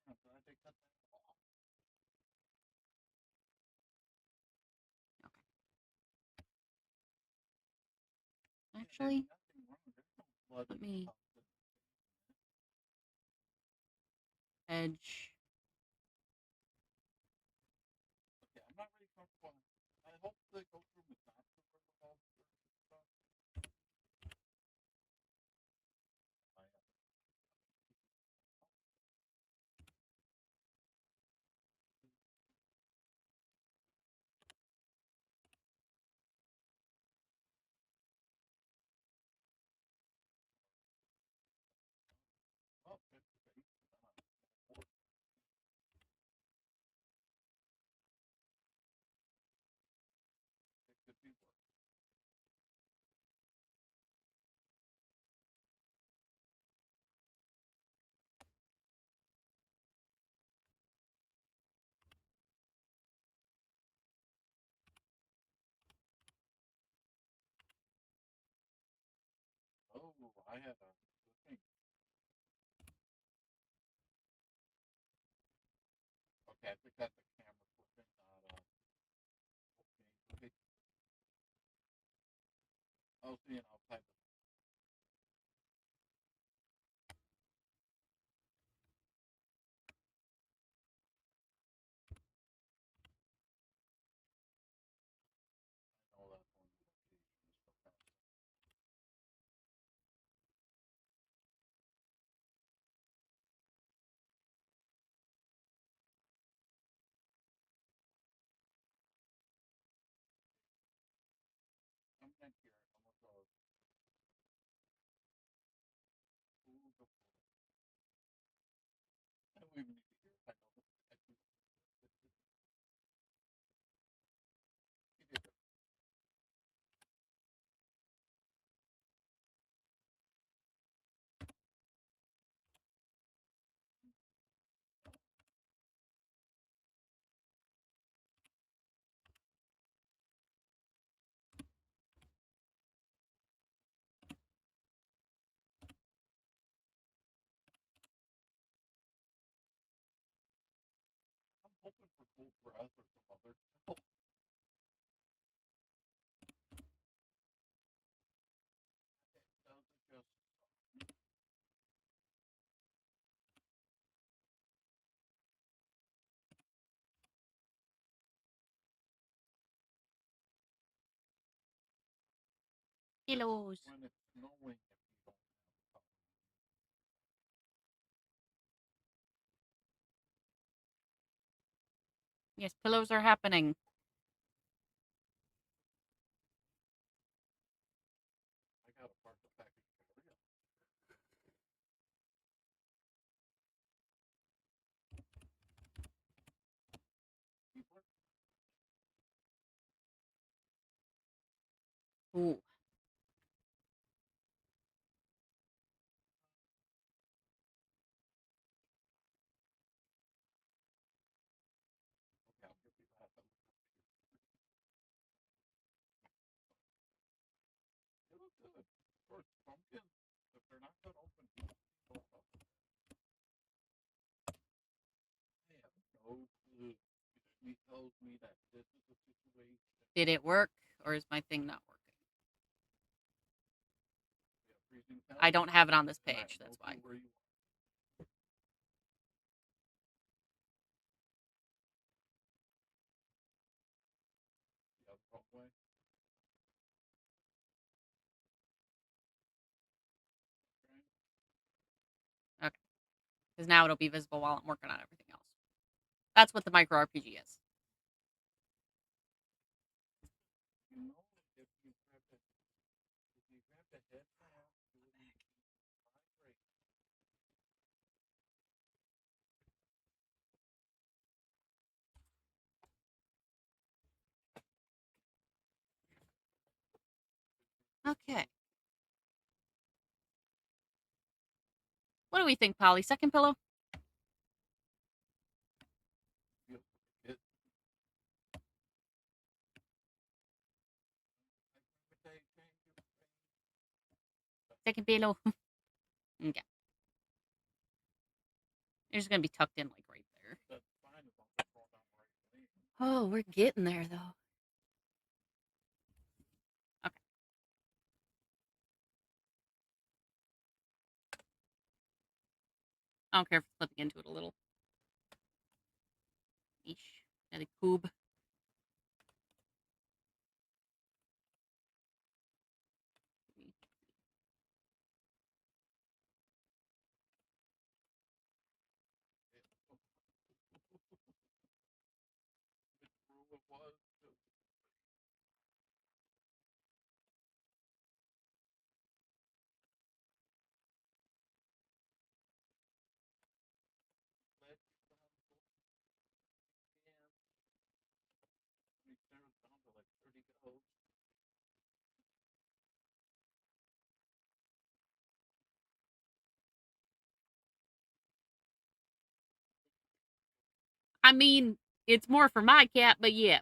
I'm glad they cut that off. Actually, Nothing wrong. There's no blood let in the me top. edge. Okay, I'm not really comfortable. I hope they go through with not super all stuff. Oh, it's face. It could be worse. Oh, I had a thing. Okay, I think that's a camera flipping, not okay. I'll see and I'll type it. I know that's one of the locations for that. I'm not here. I'm gonna go. Ooh, the I don't even need to hear it. I know the I do. He did it. cold breath or some other stuff. It doesn't just Pillows. when it's snowing if you don't have a cover. Yes, pillows are happening. I got a part the package for you. Keyboard? Ooh. Okay, I'll give you that. It looks good. Of course, pumpkins, if they're not cut open, people don't up. I have no clue. He tells me that this is the situation. Did it work, or is my thing not working? We have freezing temps, I don't have it on this and I page, have that's no why. clue where you are. The other wrong way. Okay. Okay. Because now it'll be visible while I'm working on everything else. That's what the micro RPG is. You know, if you grab the head now, it will vibrate. Okay. What do we think, Polly? Second pillow? It, Second pillow. Okay. It's going to be tucked in, like, right there. that's fine as long as it's rolled down the right way. Oh, we're getting there, though. Okay. I don't care if it's slipping into it a little. Eesh. Got a coob. Which room it was. Let you down. We narrowed down to like 30 goes. I mean, it's more for my cat, but yeah.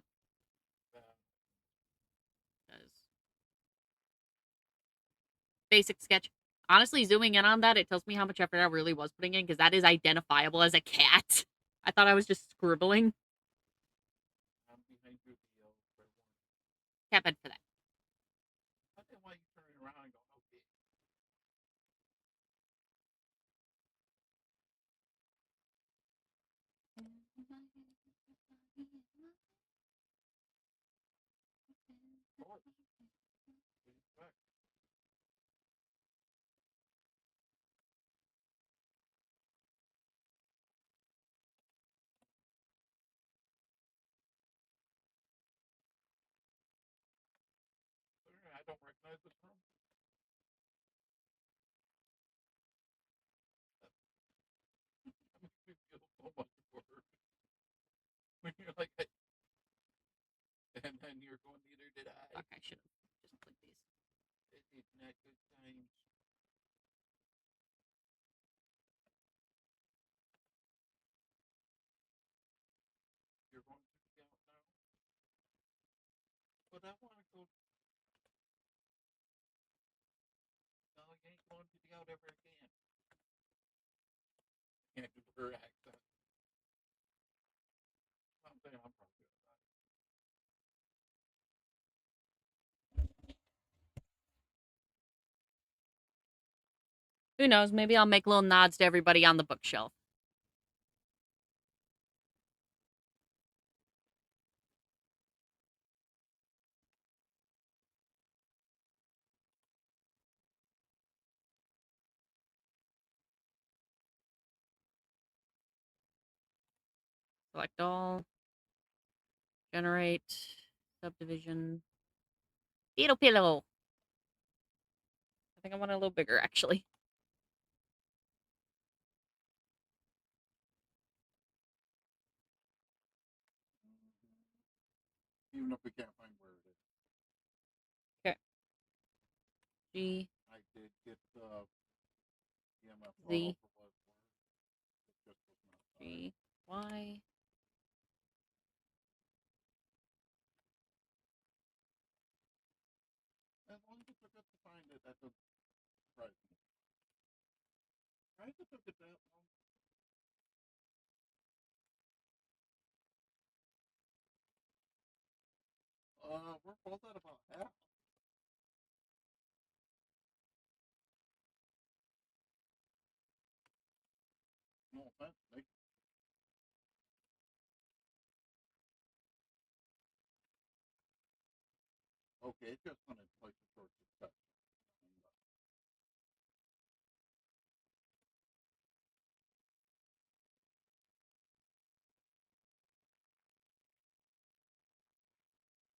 Basic sketch. Honestly, zooming in on that, it tells me how much effort I really was putting in, because that is identifiable as a cat. I thought I was just scribbling. I'm behind your deal. Cat bed for that. I didn't want you turning around and going, okay. I don't recognize this room. That makes me feel so much worse. When you're like, and then you're going, neither did I. Fuck, I should have just clicked these. It's not good times. You're going to the out now? But I want to go. No, you ain't going to the out ever again. Can't do her accent. I'm saying Who knows? Maybe I'll make little nods to everybody on the bookshelf. Select all. Generate. Subdivision. Beetle pillow. I think I want it a little bigger, actually. Even if we can't find where it is. Okay. G. I did get the EMF Z. model for what it's worth. It just was not G. Y. As long as it's good to find it, that doesn't surprise me. Why does it took it that long? We're both at about half. No offense, Nick. Okay, it's just when it's like the short discussion.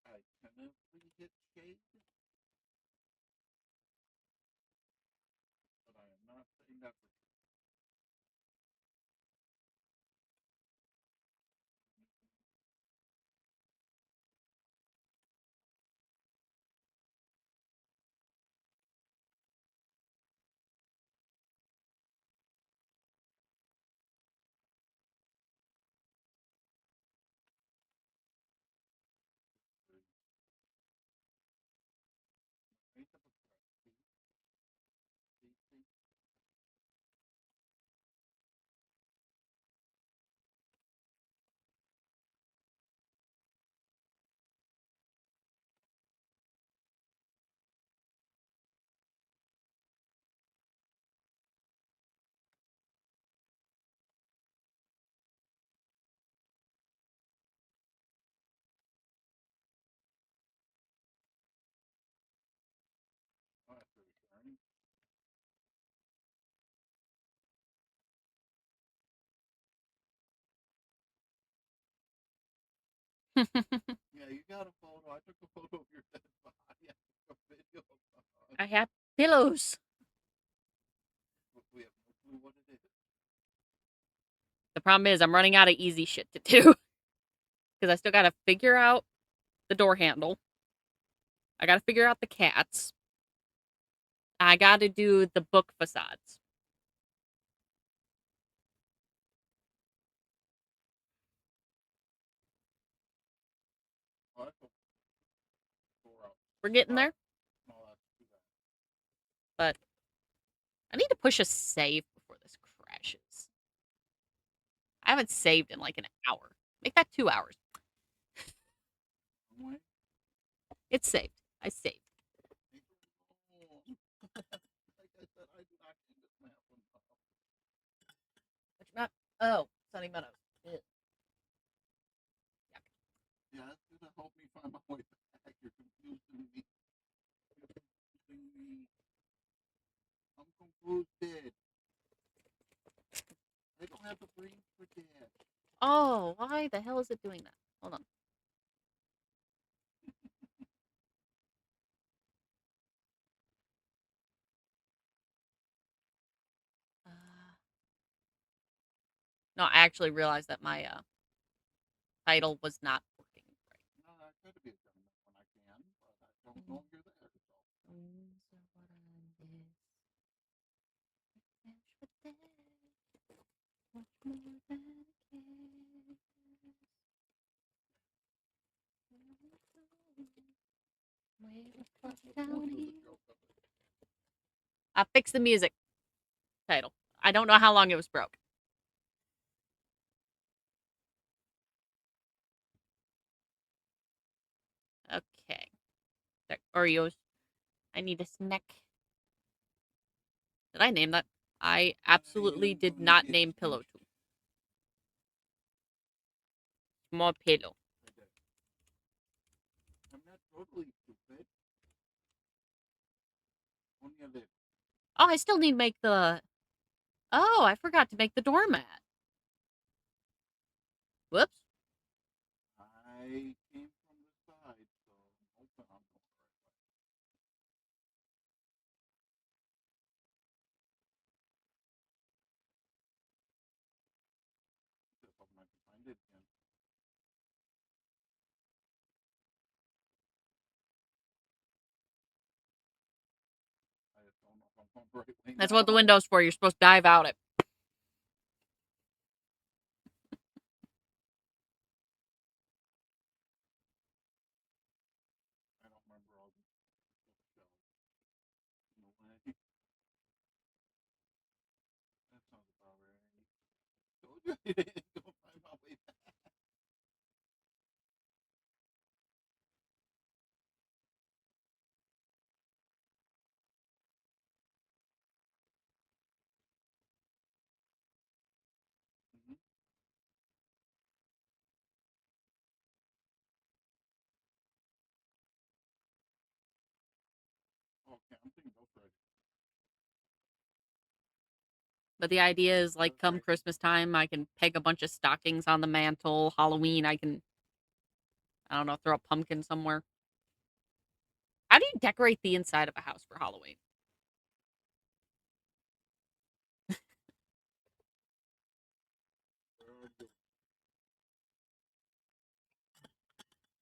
I tentatively hit shade, but I am not saying that for sure. Right up a crack. See? Oh, that's reassuring. Yeah, you got a photo. I took a photo of your dead body. I took a video of I have pillows. We have no clue what it is. The problem is I'm running out of easy shit to do. Because I still got to figure out the door handle. I got to figure out the cats. I got to do the book facades. Oh, that's a door out. We're getting there. No, that's too bad. But I need to push a save before this crashes. I haven't saved in like an hour. Make that 2 hours. Wait. It's saved. I saved. Like I said, I do not need this map one. Which map? Oh, Sunny Meadows. Ew. Yeah, that's gonna help me find my way back. You're confusing me. You're confusing me. I'm confused. I don't have the brains for that. Oh, why the hell is it doing that? Hold on. No, I actually realized that my title was not working right. No, I could be a gentleman when I can, but I don't know if you're there. So. I fixed the music title. I don't know how long it was broke. Okay. Oreos. I need a snack. Did I name that? I absolutely did not name Pillow Talk. Small pillow. I'm not totally stupid. Only a little. Oh, I still need to make the... Oh, I forgot to make the doormat. Whoops. I came from the side, so I'm hoping I'm going the right way. If I might find it again. I just don't know if I'm going the right way. That's what the window's for. You're supposed to dive out it. I don't remember all the shells. No way. That sounds about right. Told you I didn't go find my way back. Mm-hmm. Okay, I'm thinking go for it. But the idea is, like, come Christmas time, I can peg a bunch of stockings on the mantle. Halloween, I can, I don't know, throw a pumpkin somewhere. How do you decorate the inside of a house for Halloween?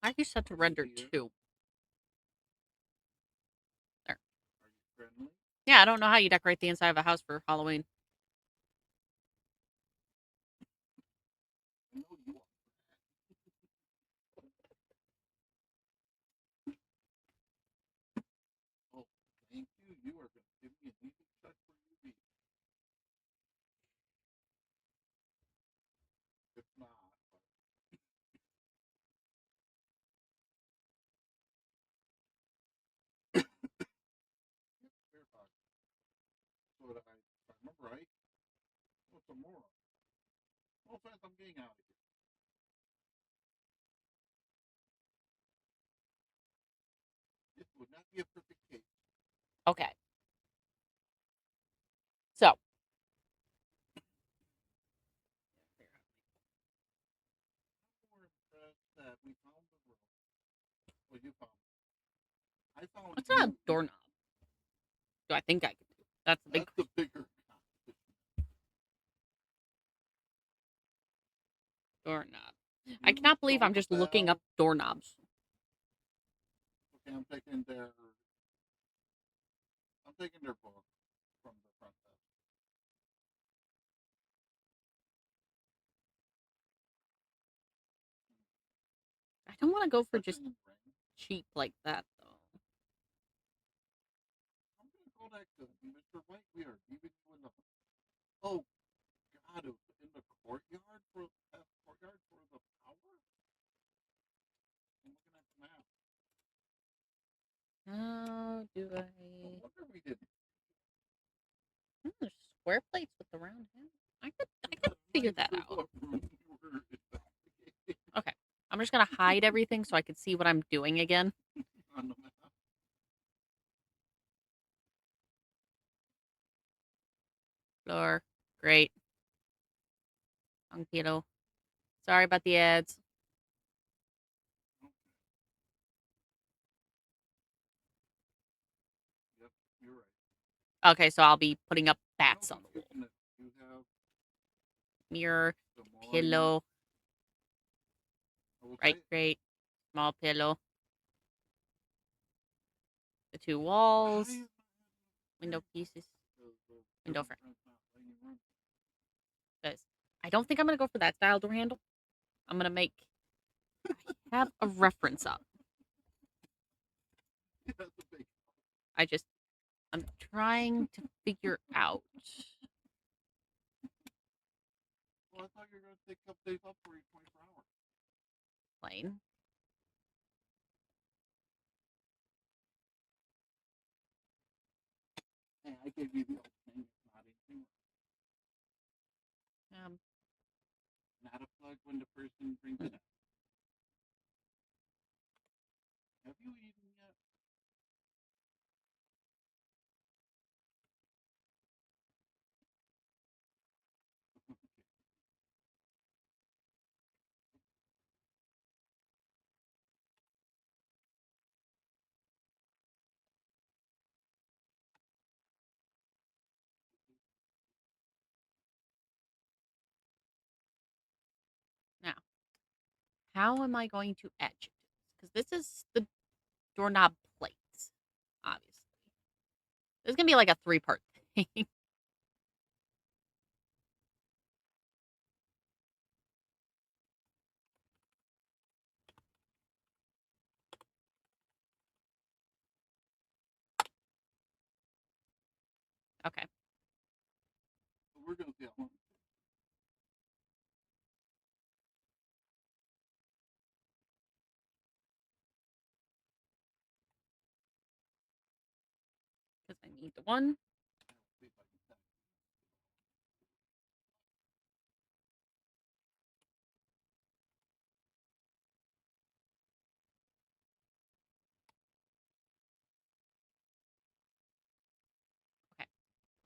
Why are you set to render 2? There. Are you friendly? Yeah, I don't know how you decorate the inside of a house for Halloween. I know you are. Oh, thank you. You are going to give me an easy touch for UV. If not, fair talk. So that if I remember right, what's some more? No offense, I'm getting out of here. This would not be a perfect case. Okay. So. We're impressed that we found the room. Well, you found it. I found What's you. a doorknob? Do I think I can do? That's the big That's the bigger competition. doorknob. I cannot believe I'm just looking up doorknobs. Okay, I'm taking their book from the front desk. I don't want to go for That's just in the brain. cheap like that, though. I'm gonna go back to Mr. White. We are leaving you in the. Oh God! It was in the courtyard for the power. I'm looking at the map. How do No I... wonder we didn't. There's square plates with the round head. I could figure that out. What room we were investigating Okay. I'm just gonna hide everything so I can see what I'm doing again. on the map. Floor. Great. Wrong pillow. Sorry about the ads. Yep, you're right. Okay, so I'll be putting up bats No on the wall. confusion if you have Mirror. the more Pillow. I will Right, say, great. Small pillow. The 2 why walls. is Window pieces. the Window frame. friend's not letting you run? Guys, I don't think I'm gonna go for that style door handle. I'm gonna make... I have a reference up. That's a big. I'm trying to figure out. Well, I thought you were going to take a couple days off for your 24 hours. Plane. Hey, I gave you the old thing. It's not anything. like when the person brings it up. Have you eaten yet? Now, how am I going to etch it? Because this is the doorknob plates, obviously. There's going to be like a 3-part thing. Okay. So we're gonna see how long. Because I need the one. See if I can send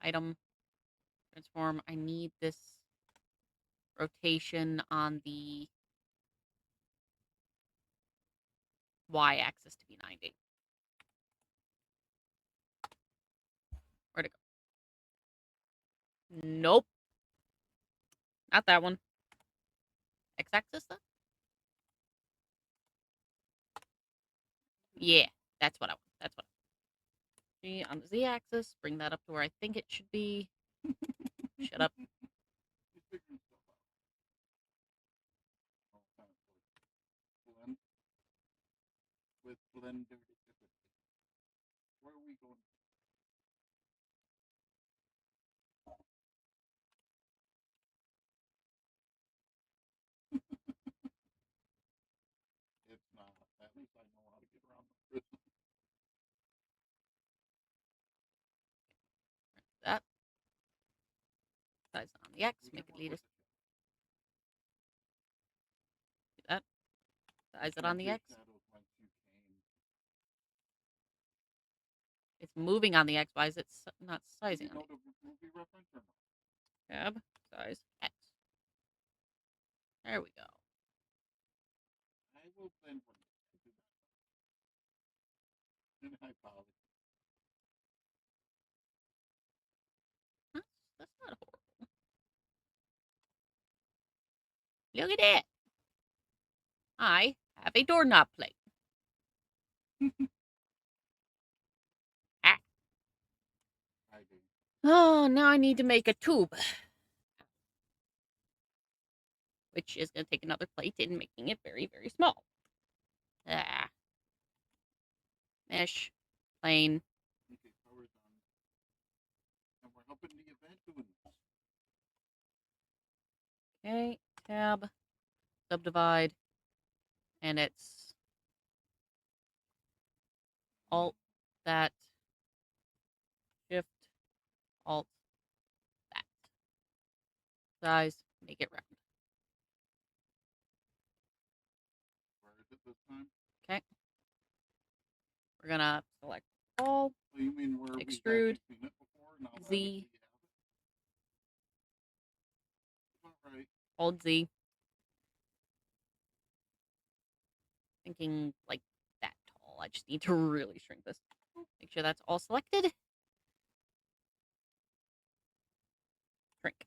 it. Item. Transform. I need this rotation on the y-axis to be 90. Where'd it go? Nope. Not that one. X-axis, then? Yeah, that's what I want. That's what I want. G on the z-axis. Bring that up to where I think it should be. Shut up. He's figuring stuff out. Oh, kind of blend with blender differently. Where are we going? It's not. At least I know how to get around the prison. That. Size on the X. Make it lead us. Do that. Size it on the X. It's moving on the X. Why is it not sizing on the movie reference or no? Tab. Size X. There we go. I will send one. And I apologize. That's not horrible. Look at that. I have a doorknob plate. Ah. Oh, now I need to make a tube. Which is going to take another plate and making it very, very small. Ah. Mesh. Plane. Okay, power's on. And we're helping the event doing this. Okay. Tab. Subdivide. And it's Alt. That. Shift. Alt. That. Size. Make it round. Where is it this time? Okay. We're going to select all. So you mean where Extrude. we've seen it before? Now Z. About right. Hold Z. Thinking like that tall. I just need to really shrink this. Make sure that's all selected. Shrink.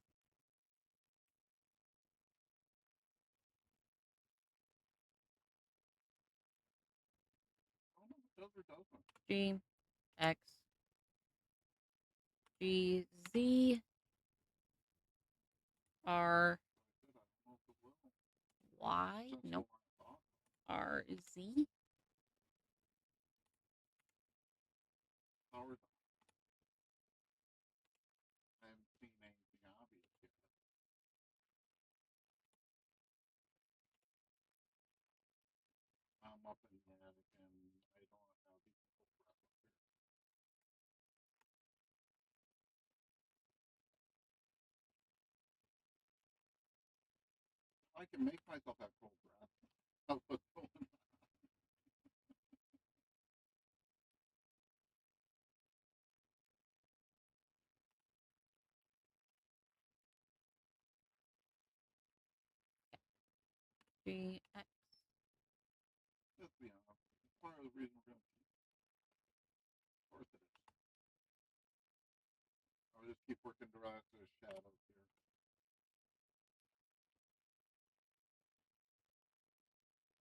G, X, G, Z, R, Y, nope, R, Z. I haven't seen anything obvious yet. I'm up in that and I don't know how these people prep up here. I can make myself have cold breath. That's what's going on. GX. Let's be honest. It's part of the reason we're going to keep. Of course it is. I'll just keep working to rise to the shadows here.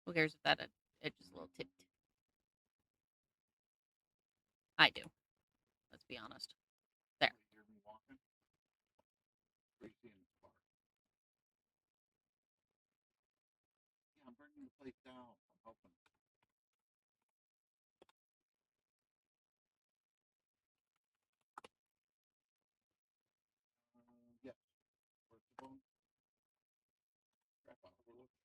Who cares if that edge is a little tipped? I do. Let's be honest. There. You hear me walking? Or you seeing the spark? Yeah, I'm bringing the place down. I'm helping. Yes. Where's the bone? Crap, I overlooked.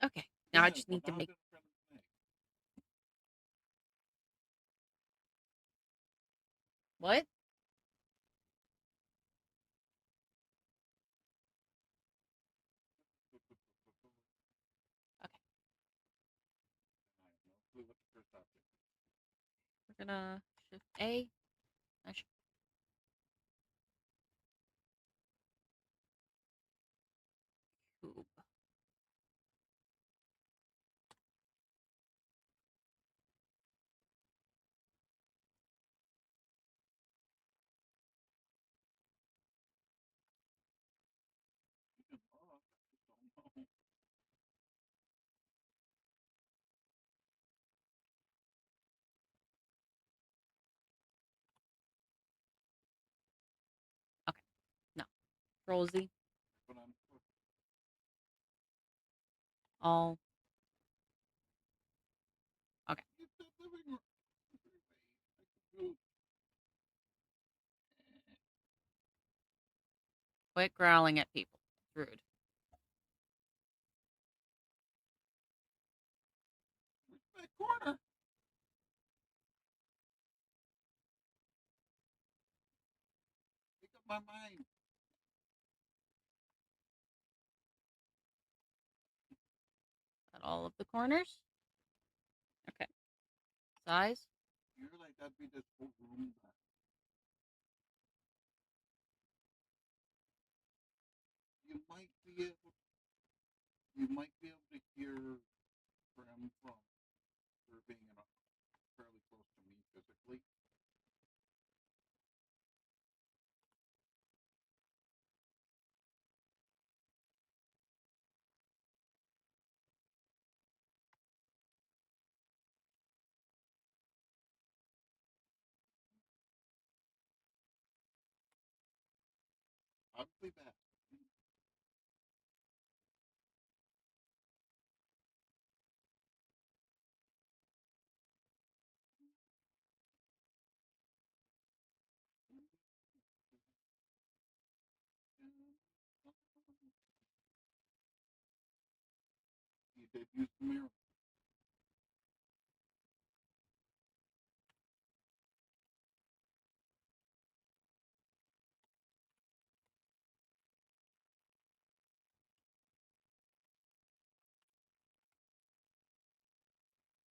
Okay. Now I just need to make. What? Okay. We're gonna shift A. Cube. Okay. No. Control Z. All. Okay. Quit growling at people. It's rude. That corner. Pick up my mind. At all of the corners. Okay. Size. You're like that'd be this whole room. You might be able. You might be able to hear Graham from her being fairly close to me physically. Obviously bad. You did use the mirror.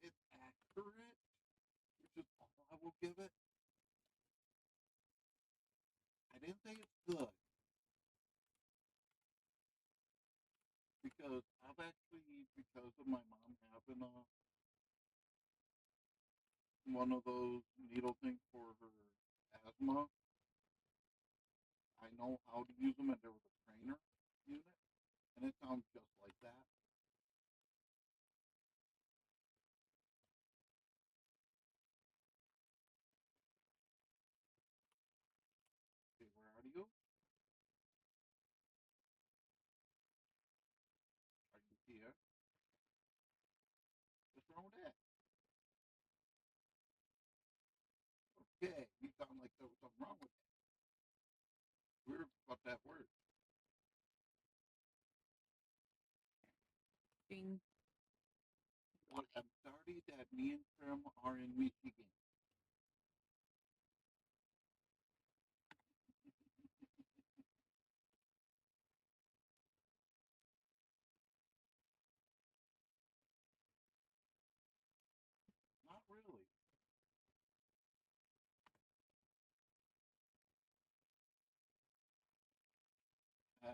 It's accurate, which is all I will give it. I didn't say it's good. Because I've actually, because of my mom having one of those needle things for her asthma, I know how to use them, and there was a trainer unit, and it sounds just like that. Okay, where are you? Are you here? What's wrong with that? Okay, you sound like there was something wrong with it. We're about that word. Ding. Well, I'm sorry that me and Trim are in Michigan.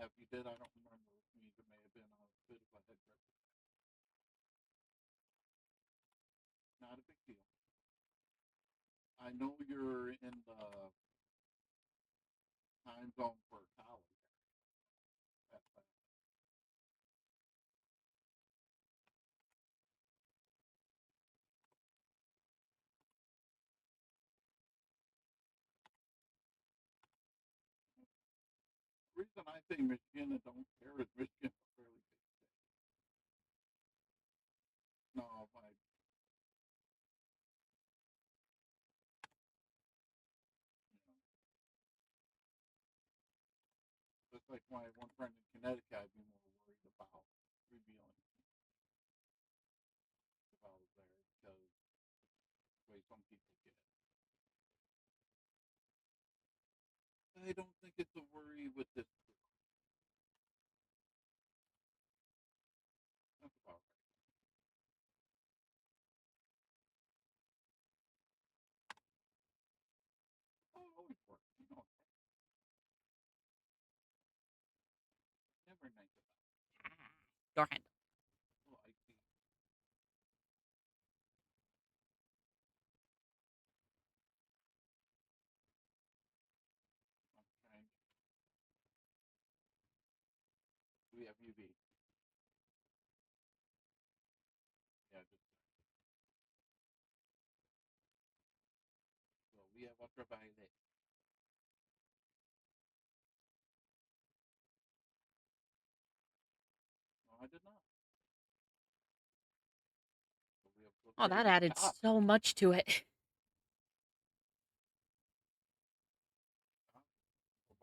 If you did, I don't remember. Which means it may have been a bit of a head trip. Not a big deal. I know you're in the time zone for college. That's fine. The reason I say Michigan and don't care is Michigan's a fairly big state. No, if I just like my one friend in Connecticut, I'd be more worried about revealing if I was there because the way some people get it. I don't think it's a worry with this group. That's about right. Oh, it always works. You know, never nice about it. Door handle. Well, I see. I'm trying. We have UV. Yeah, just so we have ultraviolet. No, I did not. So we have Oh, that filtration added top. so much to it.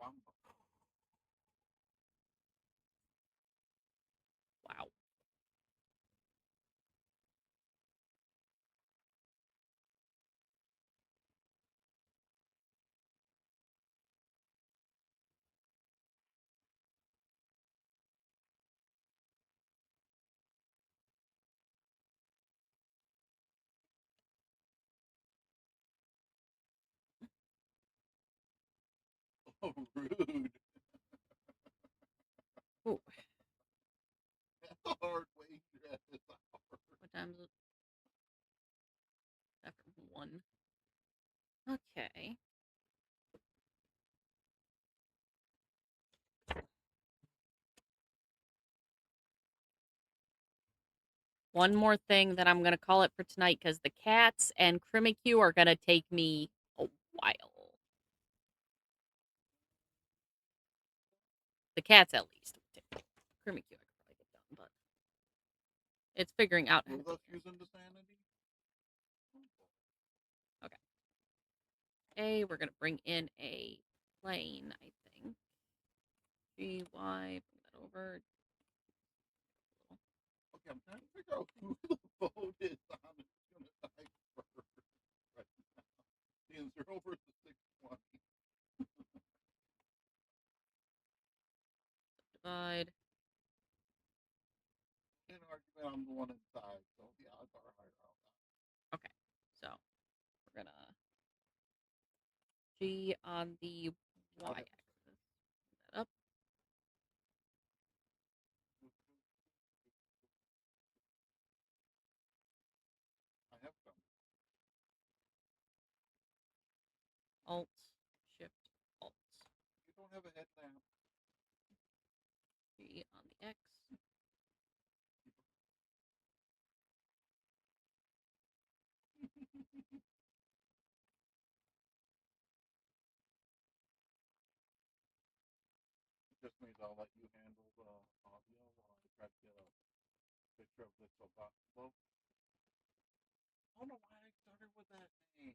Obama. Wow. Oh, rude. Ooh, That's a hard way at this hour. what time is it? After 1. Okay. One more thing that I'm going to call it for tonight because the cats and Crimicue are going to take me a while. The cats, at least. Crimicue, I could probably get done, but it's figuring out. With us using the sanity? Okay, we're going to bring in a plane, I think. GY, bring that over. Okay, I'm trying to figure out who the vote is on who's going to die first right now. Seeing 0 versus 620. Divide. In an argument, I'm the one inside, so the odds are higher on that. Okay, so we're going to G on the y-axis. Bring that up. I have some. Alt, Shift, Alt. You don't have a headlamp. G on the X. It just means I'll let you handle the audio while I try to get a picture of this Obama. I don't know why I started with that name.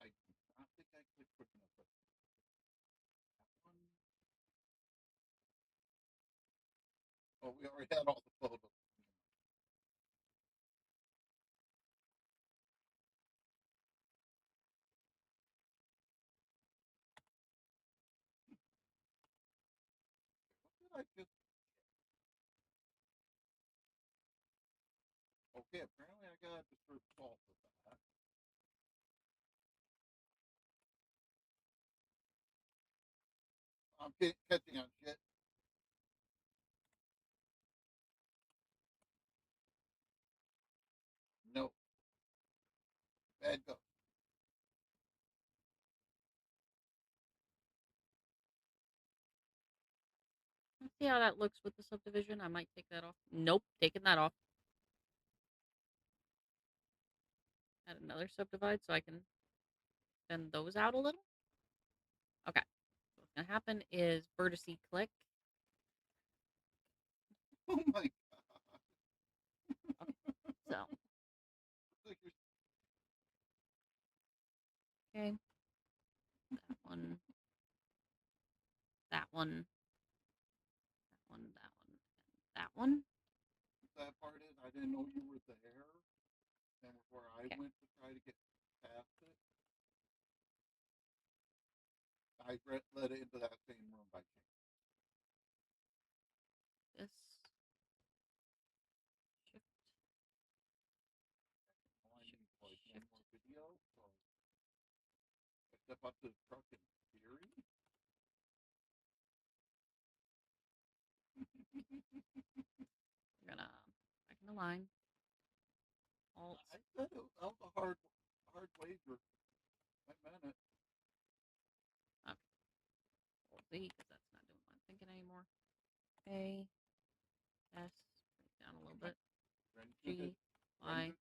I do not think I clicked quick enough. But that one. Oh, we already had all the photos. just... Okay, apparently I got the first fault with that. I'm catching on shit. No. Bad go. Let's see how that looks with the subdivision. I might take that off. Nope, taking that off. Add another subdivide so I can bend those out a little. Okay. So what's gonna happen is vertice click. Oh my god. So. Okay. That one. That one. That one. That one. And that one. That part is I didn't know you were there. And where I went to try to get past it, I led it into that same room by chance. This. Shift. All I need is like one more video, so I step up to the truck in theory. We're gonna back in the line. Alt. I said that was a hard wager. I meant it. Okay. Alt Z, because that's not doing what I'm thinking anymore. A. S. Bring it down a little bit. G. Y.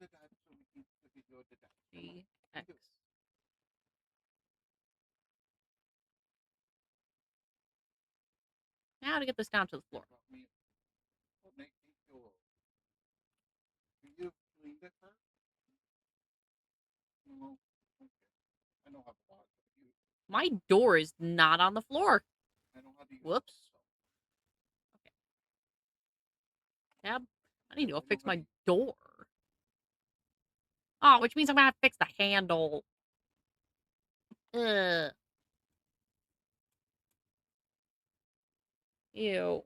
G. X. Now to get this down to the floor. You cleaned it first? No. Okay. I know how to wash it. My door is not on the floor. I know how to use Whoops. Okay. Tab. I need to go fix my door. Oh, which means I'm gonna have to fix the handle. Ugh. Ew.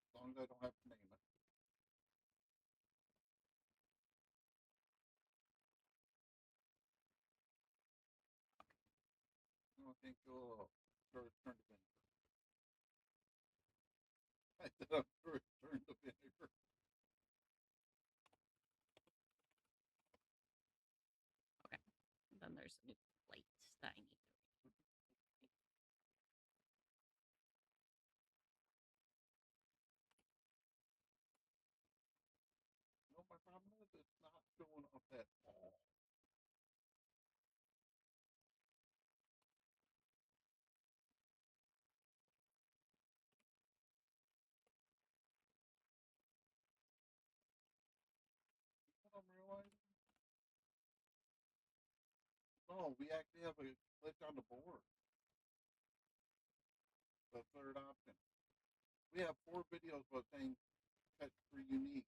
As long as I don't have to name it. I don't think you'll turn to vinegar. I said I'm sure it's turned to vinegar. Okay. And then there's new plates that I need to. No, my problem is it's not showing up at all. You know what I'm realizing? No, we actually have a glitch on the board. The third option. We have 4 videos but saying catch 3 unique.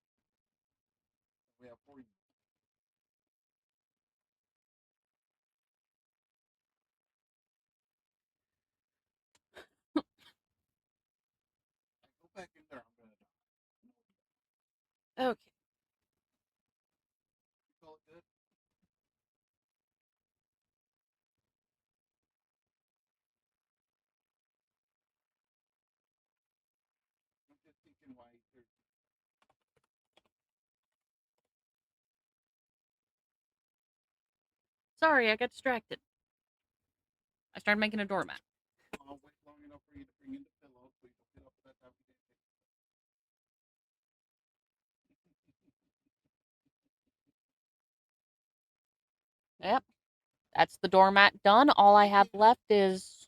We have 4 unique. I go back in there, I'm gonna die. Okay. You call it good? I'm just thinking why there's... Sorry, I got distracted. I started making a doormat. I'll wait long enough for you to bring in the pillow so you don't get up at that time of day. Yep. That's the doormat done. All I have left is,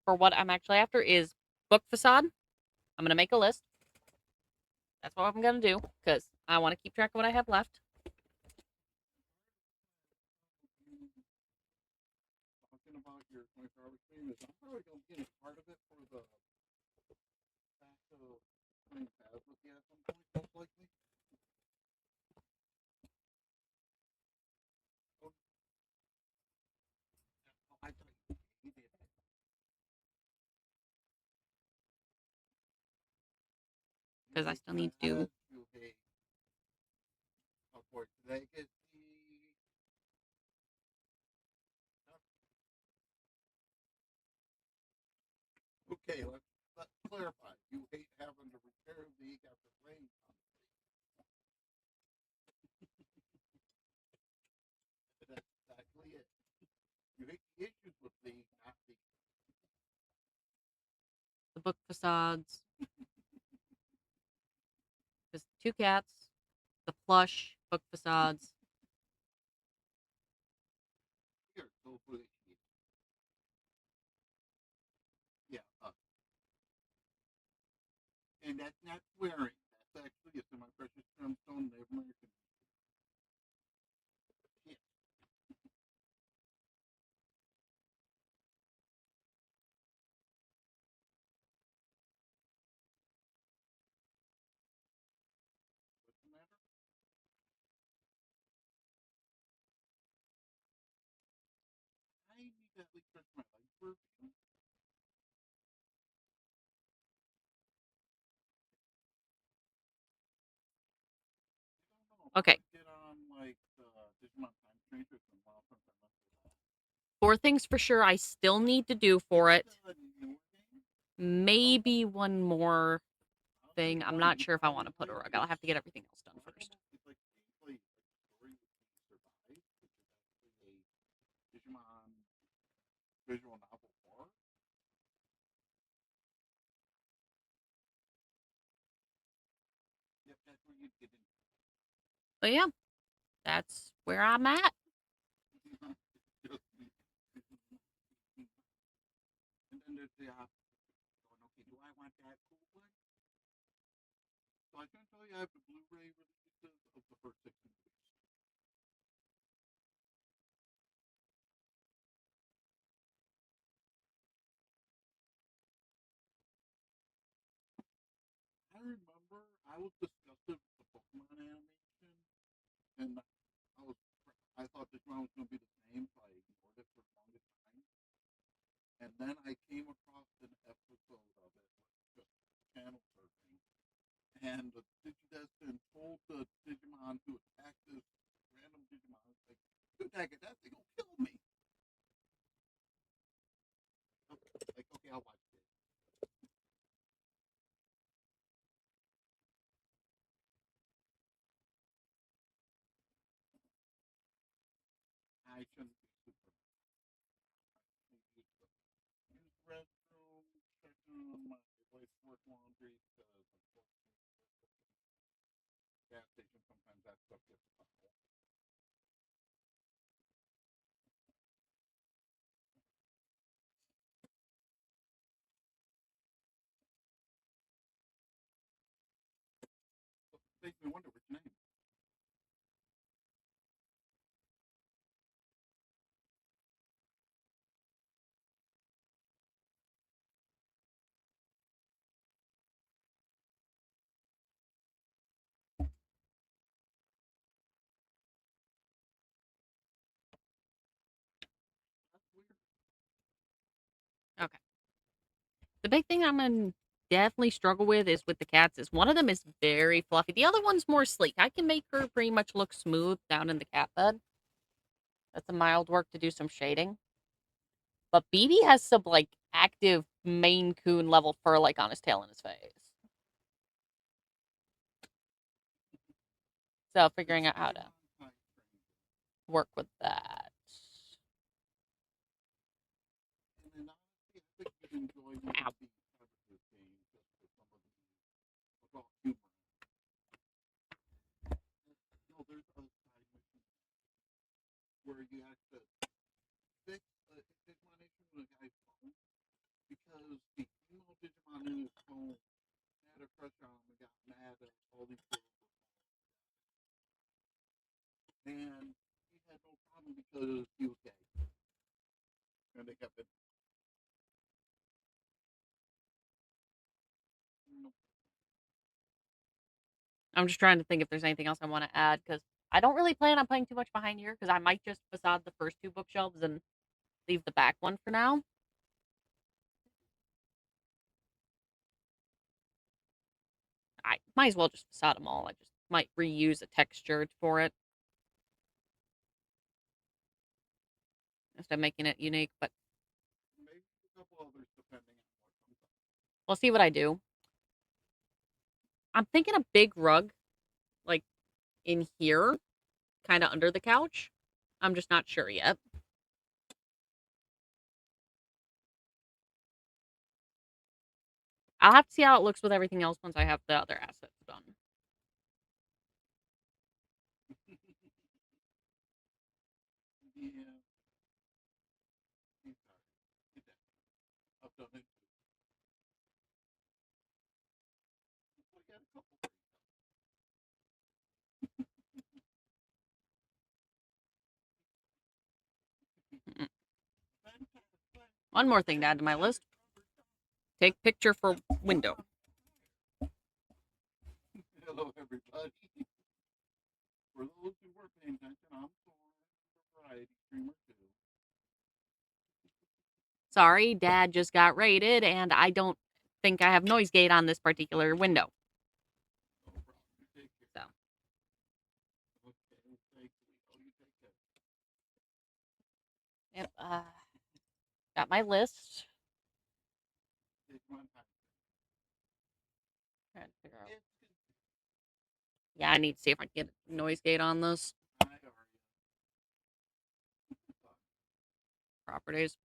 for what I'm actually after, is book facade. I'm going to make a list. That's what I'm going to do, because I want to keep track of what I have left. Talking about your 24-hour stream is I'm probably going to get a part of it for the back to playing paths with you at some point, most likely. because I still need to do. Okay, let's clarify. You hate having to repair the after rain. That's exactly it. You hate the issues with the, not The book facades. Just 2 cats, the plush, book facades. here. Go for the yeah. And that's not swearing. That's actually it's in my precious gemstone Native American. Yeah. What's the matter? I need to at least stretch my legs for a few. Okay. Get on like Digimon Time Strangers and Wild Hunt. 4 things for sure I still need to do for it. Maybe one more thing. I'm not sure if I want to put a rug. I'll have to get everything else done first. It's like gameplay, story Survive, which is actually a Digimon visual novel horror. Yep, that's where you get in. But yeah, that's where I'm at. And then there's the going, okay, do I want that cool one? So I can tell you I have the Blu-ray releases of the first 6 movies. I remember I was disgusted with the Pokemon animation, and I thought Digimon was going to be the same, so I ignored it for the longest time. And then I came across an episode of it, just channel surfing, and the Digidestin told the Digimon to attack this random Digimon. It's like, dude, that thing will kill me. Like, okay, I'll watch it. I shouldn't be super. Use the restroom, check on my wife's work laundry, because unfortunately, gas station sometimes that stuff gets foul. Makes me wonder which name. That's weird. Okay. The big thing I'm going to definitely struggle with is with the cats is one of them is very fluffy. The other one's more sleek. I can make her pretty much look smooth down in the cat bed. That's a mild work to do some shading. But BB has some, like, active Maine Coon level fur, like, on his tail and his face. So figuring out how to work with that. And then honestly, I think you'd enjoy the Ow. Pegasus game just for some of the adult humor. No, there's a side mission where you have to fix a Digimon issue in a guy's phone because the female Digimon in his phone had a crush on him and got mad at all these girls. And he had no problem because he was gay. And they kept it. No. I'm just trying to think if there's anything else I want to add, because I don't really plan on playing too much behind here, because I might just facade the first 2 bookshelves and leave the back one for now. I might as well just facade them all. I just might reuse a texture for it instead of making it unique, but Maybe a couple others depending on what comes up. we'll see what I do. I'm thinking a big rug, like, in here, kind of under the couch. I'm just not sure yet. I'll have to see how it looks with everything else once I have the other assets done. Yeah. He's sorry. Get that. I've done it. We got a couple things. One more thing to add to my list. Take picture for window. Hello, everybody. For those who were paying attention, I'm Thor, variety streamer too. Sorry, Dad just got raided, and I don't think I have noise gate on this particular window. No problem. You take care. So. Okay, thank you. Oh, you take care. Yep. Got my list. Take one time. Trying to figure out. Yeah, I need to see if I can get a noise gate on this. Hi, how are you? Properties.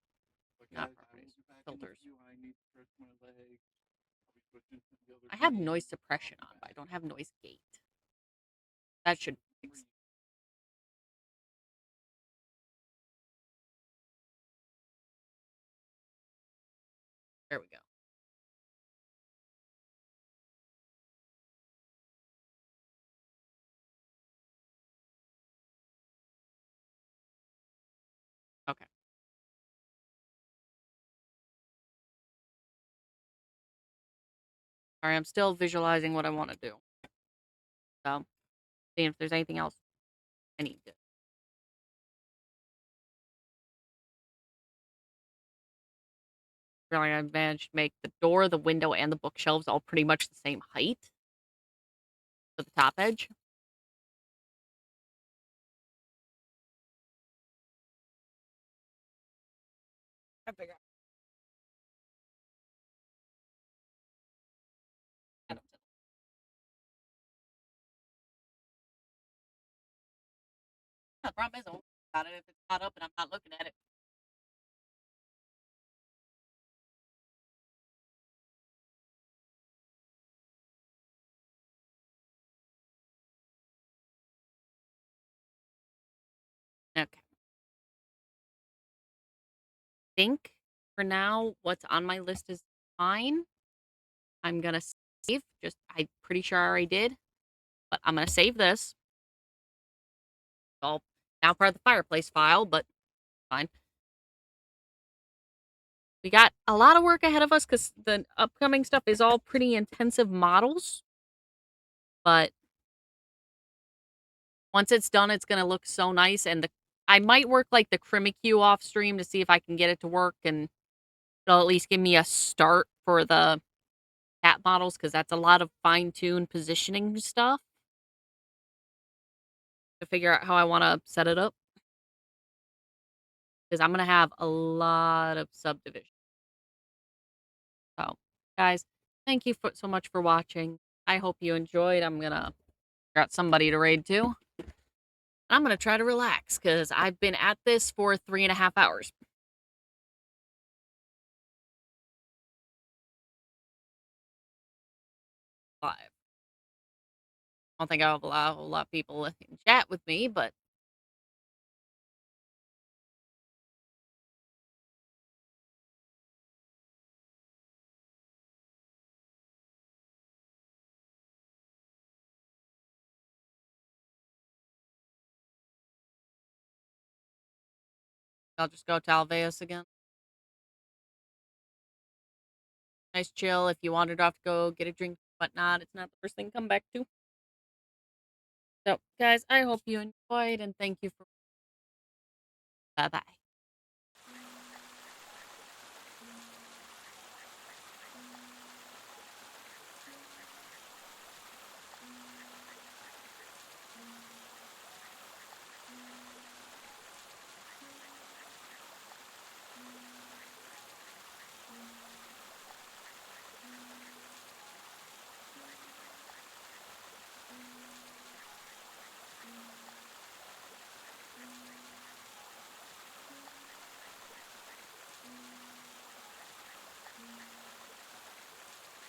But Not guys, I will properties. be back in a Filters. few. I need to stretch my legs. I'll be switching to the other I have side. noise suppression on, but I don't have noise gate. That should fix. There we go. Okay. Sorry, I'm still visualizing what I want to do. So, seeing if there's anything else I need to. Really, I managed to make the door, the window, and the bookshelves all pretty much the same height to the top edge. I figure out. The problem is, I won't think about it if it's not up and I'm not looking at it. Okay. I think for now, what's on my list is fine. I'm gonna save. I'm pretty sure I already did, but I'm gonna save this. It's all now part of the fireplace file, but fine. We got a lot of work ahead of us because the upcoming stuff is all pretty intensive models. But once it's done, it's gonna look so nice. And I might work like the Crimicue off stream to see if I can get it to work, and it'll at least give me a start for the cat models because that's a lot of fine-tuned positioning stuff to figure out how I want to set it up. Because I'm going to have a lot of subdivision. So, guys, thank you so much for watching. I hope you enjoyed. I'm going to figure out somebody to raid to. I'm going to try to relax because I've been at this for 3.5 hours. Live. I don't think I have a lot of people in chat with me, but I'll just go to Alveus again. Nice chill. If you wandered off to go get a drink, whatnot, it's not the first thing to come back to. So, guys, I hope you enjoyed, and thank you for... Bye-bye.